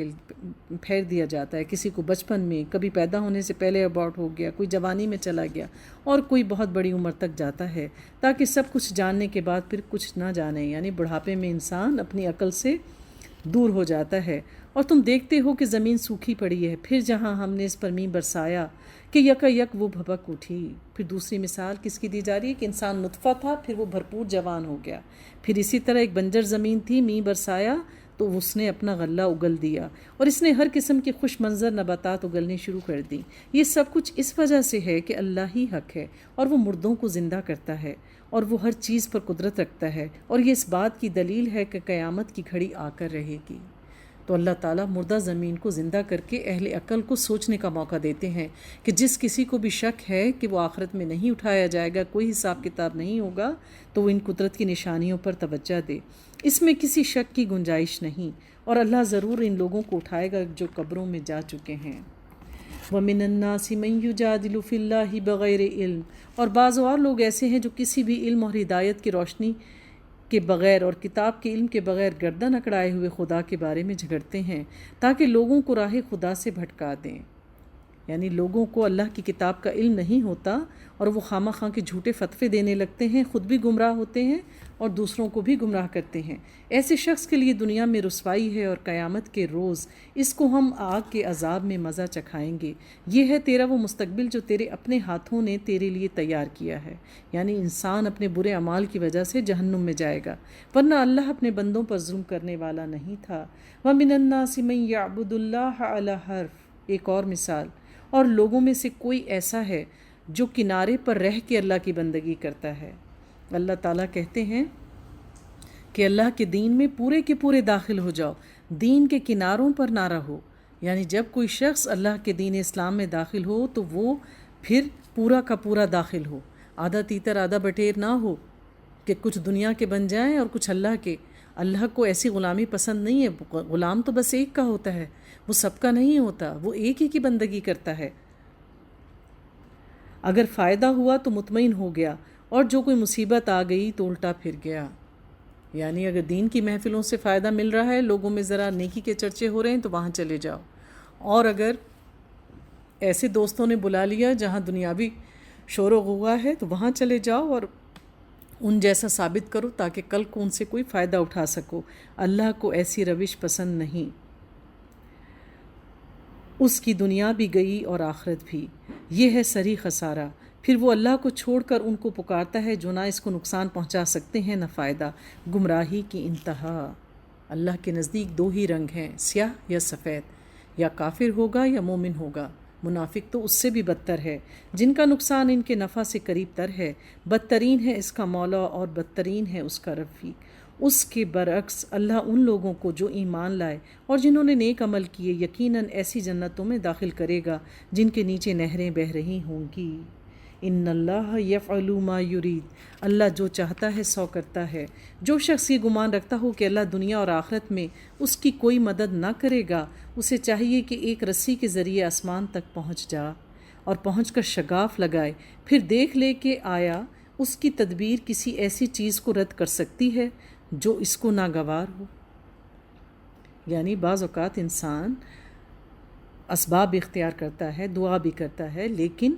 پھیر دیا جاتا ہے۔ کسی کو بچپن میں، کبھی پیدا ہونے سے پہلے ابارٹ ہو گیا، کوئی جوانی میں چلا گیا، اور کوئی بہت بڑی عمر تک جاتا ہے، تاکہ سب کچھ جاننے کے بعد پھر کچھ نہ جانے، یعنی بڑھاپے میں انسان اپنی عقل سے دور ہو جاتا ہے۔ اور تم دیکھتے ہو کہ زمین سوکھی پڑی ہے، پھر جہاں ہم نے اس پر مینہ برسایا کہ یکا یک وہ بھبک اٹھی۔ پھر دوسری مثال کس کی دی جا رہی ہے کہ انسان نطفہ تھا، پھر وہ بھرپور جوان ہو گیا۔ پھر اسی طرح ایک بنجر زمین تھی، مینہ برسایا تو اس نے اپنا غلہ اگل دیا، اور اس نے ہر قسم کی خوش منظر نباتات اگلنے شروع کر دی۔ یہ سب کچھ اس وجہ سے ہے کہ اللہ ہی حق ہے، اور وہ مردوں کو زندہ کرتا ہے، اور وہ ہر چیز پر قدرت رکھتا ہے، اور یہ اس بات کی دلیل ہے کہ قیامت کی گھڑی آ کر رہے گی۔ تو اللہ تعالیٰ مردہ زمین کو زندہ کر کے اہل عقل کو سوچنے کا موقع دیتے ہیں کہ جس کسی کو بھی شک ہے کہ وہ آخرت میں نہیں اٹھایا جائے گا، کوئی حساب کتاب نہیں ہوگا، تو وہ ان قدرت کی نشانیوں پر توجہ دے۔ اس میں کسی شک کی گنجائش نہیں، اور اللہ ضرور ان لوگوں کو اٹھائے گا جو قبروں میں جا چکے ہیں۔ وَمِنَ النَّاسِ مَن يُجَادِلُ فِي اللَّهِ بِغَيْرِ علم، اور بعض اور لوگ ایسے ہیں جو کسی بھی علم اور ہدایت کی روشنی کے بغیر اور کتاب کے علم کے بغیر گردن اکڑائے ہوئے خدا کے بارے میں جھگڑتے ہیں، تاکہ لوگوں کو راہ خدا سے بھٹکا دیں۔ یعنی لوگوں کو اللہ کی کتاب کا علم نہیں ہوتا، اور وہ خواہ مخواہ کے جھوٹے فتوے دینے لگتے ہیں، خود بھی گمراہ ہوتے ہیں اور دوسروں کو بھی گمراہ کرتے ہیں۔ ایسے شخص کے لیے دنیا میں رسوائی ہے، اور قیامت کے روز اس کو ہم آگ کے عذاب میں مزہ چکھائیں گے۔ یہ ہے تیرا وہ مستقبل جو تیرے اپنے ہاتھوں نے تیرے لیے تیار کیا ہے۔ یعنی انسان اپنے برے اعمال کی وجہ سے جہنم میں جائے گا، ورنہ اللہ اپنے بندوں پر ظلم کرنے والا نہیں تھا۔ وَمِنَ النَّاسِ مَن يَعْبُدُ اللَّهَ عَلَى حَرْفٍ، ایک اور مثال، اور لوگوں میں سے کوئی ایسا ہے جو کنارے پر رہ کے اللہ کی بندگی کرتا ہے۔ اللہ تعالیٰ کہتے ہیں کہ اللہ کے دین میں پورے کے پورے داخل ہو جاؤ، دین کے کناروں پر نہ رہو۔ یعنی جب کوئی شخص اللہ کے دین اسلام میں داخل ہو تو وہ پھر پورا کا پورا داخل ہو، آدھا تیتر آدھا بٹیر نہ ہو کہ کچھ دنیا کے بن جائیں اور کچھ اللہ کے۔ اللہ کو ایسی غلامی پسند نہیں ہے، غلام تو بس ایک کا ہوتا ہے، وہ سب کا نہیں ہوتا، وہ ایک ہی کی بندگی کرتا ہے۔ اگر فائدہ ہوا تو مطمئن ہو گیا، اور جو کوئی مصیبت آ گئی تو الٹا پھر گیا۔ یعنی اگر دین کی محفلوں سے فائدہ مل رہا ہے، لوگوں میں ذرا نیکی کے چرچے ہو رہے ہیں تو وہاں چلے جاؤ، اور اگر ایسے دوستوں نے بلا لیا جہاں دنیاوی شور و غوغا ہے تو وہاں چلے جاؤ اور ان جیسا ثابت کرو تاکہ کل کو ان سے کوئی فائدہ اٹھا سکو۔ اللہ کو ایسی روش پسند نہیں۔ اس کی دنیا بھی گئی اور آخرت بھی، یہ ہے صریح خسارہ۔ پھر وہ اللہ کو چھوڑ کر ان کو پکارتا ہے جو نہ اس کو نقصان پہنچا سکتے ہیں نہ فائدہ۔ گمراہی کی انتہا۔ اللہ کے نزدیک دو ہی رنگ ہیں، سیاہ یا سفید، یا کافر ہوگا یا مومن ہوگا۔ منافق تو اس سے بھی بدتر ہے، جن کا نقصان ان کے نفع سے قریب تر ہے۔ بدترین ہے اس کا مولا اور بدترین ہے اس کا رفیق۔ اس کے برعکس اللہ ان لوگوں کو جو ایمان لائے اور جنہوں نے نیک عمل کیے یقیناً ایسی جنتوں میں داخل کرے گا جن کے نیچے نہریں بہہ رہی ہوں گی۔ ان اللہ یفعل ما یرید، اللہ جو چاہتا ہے سو کرتا ہے۔ جو شخص یہ گمان رکھتا ہو کہ اللہ دنیا اور آخرت میں اس کی کوئی مدد نہ کرے گا، اسے چاہیے کہ ایک رسی کے ذریعے آسمان تک پہنچ جا اور پہنچ کر شگاف لگائے، پھر دیکھ لے کہ آیا اس کی تدبیر کسی ایسی چیز کو رد کر سکتی ہے جو اس کو ناگوار ہو۔ یعنی بعض اوقات انسان اسباب اختیار کرتا ہے، دعا بھی کرتا ہے، لیکن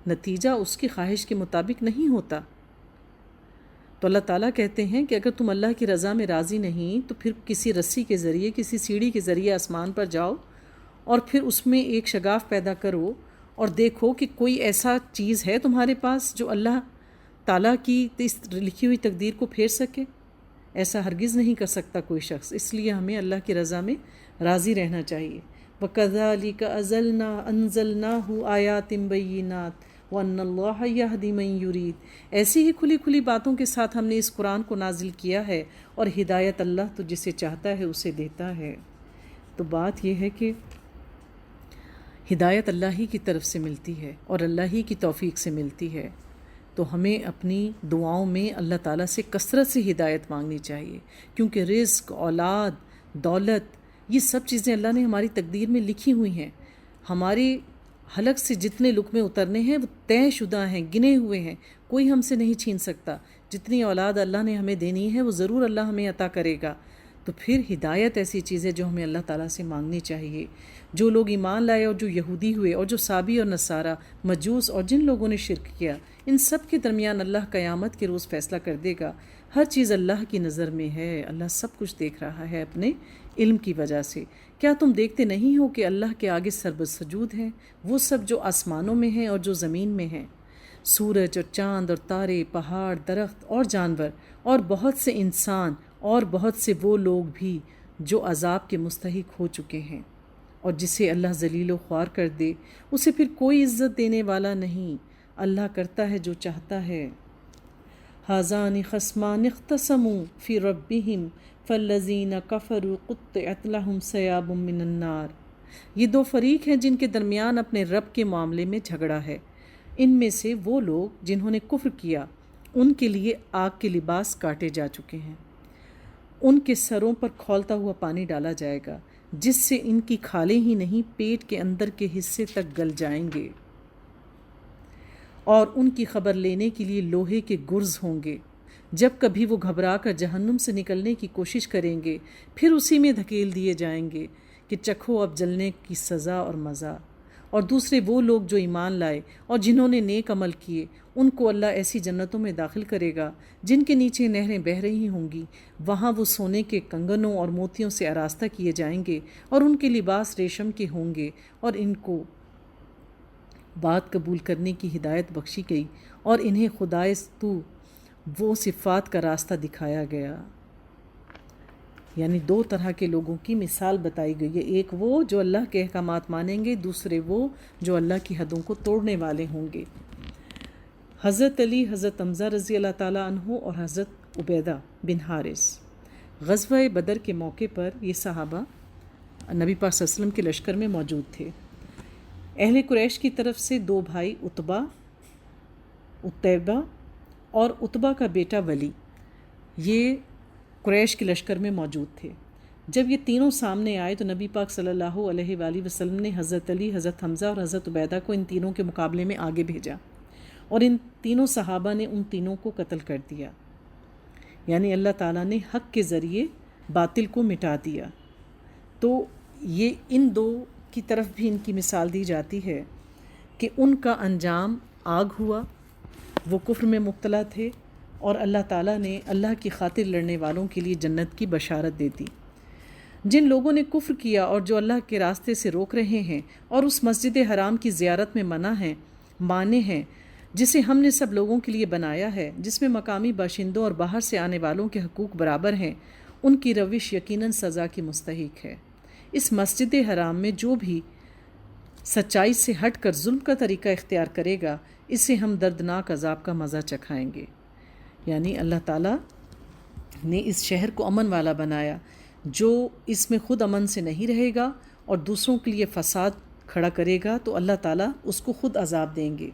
نتیجہ اس کی خواہش کے مطابق نہیں ہوتا۔ تو اللہ تعالیٰ کہتے ہیں کہ اگر تم اللہ کی رضا میں راضی نہیں تو پھر کسی رسی کے ذریعے، کسی سیڑھی کے ذریعے آسمان پر جاؤ اور پھر اس میں ایک شگاف پیدا کرو اور دیکھو کہ کوئی ایسا چیز ہے تمہارے پاس جو اللہ تعالیٰ کی اس لکھی ہوئی تقدیر کو پھیر سکے۔ ایسا ہرگز نہیں کر سکتا کوئی شخص، اس لیے ہمیں اللہ کی رضا میں راضی رہنا چاہیے۔ وَكَذَلِكَ أَنزَلْنَاهُ آيَاتٍ بَيِّنَاتٍ، وَأَنَّ اللَّهَ يَهْدِي مَن يُرِيدُ۔ ایسی ہی کھلی کھلی باتوں کے ساتھ ہم نے اس قرآن کو نازل کیا ہے، اور ہدایت اللہ تو جسے چاہتا ہے اسے دیتا ہے۔ تو بات یہ ہے کہ ہدایت اللہ ہی کی طرف سے ملتی ہے اور اللہ ہی کی توفیق سے ملتی ہے، تو ہمیں اپنی دعاؤں میں اللہ تعالیٰ سے کثرت سے ہدایت مانگنی چاہیے، کیونکہ رزق، اولاد، دولت، یہ سب چیزیں اللہ نے ہماری تقدیر میں لکھی ہوئی ہیں۔ ہمارے حلق سے جتنے لقمے اترنے ہیں وہ طے شدہ ہیں، گنے ہوئے ہیں، کوئی ہم سے نہیں چھین سکتا۔ جتنی اولاد اللہ نے ہمیں دینی ہے وہ ضرور اللہ ہمیں عطا کرے گا۔ تو پھر ہدایت ایسی چیز ہے جو ہمیں اللہ تعالیٰ سے مانگنی چاہیے۔ جو لوگ ایمان لائے اور جو یہودی ہوئے اور جو صابی اور نصارہ، مجوس اور جن لوگوں نے شرک کیا، ان سب کے درمیان اللہ قیامت کے روز فیصلہ کر دے گا۔ ہر چیز اللہ کی نظر میں ہے، اللہ سب کچھ دیکھ رہا ہے اپنے علم کی وجہ سے۔ کیا تم دیکھتے نہیں ہو کہ اللہ کے آگے سربسجود ہیں وہ سب جو آسمانوں میں ہیں اور جو زمین میں ہیں، سورج اور چاند اور تارے، پہاڑ، درخت اور جانور، اور بہت سے انسان اور بہت سے وہ لوگ بھی جو عذاب کے مستحق ہو چکے ہیں۔ اور جسے اللہ ذلیل و خوار کر دے اسے پھر کوئی عزت دینے والا نہیں۔ اللہ کرتا ہے جو چاہتا ہے۔ ھذان خصمان اختصموا فی ربہم فالذین کفروا قطعت لہم ثیاب من النار۔ یہ دو فریق ہیں جن کے درمیان اپنے رب کے معاملے میں جھگڑا ہے۔ ان میں سے وہ لوگ جنہوں نے کفر کیا ان کے لیے آگ کے لباس کاٹے جا چکے ہیں، ان کے سروں پر کھولتا ہوا پانی ڈالا جائے گا جس سے ان کی کھالیں ہی نہیں پیٹ کے اندر کے حصے تک گل جائیں گے، اور ان کی خبر لینے کے لیے لوہے کے گرز ہوں گے۔ جب کبھی وہ گھبرا کر جہنم سے نکلنے کی کوشش کریں گے پھر اسی میں دھکیل دیے جائیں گے کہ چکھو اب جلنے کی سزا اور مزہ۔ اور دوسرے وہ لوگ جو ایمان لائے اور جنہوں نے نیک عمل کیے ان کو اللہ ایسی جنتوں میں داخل کرے گا جن کے نیچے نہریں بہہ رہی ہوں گی، وہاں وہ سونے کے کنگنوں اور موتیوں سے آراستہ کیے جائیں گے اور ان کے لباس ریشم کے ہوں گے، اور ان کو بات قبول کرنے کی ہدایت بخشی گئی اور انہیں خدائے تو وہ صفات کا راستہ دکھایا گیا۔ یعنی دو طرح کے لوگوں کی مثال بتائی گئی ہے، ایک وہ جو اللہ کے احکامات مانیں گے، دوسرے وہ جو اللہ کی حدوں کو توڑنے والے ہوں گے۔ حضرت علی، حضرت حمزہ رضی اللہ تعالیٰ عنہ اور حضرت عبیدہ بن حارث غزوہ بدر کے موقع پر یہ صحابہ نبی پاک صلی اللہ علیہ وسلم کے لشکر میں موجود تھے۔ اہل قریش کی طرف سے دو بھائی عتبہ، عتیبہ اور عتبہ کا بیٹا ولی، یہ قریش کے لشکر میں موجود تھے۔ جب یہ تینوں سامنے آئے تو نبی پاک صلی اللہ علیہ وآلہ وسلم نے حضرت علی، حضرت حمزہ اور حضرت عبیدہ کو ان تینوں کے مقابلے میں آگے بھیجا، اور ان تینوں صحابہ نے ان تینوں کو قتل کر دیا۔ یعنی اللہ تعالیٰ نے حق کے ذریعے باطل کو مٹا دیا۔ تو یہ ان دو کی طرف بھی ان کی مثال دی جاتی ہے کہ ان کا انجام آگ ہوا، وہ کفر میں مبتلا تھے، اور اللہ تعالیٰ نے اللہ کی خاطر لڑنے والوں کے لیے جنت کی بشارت دے دی۔ جن لوگوں نے کفر کیا اور جو اللہ کے راستے سے روک رہے ہیں اور اس مسجد حرام کی زیارت میں مانے ہیں جسے ہم نے سب لوگوں کے لیے بنایا ہے، جس میں مقامی باشندوں اور باہر سے آنے والوں کے حقوق برابر ہیں، ان کی روش یقیناً سزا کی مستحق ہے۔ اس مسجد حرام میں جو بھی سچائی سے ہٹ کر ظلم کا طریقہ اختیار کرے گا اسے ہم دردناک عذاب کا مزہ چکھائیں گے۔ یعنی اللہ تعالیٰ نے اس شہر کو امن والا بنایا، جو اس میں خود امن سے نہیں رہے گا اور دوسروں کے لیے فساد کھڑا کرے گا تو اللہ تعالیٰ اس کو خود عذاب دیں گے۔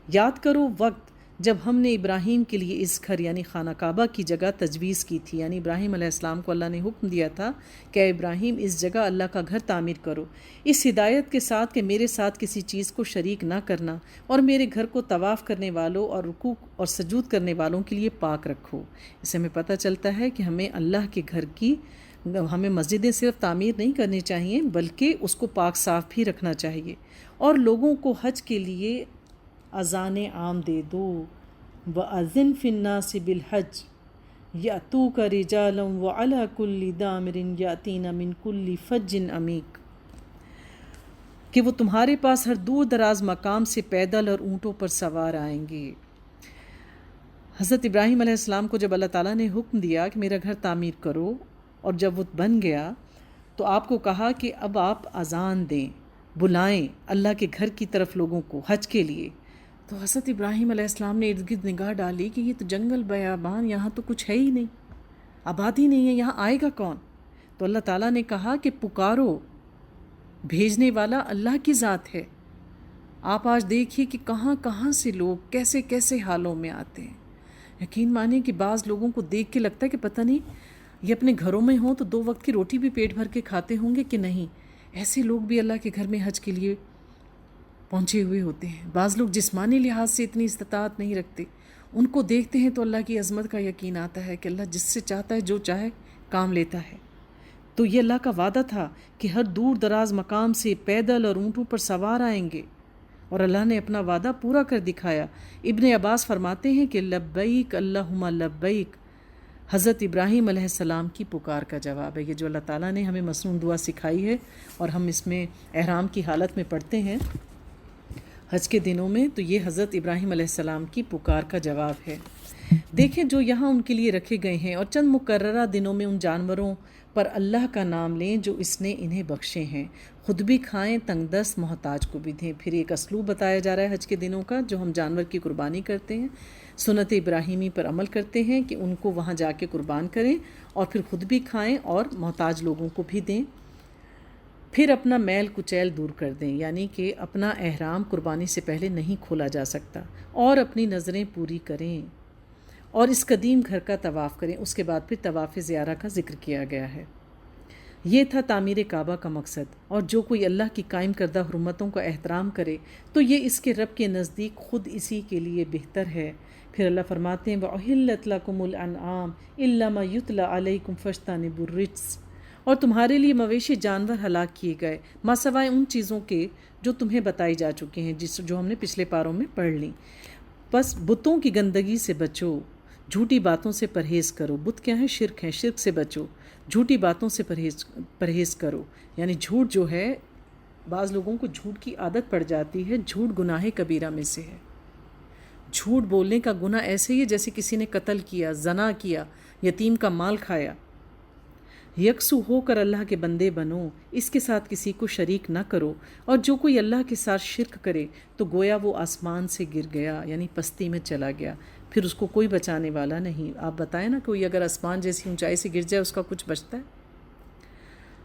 یاد کرو وقت جب ہم نے ابراہیم کے لیے اس گھر یعنی خانہ کعبہ کی جگہ تجویز کی تھی، یعنی ابراہیم علیہ السلام کو اللہ نے حکم دیا تھا کہ اے ابراہیم اس جگہ اللہ کا گھر تعمیر کرو، اس ہدایت کے ساتھ کہ میرے ساتھ کسی چیز کو شریک نہ کرنا، اور میرے گھر کو طواف کرنے والوں اور رکوع اور سجود کرنے والوں کے لیے پاک رکھو۔ اس سے ہمیں پتہ چلتا ہے کہ ہمیں اللہ کے گھر کی ہمیں مسجدیں صرف تعمیر نہیں کرنی چاہیے بلکہ اس کو پاک صاف بھی رکھنا چاہیے، اور لوگوں کو حج کے لیے اذان عام دے دو۔ وَأَذِّن فِي النَّاسِ بِالْحَجِّ يَأْتُوكَ رِجَالًا وَعَلَىٰ كُلِّ ضَامِرٍ يَأْتِينَ مِنْ كُلِّ فَجٍّ عَمِيقٍ، کہ وہ تمہارے پاس ہر دور دراز مقام سے پیدل اور اونٹوں پر سوار آئیں گے۔ حضرت ابراہیم علیہ السلام کو جب اللہ تعالیٰ نے حکم دیا کہ میرا گھر تعمیر کرو، اور جب وہ بن گیا تو آپ کو کہا کہ اب آپ اذان دیں، بلائیں اللہ کے گھر کی طرف لوگوں کو حج کے لیے، تو حضرت ابراہیم علیہ السلام نے ارد گرد نگاہ ڈالی کہ یہ تو جنگل بیابان، یہاں تو کچھ ہے ہی نہیں، آبادی نہیں ہے، یہاں آئے گا کون؟ تو اللہ تعالیٰ نے کہا کہ پکارو، بھیجنے والا اللہ کی ذات ہے۔ آپ آج دیکھیے کہ کہاں کہاں سے لوگ کیسے کیسے حالوں میں آتے ہیں۔ یقین مانیں کہ بعض لوگوں کو دیکھ کے لگتا ہے کہ پتہ نہیں یہ اپنے گھروں میں ہوں تو 2 وقت کی روٹی بھی پیٹ بھر کے کھاتے ہوں گے کہ نہیں۔ ایسے لوگ بھی اللہ کے گھر میں حج کے لیے پہنچے ہوئے ہوتے ہیں۔ بعض لوگ جسمانی لحاظ سے اتنی استطاعت نہیں رکھتے، ان کو دیکھتے ہیں تو اللہ کی عظمت کا یقین آتا ہے کہ اللہ جس سے چاہتا ہے جو چاہے کام لیتا ہے۔ تو یہ اللہ کا وعدہ تھا کہ ہر دور دراز مقام سے پیدل اور اونٹوں پر سوار آئیں گے، اور اللہ نے اپنا وعدہ پورا کر دکھایا۔ ابن عباس فرماتے ہیں کہ لبیک اللہم لبیک حضرت ابراہیم علیہ السلام کی پکار کا جواب ہے۔ یہ جو اللہ تعالیٰ نے ہمیں مسنون دعا سکھائی ہے اور ہم اس میں احرام کی حالت میں پڑھتے ہیں حج کے دنوں میں، تو یہ حضرت ابراہیم علیہ السلام کی پکار کا جواب ہے۔ دیکھیں جو یہاں ان کے لیے رکھے گئے ہیں، اور چند مقررہ دنوں میں ان جانوروں پر اللہ کا نام لیں جو اس نے انہیں بخشے ہیں، خود بھی کھائیں، تنگ دست محتاج کو بھی دیں۔ پھر ایک اسلوب بتایا جا رہا ہے حج کے دنوں کا، جو ہم جانور کی قربانی کرتے ہیں، سنت ابراہیمی پر عمل کرتے ہیں کہ ان کو وہاں جا کے قربان کریں اور پھر خود بھی کھائیں اور محتاج لوگوں کو بھی دیں۔ پھر اپنا میل کچیل دور کر دیں، یعنی کہ اپنا احرام قربانی سے پہلے نہیں کھولا جا سکتا، اور اپنی نظریں پوری کریں اور اس قدیم گھر کا طواف کریں۔ اس کے بعد پھر طواف زیارہ کا ذکر کیا گیا ہے۔ یہ تھا تعمیر کعبہ کا مقصد، اور جو کوئی اللہ کی قائم کردہ حرمتوں کا احترام کرے تو یہ اس کے رب کے نزدیک خود اسی کے لیے بہتر ہے۔ پھر اللہ فرماتے ہیں وَأُحِلَّتْ لَكُمُ الْأَنْعَامُ إِلَّا مَا يُتْلَى عَلَيْكُمْ فَاجْتَنِبُوا الرِّجْسَ، اور تمہارے لیے مویشی جانور ہلاک کیے گئے ما سوائے ان چیزوں کے جو تمہیں بتائی جا چکی ہیں، جو ہم نے پچھلے پاروں میں پڑھ لیں۔ بس بتوں کی گندگی سے بچو، جھوٹی باتوں سے پرہیز کرو۔ بت کیا ہے؟ شرک ہے، شرک سے بچو، جھوٹی باتوں سے پرہیز کرو۔ یعنی جھوٹ جو ہے، بعض لوگوں کو جھوٹ کی عادت پڑ جاتی ہے، جھوٹ گناہ کبیرہ میں سے ہے۔ جھوٹ بولنے کا گناہ ایسے ہی ہے جیسے کسی نے قتل کیا، زنا کیا، یتیم کا مال کھایا۔ یکسو ہو کر اللہ کے بندے بنو، اس کے ساتھ کسی کو شریک نہ کرو، اور جو کوئی اللہ کے ساتھ شرک کرے تو گویا وہ آسمان سے گر گیا، یعنی پستی میں چلا گیا، پھر اس کو کوئی بچانے والا نہیں۔ آپ بتائیں نا، کوئی اگر آسمان جیسی اونچائی سے گر جائے اس کا کچھ بچتا ہے؟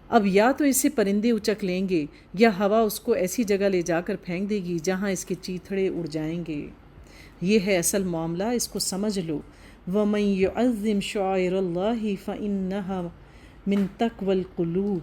اب یا تو اسے پرندے اچک لیں گے، یا ہوا اس کو ایسی جگہ لے جا کر پھینک دے گی جہاں اس کے چیتھڑے اڑ جائیں گے۔ یہ ہے اصل معاملہ، اس کو سمجھ لو۔ وَمَن يُعَظِّمْ شَعَائِرَ اللَّهِ فَإِنَّهَا مِن تَقْوَى الْقُلُوبِ،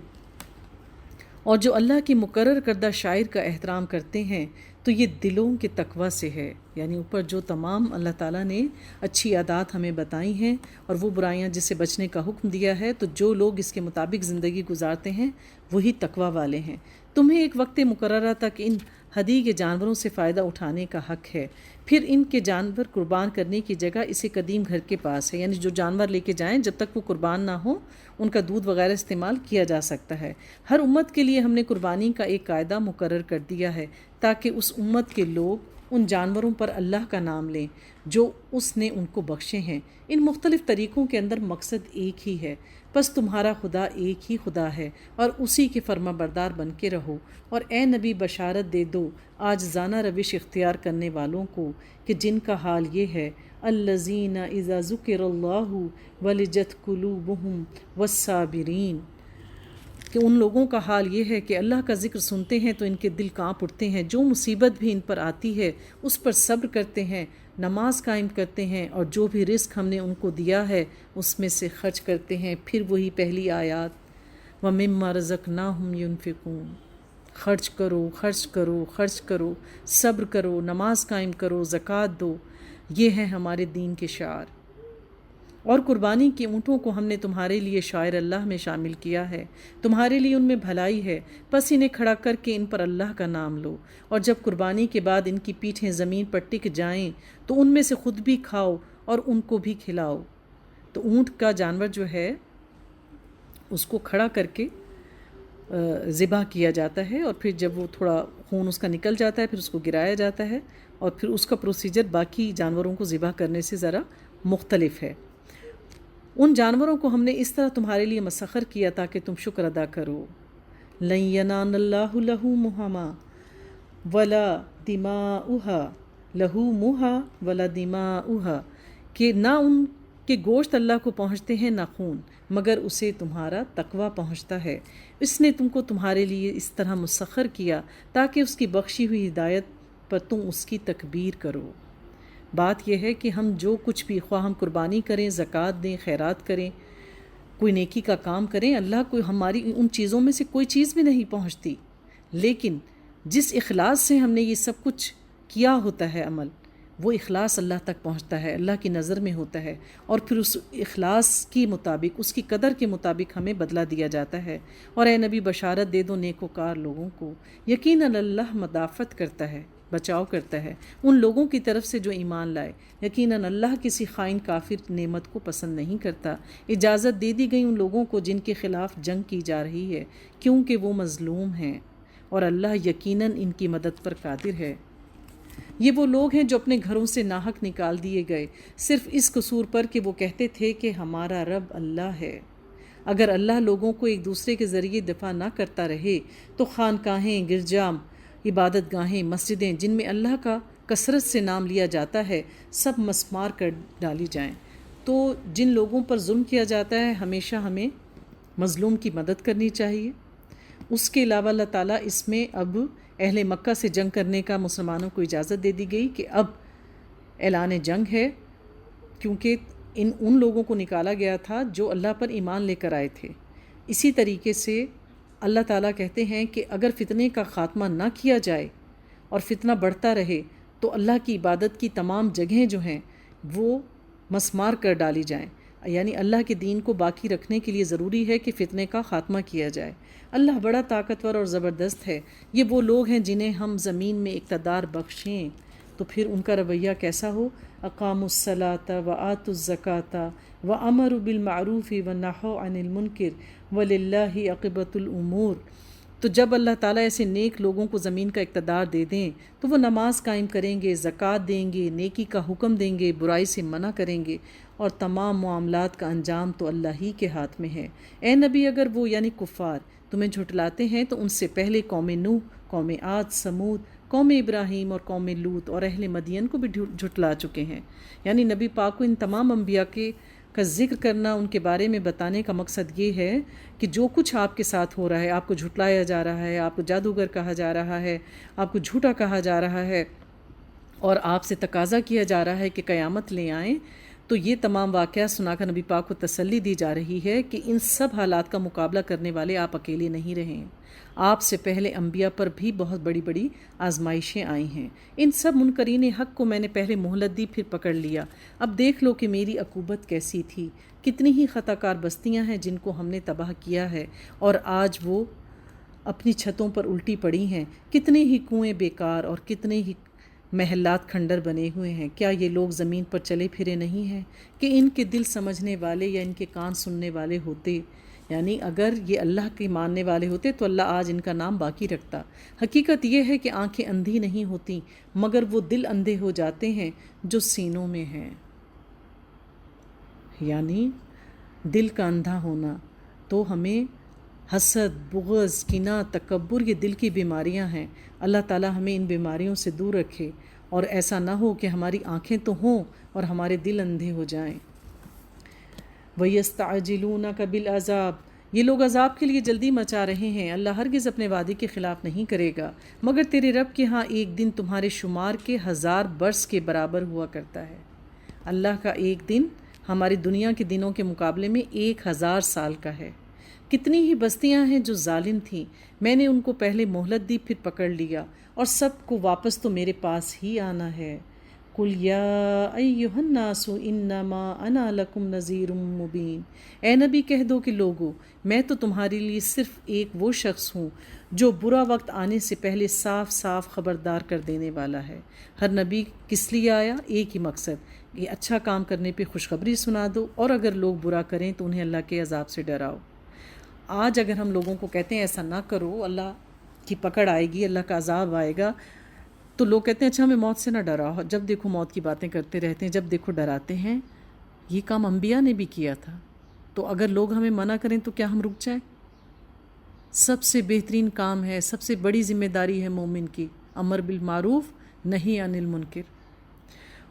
اور جو اللہ کی مقرر کردہ شاعر کا احترام کرتے ہیں تو یہ دلوں کے تقوی سے ہے۔ یعنی اوپر جو تمام اللہ تعالیٰ نے اچھی عادات ہمیں بتائی ہیں اور وہ برائیاں جس سے بچنے کا حکم دیا ہے، تو جو لوگ اس کے مطابق زندگی گزارتے ہیں وہی تقوی والے ہیں۔ تمہیں ایک وقت مقررہ تک ان ہدی کے جانوروں سے فائدہ اٹھانے کا حق ہے، پھر ان کے جانور قربان کرنے کی جگہ اسے قدیم گھر کے پاس ہے، یعنی جو جانور لے کے جائیں جب تک وہ قربان نہ ہو ان کا دودھ وغیرہ استعمال کیا جا سکتا ہے۔ ہر امت کے لیے ہم نے قربانی کا ایک قاعدہ مقرر کر دیا ہے تاکہ اس امت کے لوگ ان جانوروں پر اللہ کا نام لیں جو اس نے ان کو بخشے ہیں۔ ان مختلف طریقوں کے اندر مقصد ایک ہی ہے، بس تمہارا خدا ایک ہی خدا ہے اور اسی کے فرما بردار بن کے رہو۔ اور اے نبی بشارت دے دو عاجزانہ روش اختیار کرنے والوں کو کہ جن کا حال یہ ہے الذین اذا ذکر اللہ ولجت قلوبہم والصابرین، کہ ان لوگوں کا حال یہ ہے کہ اللہ کا ذکر سنتے ہیں تو ان کے دل کانپ اٹھتے ہیں، جو مصیبت بھی ان پر آتی ہے اس پر صبر کرتے ہیں، نماز قائم کرتے ہیں، اور جو بھی رزق ہم نے ان کو دیا ہے اس میں سے خرچ کرتے ہیں۔ پھر وہی پہلی آیات وَمِمَّا رَزَقْنَاهُمْ يُنْفِقُونَ، خرچ کرو خرچ کرو خرچ کرو، صبر کرو، نماز قائم کرو، زکوٰۃ دو، یہ ہیں ہمارے دین کے شعار۔ اور قربانی کے اونٹوں کو ہم نے تمہارے لیے شاعر اللہ میں شامل کیا ہے، تمہارے لیے ان میں بھلائی ہے، بس انہیں کھڑا کر کے ان پر اللہ کا نام لو، اور جب قربانی کے بعد ان کی پیٹھیں زمین پر ٹک جائیں تو ان میں سے خود بھی کھاؤ اور ان کو بھی کھلاؤ۔ تو اونٹ کا جانور جو ہے اس کو کھڑا کر کے ذبح کیا جاتا ہے، اور پھر جب وہ تھوڑا خون اس کا نکل جاتا ہے پھر اس کو گرایا جاتا ہے، اور پھر اس کا پروسیجر باقی جانوروں کو ذبح کرنے سے ذرا مختلف ہے۔ ان جانوروں کو ہم نے اس طرح تمہارے لیے مسخر کیا تاکہ تم شکر ادا کرو۔ لن ینال اللہ لحومہما ولا دماؤہا لہو موہا ولا دماؤہا، کہ نہ ان کے گوشت اللہ کو پہنچتے ہیں نہ خون، مگر اسے تمہارا تقوی پہنچتا ہے۔ اس نے تم کو تمہارے لیے اس طرح مسخر کیا تاکہ اس کی بخشی ہوئی ہدایت پر تم اس کی تکبیر کرو۔ بات یہ ہے کہ ہم جو کچھ بھی، خواہ ہم قربانی کریں، زکوٰۃ دیں، خیرات کریں، کوئی نیکی کا کام کریں، اللہ کو ہماری ان چیزوں میں سے کوئی چیز بھی نہیں پہنچتی، لیکن جس اخلاص سے ہم نے یہ سب کچھ کیا ہوتا ہے عمل، وہ اخلاص اللہ تک پہنچتا ہے، اللہ کی نظر میں ہوتا ہے، اور پھر اس اخلاص کی مطابق، اس کی قدر کے مطابق ہمیں بدلہ دیا جاتا ہے۔ اور اے نبی بشارت دے دو نیکوکار لوگوں کو، یقیناً اللہ مدافعت کرتا ہے، بچاؤ کرتا ہے ان لوگوں کی طرف سے جو ایمان لائے، یقیناً اللہ کسی خائن کافر نعمت کو پسند نہیں کرتا۔ اجازت دے دی گئی ان لوگوں کو جن کے خلاف جنگ کی جا رہی ہے، کیونکہ وہ مظلوم ہیں، اور اللہ یقیناً ان کی مدد پر قادر ہے۔ یہ وہ لوگ ہیں جو اپنے گھروں سے ناحق نکال دیے گئے، صرف اس قصور پر کہ وہ کہتے تھے کہ ہمارا رب اللہ ہے۔ اگر اللہ لوگوں کو ایک دوسرے کے ذریعے دفاع نہ کرتا رہے تو خانقاہیں، گرجا، عبادت گاہیں، مسجدیں جن میں اللہ کا کثرت سے نام لیا جاتا ہے، سب مسمار کر ڈالی جائیں۔ تو جن لوگوں پر ظلم کیا جاتا ہے، ہمیشہ ہمیں مظلوم کی مدد کرنی چاہیے۔ اس کے علاوہ اللہ تعالیٰ اس میں اب اہل مکہ سے جنگ کرنے کا مسلمانوں کو اجازت دے دی گئی کہ اب اعلان جنگ ہے، کیونکہ ان لوگوں کو نکالا گیا تھا جو اللہ پر ایمان لے کر آئے تھے۔ اسی طریقے سے اللہ تعالیٰ کہتے ہیں کہ اگر فتنے کا خاتمہ نہ کیا جائے اور فتنہ بڑھتا رہے تو اللہ کی عبادت کی تمام جگہیں جو ہیں وہ مسمار کر ڈالی جائیں، یعنی اللہ کے دین کو باقی رکھنے کے لیے ضروری ہے کہ فتنے کا خاتمہ کیا جائے۔ اللہ بڑا طاقتور اور زبردست ہے۔ یہ وہ لوگ ہیں جنہیں ہم زمین میں اقتدار بخشیں تو پھر ان کا رویہ کیسا ہو؟ اقاموا الصلاۃ وآتوا الزکاۃ وامروا بالمعروف ونہوا عن المنکر وللہ عاقبۃ الامور۔ تو جب اللہ تعالیٰ ایسے نیک لوگوں کو زمین کا اقتدار دے دیں تو وہ نماز قائم کریں گے، زکوٰۃ دیں گے، نیکی کا حکم دیں گے، برائی سے منع کریں گے، اور تمام معاملات کا انجام تو اللہ ہی کے ہاتھ میں ہے۔ اے نبی، اگر وہ یعنی کفار تمہیں جھٹلاتے ہیں تو ان سے پہلے قوم نوح، قوم عاد، سمود، قوم ابراہیم اور قوم لوط اور اہل مدین کو بھی جھٹلا چکے ہیں۔ یعنی نبی پاک کو ان تمام انبیاء کا ذکر کرنا، ان کے بارے میں بتانے کا مقصد یہ ہے کہ جو کچھ آپ کے ساتھ ہو رہا ہے، آپ کو جھٹلایا جا رہا ہے، آپ کو جادوگر کہا جا رہا ہے، آپ کو جھوٹا کہا جا رہا ہے، اور آپ سے تقاضا کیا جا رہا ہے کہ قیامت لے آئیں، تو یہ تمام واقعات سنا کر نبی پاک کو تسلی دی جا رہی ہے کہ ان سب حالات کا مقابلہ کرنے والے آپ اکیلے نہیں رہیں۔ آپ سے پہلے انبیاء پر بھی بہت بڑی بڑی آزمائشیں آئی ہیں۔ ان سب منکرین حق کو میں نے پہلے مہلت دی، پھر پکڑ لیا۔ اب دیکھ لو کہ میری عقوبت کیسی تھی۔ کتنی ہی خطا کار بستیاں ہیں جن کو ہم نے تباہ کیا ہے، اور آج وہ اپنی چھتوں پر الٹی پڑی ہیں۔ کتنے ہی کنویں بیکار اور کتنے ہی محلات کھنڈر بنے ہوئے ہیں۔ کیا یہ لوگ زمین پر چلے پھرے نہیں ہیں کہ ان کے دل سمجھنے والے یا ان کے کان سننے والے ہوتے؟ یعنی اگر یہ اللہ کے ماننے والے ہوتے تو اللہ آج ان کا نام باقی رکھتا۔ حقیقت یہ ہے کہ آنکھیں اندھی نہیں ہوتی، مگر وہ دل اندھے ہو جاتے ہیں جو سینوں میں ہیں۔ یعنی دل کا اندھا ہونا، تو ہمیں حسد، بغض، کینہ، تکبر، یہ دل کی بیماریاں ہیں۔ اللہ تعالیٰ ہمیں ان بیماریوں سے دور رکھے، اور ایسا نہ ہو کہ ہماری آنکھیں تو ہوں اور ہمارے دل اندھے ہو جائیں۔ وَيَسْتَعْجِلُونَكَ بِالْعَذَابِ، یہ لوگ عذاب کے لیے جلدی مچا رہے ہیں۔ اللہ ہرگز اپنے وعدے کے خلاف نہیں کرے گا، مگر تیرے رب کے ہاں ایک دن تمہارے شمار کے 1000 برس کے برابر ہوا کرتا ہے۔ اللہ کا ایک دن ہماری دنیا کے دنوں کے مقابلے میں 1000 سال کا ہے۔ کتنی ہی بستیاں ہیں جو ظالم تھیں، میں نے ان کو پہلے مہلت دی، پھر پکڑ لیا، اور سب کو واپس تو میرے پاس ہی آنا ہے۔ قُلْ يَا أَيُّهَا النَّاسُ إِنَّمَا أَنَا لَكُمْ نَذِيرٌ مُّبِينٌ، اے نبی کہہ دو کہ لوگو، میں تو تمہارے لیے صرف ایک وہ شخص ہوں جو برا وقت آنے سے پہلے صاف صاف خبردار کر دینے والا ہے۔ ہر نبی کس لیے آیا؟ ایک ہی مقصد، کہ اچھا کام کرنے پہ خوشخبری سنا دو، اور اگر لوگ برا کریں تو انہیں اللہ کے عذاب سے ڈراؤ۔ آج اگر ہم لوگوں کو کہتے ہیں ایسا نہ کرو، اللہ کی پکڑ آئے گی، اللہ کا عذاب آئے گا، تو لوگ کہتے ہیں اچھا ہمیں موت سے نہ ڈراؤ، جب دیکھو موت کی باتیں کرتے رہتے ہیں، جب دیکھو ڈراتے ہیں۔ یہ کام انبیاء نے بھی کیا تھا، تو اگر لوگ ہمیں منع کریں تو کیا ہم رک جائیں؟ سب سے بہترین کام ہے، سب سے بڑی ذمہ داری ہے مومن کی، امر بالمعروف نہی عن المنکر۔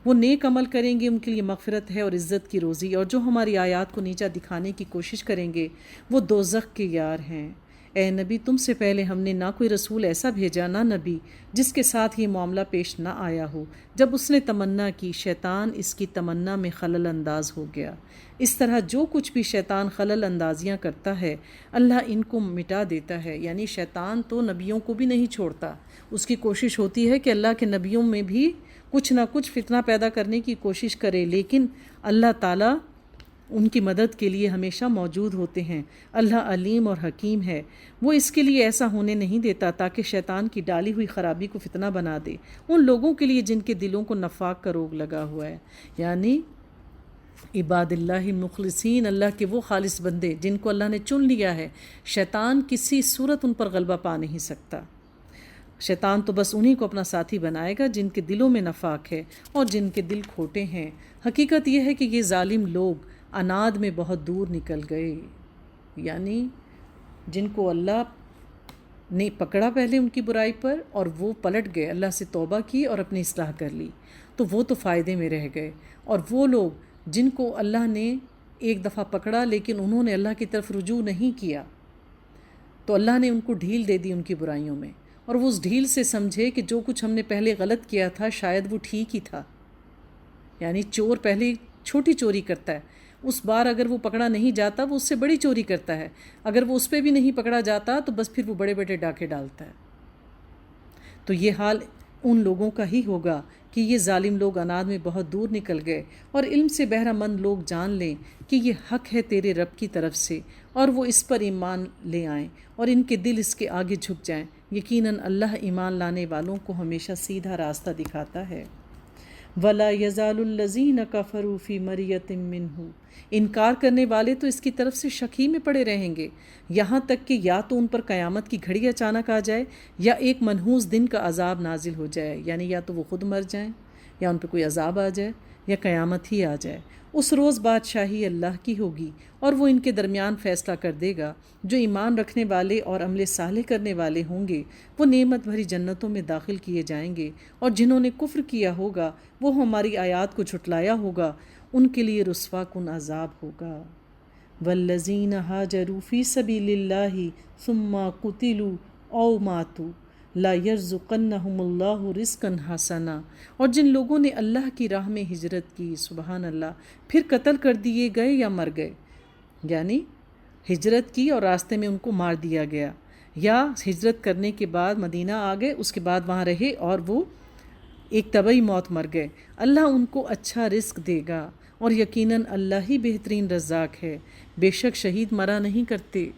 وہ نیک عمل کریں گے ان کے لیے مغفرت ہے اور عزت کی روزی، اور جو ہماری آیات کو نیچا دکھانے کی کوشش کریں گے وہ دوزخ کے یار ہیں۔ اے نبی تم سے پہلے ہم نے نہ کوئی رسول ایسا بھیجا نہ نبی جس کے ساتھ یہ معاملہ پیش نہ آیا ہو، جب اس نے تمنا کی شیطان اس کی تمنا میں خلل انداز ہو گیا۔ اس طرح جو کچھ بھی شیطان خلل اندازیاں کرتا ہے اللہ ان کو مٹا دیتا ہے، یعنی شیطان تو نبیوں کو بھی نہیں چھوڑتا، اس کی کوشش ہوتی ہے کہ اللہ کے نبیوں میں بھی کچھ نہ کچھ فتنہ پیدا کرنے کی کوشش کرے، لیکن اللہ تعالیٰ ان کی مدد کے لیے ہمیشہ موجود ہوتے ہیں۔ اللہ علیم اور حکیم ہے، وہ اس کے لیے ایسا ہونے نہیں دیتا تاکہ شیطان کی ڈالی ہوئی خرابی کو فتنہ بنا دے ان لوگوں کے لیے جن کے دلوں کو نفاق کا روگ لگا ہوا ہے، یعنی عباد اللہ مخلصین، اللہ کے وہ خالص بندے جن کو اللہ نے چن لیا ہے۔ شیطان کسی صورت ان پر غلبہ پا نہیں سکتا، شیطان تو بس انہی کو اپنا ساتھی بنائے گا جن کے دلوں میں نفاق ہے اور جن کے دل کھوٹے ہیں۔ حقیقت یہ ہے کہ یہ ظالم لوگ عناد میں بہت دور نکل گئے، یعنی جن کو اللہ نے پکڑا پہلے ان کی برائی پر اور وہ پلٹ گئے، اللہ سے توبہ کی اور اپنی اصلاح کر لی، تو وہ تو فائدے میں رہ گئے۔ اور وہ لوگ جن کو اللہ نے ایک دفعہ پکڑا لیکن انہوں نے اللہ کی طرف رجوع نہیں کیا، تو اللہ نے ان کو ڈھیل دے دی ان کی برائیوں میں، اور وہ اس ڈھیل سے سمجھے کہ جو کچھ ہم نے پہلے غلط کیا تھا شاید وہ ٹھیک ہی تھا۔ یعنی چور پہلے چھوٹی چوری کرتا ہے، اس بار اگر وہ پکڑا نہیں جاتا وہ اس سے بڑی چوری کرتا ہے، اگر وہ اس پہ بھی نہیں پکڑا جاتا تو بس پھر وہ بڑے بڑے ڈاکے ڈالتا ہے۔ تو یہ حال ان لوگوں کا ہی ہوگا کہ یہ ظالم لوگ عناد میں بہت دور نکل گئے، اور علم سے بہرہ مند لوگ جان لیں کہ یہ حق ہے تیرے رب کی طرف سے، اور وہ اس پر ایمان لے آئیں اور ان کے دل اس کے آگے جھک جائیں۔ یقیناً اللہ ایمان لانے والوں کو ہمیشہ سیدھا راستہ دکھاتا ہے۔ وَلَا يَزَالُ الَّذِينَ كَفَرُوا فِي مَرْيَةٍ مِّنْهُ، انکار کرنے والے تو اس کی طرف سے شک ہی میں پڑے رہیں گے، یہاں تک کہ یا تو ان پر قیامت کی گھڑی اچانک آ جائے یا ایک منحوس دن کا عذاب نازل ہو جائے، یعنی یا تو وہ خود مر جائیں یا ان پہ کوئی عذاب آ جائے یا قیامت ہی آ جائے۔ اس روز بادشاہی اللہ کی ہوگی اور وہ ان کے درمیان فیصلہ کر دے گا۔ جو ایمان رکھنے والے اور عمل صالح کرنے والے ہوں گے وہ نعمت بھری جنتوں میں داخل کیے جائیں گے، اور جنہوں نے کفر کیا ہوگا وہ ہماری آیات کو جھٹلایا ہوگا ان کے لیے رسوا کن عذاب ہوگا۔ والذین ہاجروا فی سبیل اللہ ثم قتلوا او ماتوا لا یرزقنہم اللہ رزقا حسنا، اور جن لوگوں نے اللہ کی راہ میں ہجرت کی، سبحان اللہ، پھر قتل کر دیے گئے یا مر گئے، یعنی ہجرت کی اور راستے میں ان کو مار دیا گیا، یا ہجرت کرنے کے بعد مدینہ آ گئے، اس کے بعد وہاں رہے اور وہ ایک طبعی موت مر گئے، اللہ ان کو اچھا رزق دے گا، اور یقیناً اللہ ہی بہترین رزاق ہے۔ بے شک شہید مرا نہیں کرتے،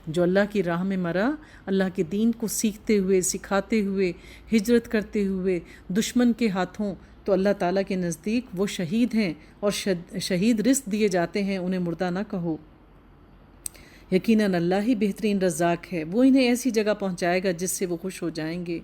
جو اللہ کی راہ میں مرا، اللہ کے دین کو سیکھتے ہوئے، سکھاتے ہوئے، ہجرت کرتے ہوئے دشمن کے ہاتھوں، تو اللہ تعالیٰ کے نزدیک وہ شہید ہیں، اور شہید رزق دیے جاتے ہیں، انہیں مردہ نہ کہو۔ یقیناً اللہ ہی بہترین رزاق ہے، وہ انہیں ایسی جگہ پہنچائے گا جس سے وہ خوش ہو جائیں گے۔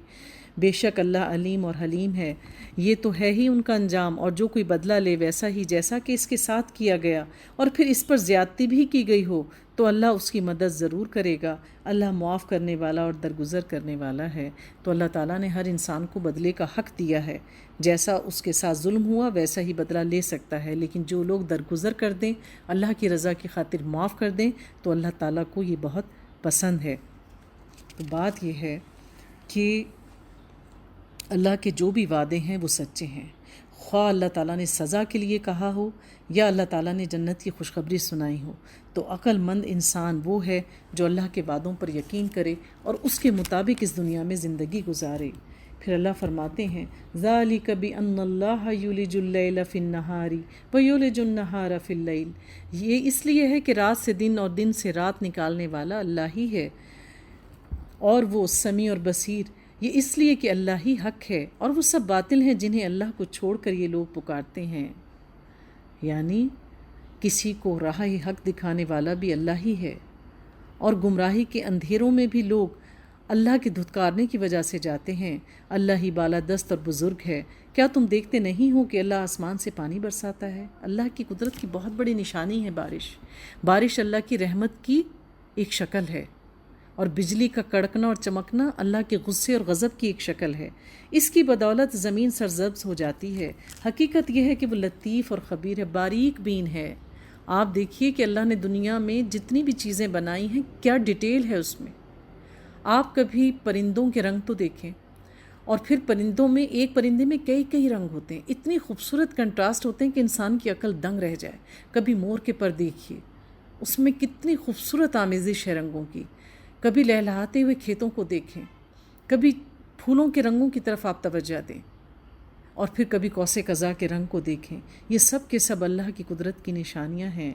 بے شک اللہ علیم اور حلیم ہے، یہ تو ہے ہی ان کا انجام، اور جو کوئی بدلہ لے ویسا ہی جیسا کہ اس کے ساتھ کیا گیا، اور پھر اس پر زیادتی بھی کی گئی ہو تو اللہ اس کی مدد ضرور کرے گا۔ اللہ معاف کرنے والا اور درگزر کرنے والا ہے۔ تو اللہ تعالیٰ نے ہر انسان کو بدلے کا حق دیا ہے، جیسا اس کے ساتھ ظلم ہوا ویسا ہی بدلہ لے سکتا ہے، لیکن جو لوگ درگزر کر دیں، اللہ کی رضا کی خاطر معاف کر دیں، تو اللہ تعالیٰ کو یہ بہت پسند ہے۔ تو بات یہ ہے کہ اللہ کے جو بھی وعدے ہیں وہ سچے ہیں، خواہ اللہ تعالیٰ نے سزا کے لیے کہا ہو یا اللہ تعالیٰ نے جنت کی خوشخبری سنائی ہو۔ تو عقل مند انسان وہ ہے جو اللہ کے وعدوں پر یقین کرے اور اس کے مطابق اس دنیا میں زندگی گزارے۔ پھر اللہ فرماتے ہیں ذَلِكَ بِأَنَّ اللَّهَ يُولِجُ اللَّيْلَ فِي النَّهَارِ وَيُولِجُ النَّهَارَ فِي اللَّيْلِ، یہ اس لیے ہے کہ رات سے دن اور دن سے رات نکالنے والا اللہ ہی ہے، اور وہ سمیع اور بصیر، یہ اس لیے کہ اللہ ہی حق ہے، اور وہ سب باطل ہیں جنہیں اللہ کو چھوڑ کر یہ لوگ پکارتے ہیں۔ یعنی کسی کو راہ حق دکھانے والا بھی اللہ ہی ہے، اور گمراہی کے اندھیروں میں بھی لوگ اللہ کے دھتکارنے کی وجہ سے جاتے ہیں۔ اللہ ہی بالا دست اور بزرگ ہے، کیا تم دیکھتے نہیں ہو کہ اللہ آسمان سے پانی برساتا ہے؟ اللہ کی قدرت کی بہت بڑی نشانی ہے بارش۔ بارش اللہ کی رحمت کی ایک شکل ہے، اور بجلی کا کڑکنا اور چمکنا اللہ کے غصے اور غضب کی ایک شکل ہے۔ اس کی بدولت زمین سرسبز ہو جاتی ہے۔ حقیقت یہ ہے کہ وہ لطیف اور خبیر ہے، باریک بین ہے۔ آپ دیکھیے کہ اللہ نے دنیا میں جتنی بھی چیزیں بنائی ہیں کیا ڈیٹیل ہے اس میں۔ آپ کبھی پرندوں کے رنگ تو دیکھیں، اور پھر پرندوں میں ایک پرندے میں کئی رنگ ہوتے ہیں، اتنی خوبصورت کنٹراسٹ ہوتے ہیں کہ انسان کی عقل دنگ رہ جائے۔ کبھی مور کے پر دیکھیے، اس میں کتنی خوبصورت آمیزش ہے رنگوں کی۔ کبھی لہلہاتے ہوئے کھیتوں کو دیکھیں، کبھی پھولوں کے رنگوں کی طرف آپ توجہ دیں، اور پھر کبھی کوسے قزح کے رنگ کو دیکھیں۔ یہ سب کے سب اللہ کی قدرت کی نشانیاں ہیں۔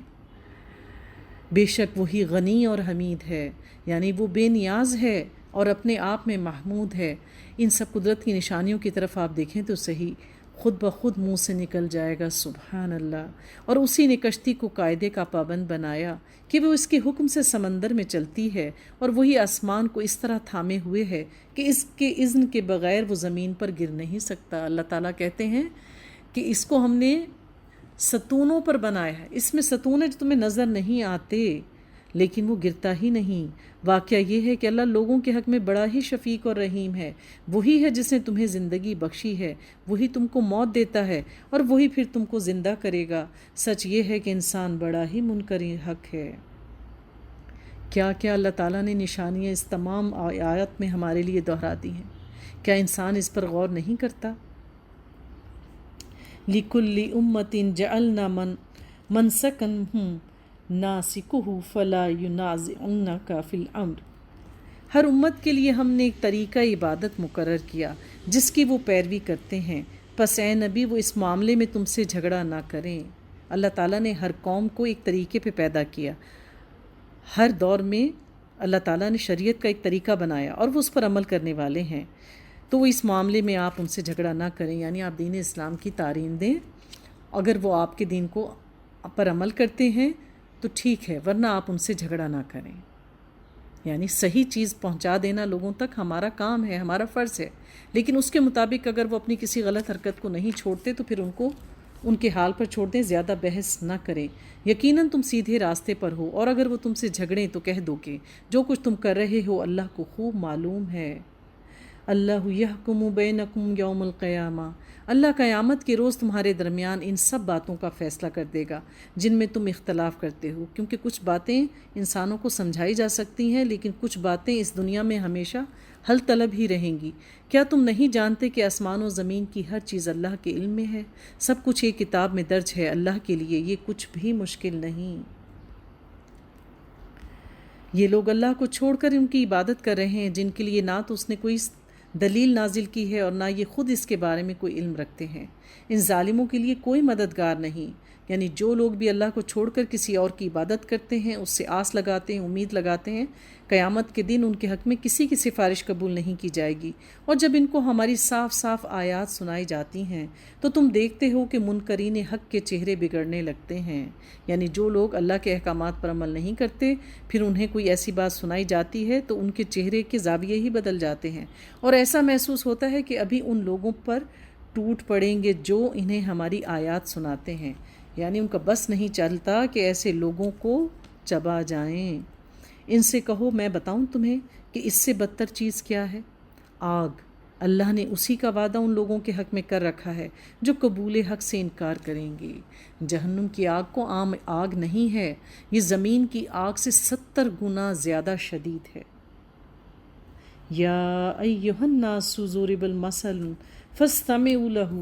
بے شک وہی غنی اور حمید ہے، یعنی وہ بے نیاز ہے اور اپنے آپ میں محمود ہے۔ ان سب قدرت کی نشانیوں کی طرف آپ دیکھیں تو صحیح، خود بخود منہ سے نکل جائے گا سبحان اللہ۔ اور اسی نے کشتی کو قاعدے کا پابند بنایا کہ وہ اس کے حکم سے سمندر میں چلتی ہے، اور وہی آسمان کو اس طرح تھامے ہوئے ہے کہ اس کے اذن کے بغیر وہ زمین پر گر نہیں سکتا۔ اللہ تعالیٰ کہتے ہیں کہ اس کو ہم نے ستونوں پر بنایا ہے۔ اس میں ستون جو تمہیں نظر نہیں آتے لیکن وہ گرتا ہی نہیں۔ واقعہ یہ ہے کہ اللہ لوگوں کے حق میں بڑا ہی شفیق اور رحیم ہے۔ وہی ہے جس نے تمہیں زندگی بخشی ہے، وہی تم کو موت دیتا ہے، اور وہی پھر تم کو زندہ کرے گا۔ سچ یہ ہے کہ انسان بڑا ہی منکر حق ہے۔ کیا کیا اللہ تعالیٰ نے نشانیاں اس تمام آیات میں ہمارے لیے دہرا دی ہیں، کیا انسان اس پر غور نہیں کرتا؟ لِكُلِّ أُمَّةٍ جَعَلْنَا مَنْسَكًا نَاسِكُهُ فَلَا يُنَازِعُنَّكَ فِي الْأَمْرِ۔ ہر امت کے لیے ہم نے ایک طریقہ عبادت مقرر کیا جس کی وہ پیروی کرتے ہیں، پس اے نبی وہ اس معاملے میں تم سے جھگڑا نہ کریں۔ اللہ تعالیٰ نے ہر قوم کو ایک طریقے پہ پیدا کیا، ہر دور میں اللہ تعالیٰ نے شریعت کا ایک طریقہ بنایا اور وہ اس پر عمل کرنے والے ہیں، تو وہ اس معاملے میں آپ ان سے جھگڑا نہ کریں، یعنی آپ دین اسلام کی تعلیم دیں۔ اگر وہ آپ کے دین کو پر عمل کرتے ہیں تو ٹھیک ہے، ورنہ آپ ان سے جھگڑا نہ کریں۔ یعنی صحیح چیز پہنچا دینا لوگوں تک ہمارا کام ہے، ہمارا فرض ہے، لیکن اس کے مطابق اگر وہ اپنی کسی غلط حرکت کو نہیں چھوڑتے تو پھر ان کو ان کے حال پر چھوڑ دیں، زیادہ بحث نہ کریں۔ یقیناً تم سیدھے راستے پر ہو، اور اگر وہ تم سے جھگڑیں تو کہہ دو کہ جو کچھ تم کر رہے ہو اللہ کو خوب معلوم ہے۔ اللہ یحکم بینکم یوم القیامہ، اللہ قیامت کے روز تمہارے درمیان ان سب باتوں کا فیصلہ کر دے گا جن میں تم اختلاف کرتے ہو، کیونکہ کچھ باتیں انسانوں کو سمجھائی جا سکتی ہیں لیکن کچھ باتیں اس دنیا میں ہمیشہ حل طلب ہی رہیں گی۔ کیا تم نہیں جانتے کہ آسمان و زمین کی ہر چیز اللہ کے علم میں ہے؟ سب کچھ ایک کتاب میں درج ہے، اللہ کے لیے یہ کچھ بھی مشکل نہیں۔ یہ لوگ اللہ کو چھوڑ کر ان کی عبادت کر رہے ہیں جن کے لیے نہ تو اس نے کوئی دلیل نازل کی ہے اور نہ یہ خود اس کے بارے میں کوئی علم رکھتے ہیں۔ ان ظالموں کے لیے کوئی مددگار نہیں، یعنی جو لوگ بھی اللہ کو چھوڑ کر کسی اور کی عبادت کرتے ہیں، اس سے آس لگاتے ہیں، امید لگاتے ہیں، قیامت کے دن ان کے حق میں کسی کی سفارش قبول نہیں کی جائے گی۔ اور جب ان کو ہماری صاف صاف آیات سنائی جاتی ہیں تو تم دیکھتے ہو کہ منکرین حق کے چہرے بگڑنے لگتے ہیں، یعنی جو لوگ اللہ کے احکامات پر عمل نہیں کرتے، پھر انہیں کوئی ایسی بات سنائی جاتی ہے تو ان کے چہرے کے زاویے ہی بدل جاتے ہیں، اور ایسا محسوس ہوتا ہے کہ ابھی ان لوگوں پر ٹوٹ پڑیں گے جو انہیں ہماری آیات سناتے ہیں، یعنی ان کا بس نہیں چلتا کہ ایسے لوگوں کو چبا جائیں۔ ان سے کہو میں بتاؤں تمہیں کہ اس سے بدتر چیز کیا ہے؟ آگ۔ اللہ نے اسی کا وعدہ ان لوگوں کے حق میں کر رکھا ہے جو قبول حق سے انکار کریں گے۔ جہنم کی آگ کو عام آگ نہیں ہے، یہ زمین کی آگ سے 70 گنا زیادہ شدید ہے۔ یا ایھا الناس ضرب المثل فاستمعوا لہ،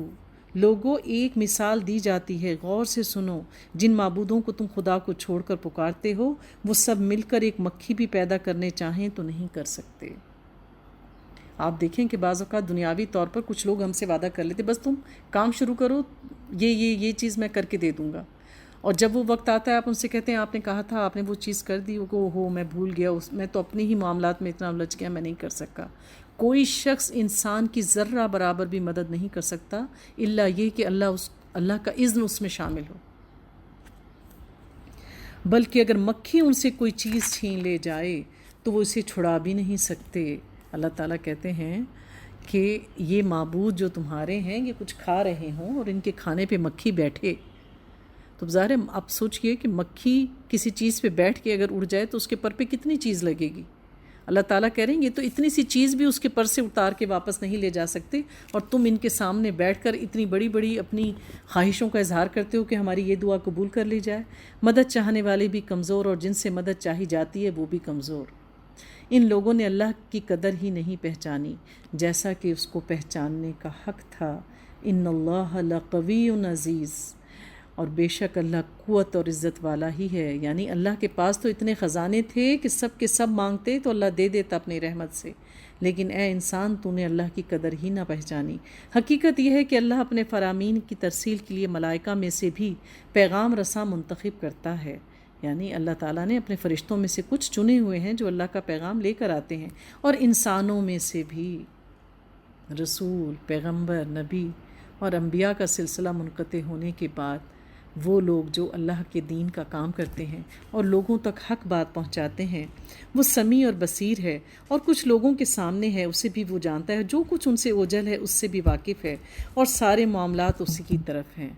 لوگوں ایک مثال دی جاتی ہے، غور سے سنو۔ جن معبودوں کو تم خدا کو چھوڑ کر پکارتے ہو وہ سب مل کر ایک مکھی بھی پیدا کرنے چاہیں تو نہیں کر سکتے۔ آپ دیکھیں کہ بعض اوقات دنیاوی طور پر کچھ لوگ ہم سے وعدہ کر لیتے بس تم کام شروع کرو، یہ چیز میں کر کے دے دوں گا، اور جب وہ وقت آتا ہے آپ ان سے کہتے ہیں آپ نے کہا تھا، آپ نے وہ چیز کر دی، وہ میں بھول گیا، میں تو اپنے ہی معاملات میں اتنا الجھ گیا، میں نہیں کر سکا۔ کوئی شخص انسان کی ذرہ برابر بھی مدد نہیں کر سکتا الا یہ کہ اللہ کا اذن اس میں شامل ہو، بلکہ اگر مکھی ان سے کوئی چیز چھین لے جائے تو وہ اسے چھڑا بھی نہیں سکتے۔ اللہ تعالیٰ کہتے ہیں کہ یہ معبود جو تمہارے ہیں یہ کچھ کھا رہے ہوں اور ان کے کھانے پہ مکھی بیٹھے، تو ظاہر ہے آپ سوچئے کہ مکھی کسی چیز پہ بیٹھ کے اگر اڑ جائے تو اس کے پر پہ کتنی چیز لگے گی۔ اللہ تعالیٰ کہہ رہے ہیں یہ تو اتنی سی چیز بھی اس کے پر سے اتار کے واپس نہیں لے جا سکتے، اور تم ان کے سامنے بیٹھ کر اتنی بڑی بڑی اپنی خواہشوں کا اظہار کرتے ہو کہ ہماری یہ دعا قبول کر لی جائے۔ مدد چاہنے والے بھی کمزور اور جن سے مدد چاہی جاتی ہے وہ بھی کمزور۔ ان لوگوں نے اللہ کی قدر ہی نہیں پہچانی جیسا کہ اس کو پہچاننے کا حق تھا۔ ان اللہ لقوی عزیز، اور بے شک اللہ قوت اور عزت والا ہی ہے۔ یعنی اللہ کے پاس تو اتنے خزانے تھے کہ سب کے سب مانگتے تو اللہ دے دیتا اپنی رحمت سے، لیکن اے انسان تو نے اللہ کی قدر ہی نہ پہچانی۔ حقیقت یہ ہے کہ اللہ اپنے فرامین کی ترسیل کے لیے ملائکہ میں سے بھی پیغام رساں منتخب کرتا ہے، یعنی اللہ تعالیٰ نے اپنے فرشتوں میں سے کچھ چنے ہوئے ہیں جو اللہ کا پیغام لے کر آتے ہیں، اور انسانوں میں سے بھی رسول، پیغمبر، نبی اور انبیاء کا سلسلہ منقطع ہونے کے بعد وہ لوگ جو اللہ کے دین کا کام کرتے ہیں اور لوگوں تک حق بات پہنچاتے ہیں، وہ سمیع اور بصیر ہے، اور کچھ لوگوں کے سامنے ہے اسے بھی وہ جانتا ہے، جو کچھ ان سے اوجھل ہے اس سے بھی واقف ہے، اور سارے معاملات اسی کی طرف ہیں۔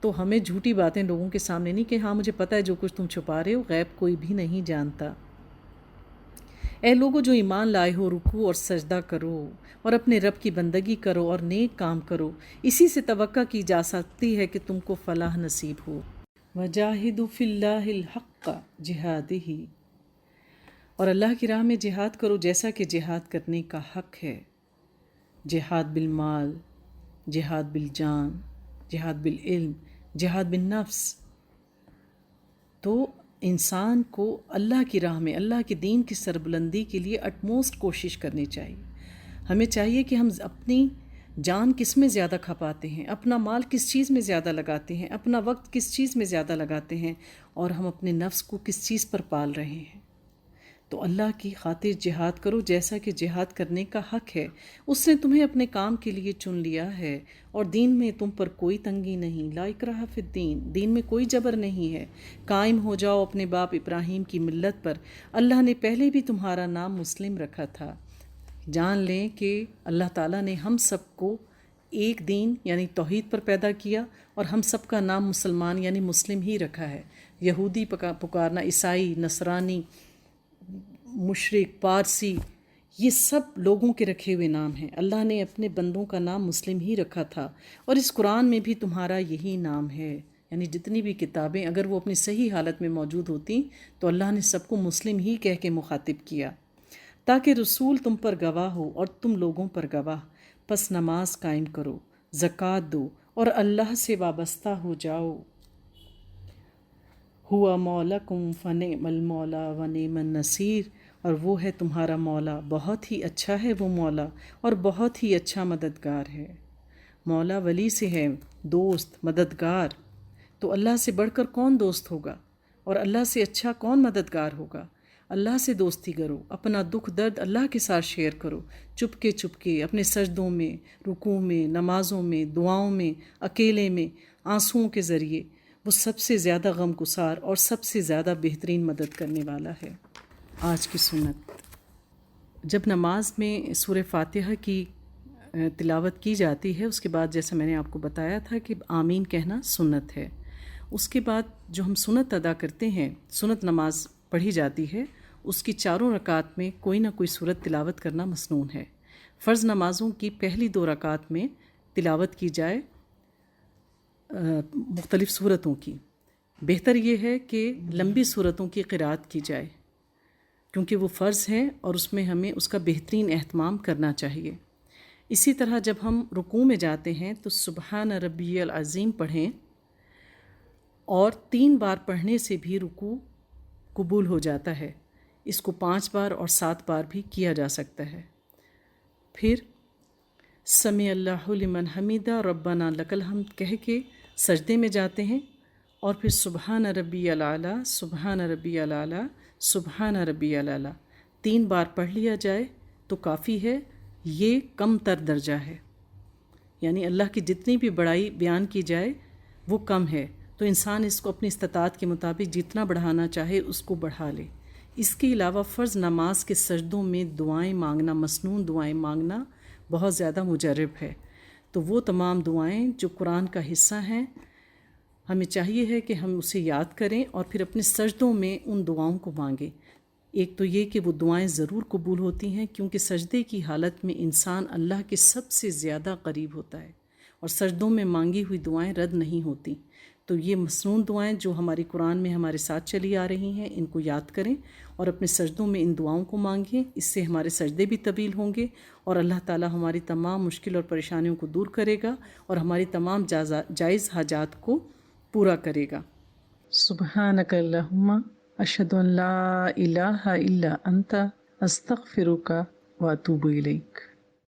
تو ہمیں جھوٹی باتیں لوگوں کے سامنے نہیں کہ ہاں مجھے پتہ ہے جو کچھ تم چھپا رہے ہو، غیب کوئی بھی نہیں جانتا۔ اے لوگو جو ایمان لائے ہو، رکوع اور سجدہ کرو اور اپنے رب کی بندگی کرو اور نیک کام کرو، اسی سے توقع کی جا سکتی ہے کہ تم کو فلاح نصیب ہو۔ وَجَاهِدُوا فِي اللَّهِ الْحَقَّ جِهَادِهِ، اور اللہ کی راہ میں جہاد کرو جیسا کہ جہاد کرنے کا حق ہے۔ جہاد بالمال، جہاد بالجان، جہاد بالعلم، جہاد بالنفس۔ تو انسان کو اللہ کی راہ میں، اللہ کے دین کی سربلندی کے لیے اٹموسٹ کوشش کرنی چاہیے۔ ہمیں چاہیے کہ ہم اپنی جان کس میں زیادہ کھپاتے ہیں، اپنا مال کس چیز میں زیادہ لگاتے ہیں، اپنا وقت کس چیز میں زیادہ لگاتے ہیں، اور ہم اپنے نفس کو کس چیز پر پال رہے ہیں۔ تو اللہ کی خاطر جہاد کرو جیسا کہ جہاد کرنے کا حق ہے۔ اس نے تمہیں اپنے کام کے لیے چن لیا ہے، اور دین میں تم پر کوئی تنگی نہیں، لا اکراہ فی الدین، دین میں کوئی جبر نہیں ہے۔ قائم ہو جاؤ اپنے باپ ابراہیم کی ملت پر، اللہ نے پہلے بھی تمہارا نام مسلم رکھا تھا۔ جان لیں کہ اللہ تعالیٰ نے ہم سب کو ایک دین یعنی توحید پر پیدا کیا، اور ہم سب کا نام مسلمان یعنی مسلم ہی رکھا ہے۔ یہودی پکارنا، عیسائی، نصرانی، مشرک، پارسی، یہ سب لوگوں کے رکھے ہوئے نام ہیں۔ اللہ نے اپنے بندوں کا نام مسلم ہی رکھا تھا، اور اس قرآن میں بھی تمہارا یہی نام ہے۔ یعنی جتنی بھی کتابیں اگر وہ اپنی صحیح حالت میں موجود ہوتی تو اللہ نے سب کو مسلم ہی کہہ کے مخاطب کیا، تاکہ رسول تم پر گواہ ہو اور تم لوگوں پر گواہ۔ پس نماز قائم کرو، زکوٰۃ دو، اور اللہ سے وابستہ ہو جاؤ۔ ہوا مولاکم فنعم المولا ونعم النصیر، اور وہ ہے تمہارا مولا، بہت ہی اچھا ہے وہ مولا، اور بہت ہی اچھا مددگار ہے۔ مولا ولی سے ہے، دوست، مددگار۔ تو اللہ سے بڑھ کر کون دوست ہوگا، اور اللہ سے اچھا کون مددگار ہوگا؟ اللہ سے دوستی کرو، اپنا دکھ درد اللہ کے ساتھ شیئر کرو، چپکے چپکے اپنے سجدوں میں، رکوع میں، نمازوں میں، دعاؤں میں، اکیلے میں، آنسوؤں کے ذریعے۔ وہ سب سے زیادہ غم گسار اور سب سے زیادہ بہترین مدد کرنے والا ہے۔ آج کی سنت، جب نماز میں سورہ فاتحہ کی تلاوت کی جاتی ہے، اس کے بعد جیسا میں نے آپ کو بتایا تھا کہ آمین کہنا سنت ہے۔ اس کے بعد جو ہم سنت ادا کرتے ہیں، سنت نماز پڑھی جاتی ہے، اس کی چاروں رکعات میں کوئی نہ کوئی سورت تلاوت کرنا مسنون ہے۔ فرض نمازوں کی پہلی 2 رکعات میں تلاوت کی جائے مختلف سورتوں کی۔ بہتر یہ ہے کہ لمبی سورتوں کی قرأت کی جائے، کیونکہ وہ فرض ہے اور اس میں ہمیں اس کا بہترین اہتمام کرنا چاہیے۔ اسی طرح جب ہم رکوع میں جاتے ہیں تو سبحان ربی العظیم پڑھیں، اور 3 بار پڑھنے سے بھی رکوع قبول ہو جاتا ہے۔ اس کو 5 بار اور 7 بار بھی کیا جا سکتا ہے۔ پھر سمیع اللہ لمن حمیدہ ربنا لک الحمد کہہ کے سجدے میں جاتے ہیں، اور پھر سبحان ربی الاعلیٰ، سبحان ربی الاعلیٰ، سبحان ربی الاعلیٰ 3 بار پڑھ لیا جائے تو کافی ہے۔ یہ کم تر درجہ ہے، یعنی اللہ کی جتنی بھی بڑائی بیان کی جائے وہ کم ہے، تو انسان اس کو اپنی استطاعت کے مطابق جتنا بڑھانا چاہے اس کو بڑھا لے۔ اس کے علاوہ فرض نماز کے سجدوں میں دعائیں مانگنا، مسنون دعائیں مانگنا بہت زیادہ مجرب ہے۔ تو وہ تمام دعائیں جو قرآن کا حصہ ہیں، ہمیں چاہیے ہے کہ ہم اسے یاد کریں اور پھر اپنے سجدوں میں ان دعاؤں کو مانگیں۔ ایک تو یہ کہ وہ دعائیں ضرور قبول ہوتی ہیں کیونکہ سجدے کی حالت میں انسان اللہ کے سب سے زیادہ قریب ہوتا ہے اور سجدوں میں مانگی ہوئی دعائیں رد نہیں ہوتی۔ تو یہ مسنون دعائیں جو ہماری قرآن میں ہمارے ساتھ چلی آ رہی ہیں، ان کو یاد کریں اور اپنے سجدوں میں ان دعاؤں کو مانگیں۔ اس سے ہمارے سجدے بھی طویل ہوں گے اور اللہ تعالیٰ ہماری تمام مشکل اور پریشانیوں کو دور کرے گا اور ہماری تمام جائز حاجات کو پورا کرے گا۔ سبحانک اللہم اشہد ان لا الہ الا انت استغفرک واتوب الیک۔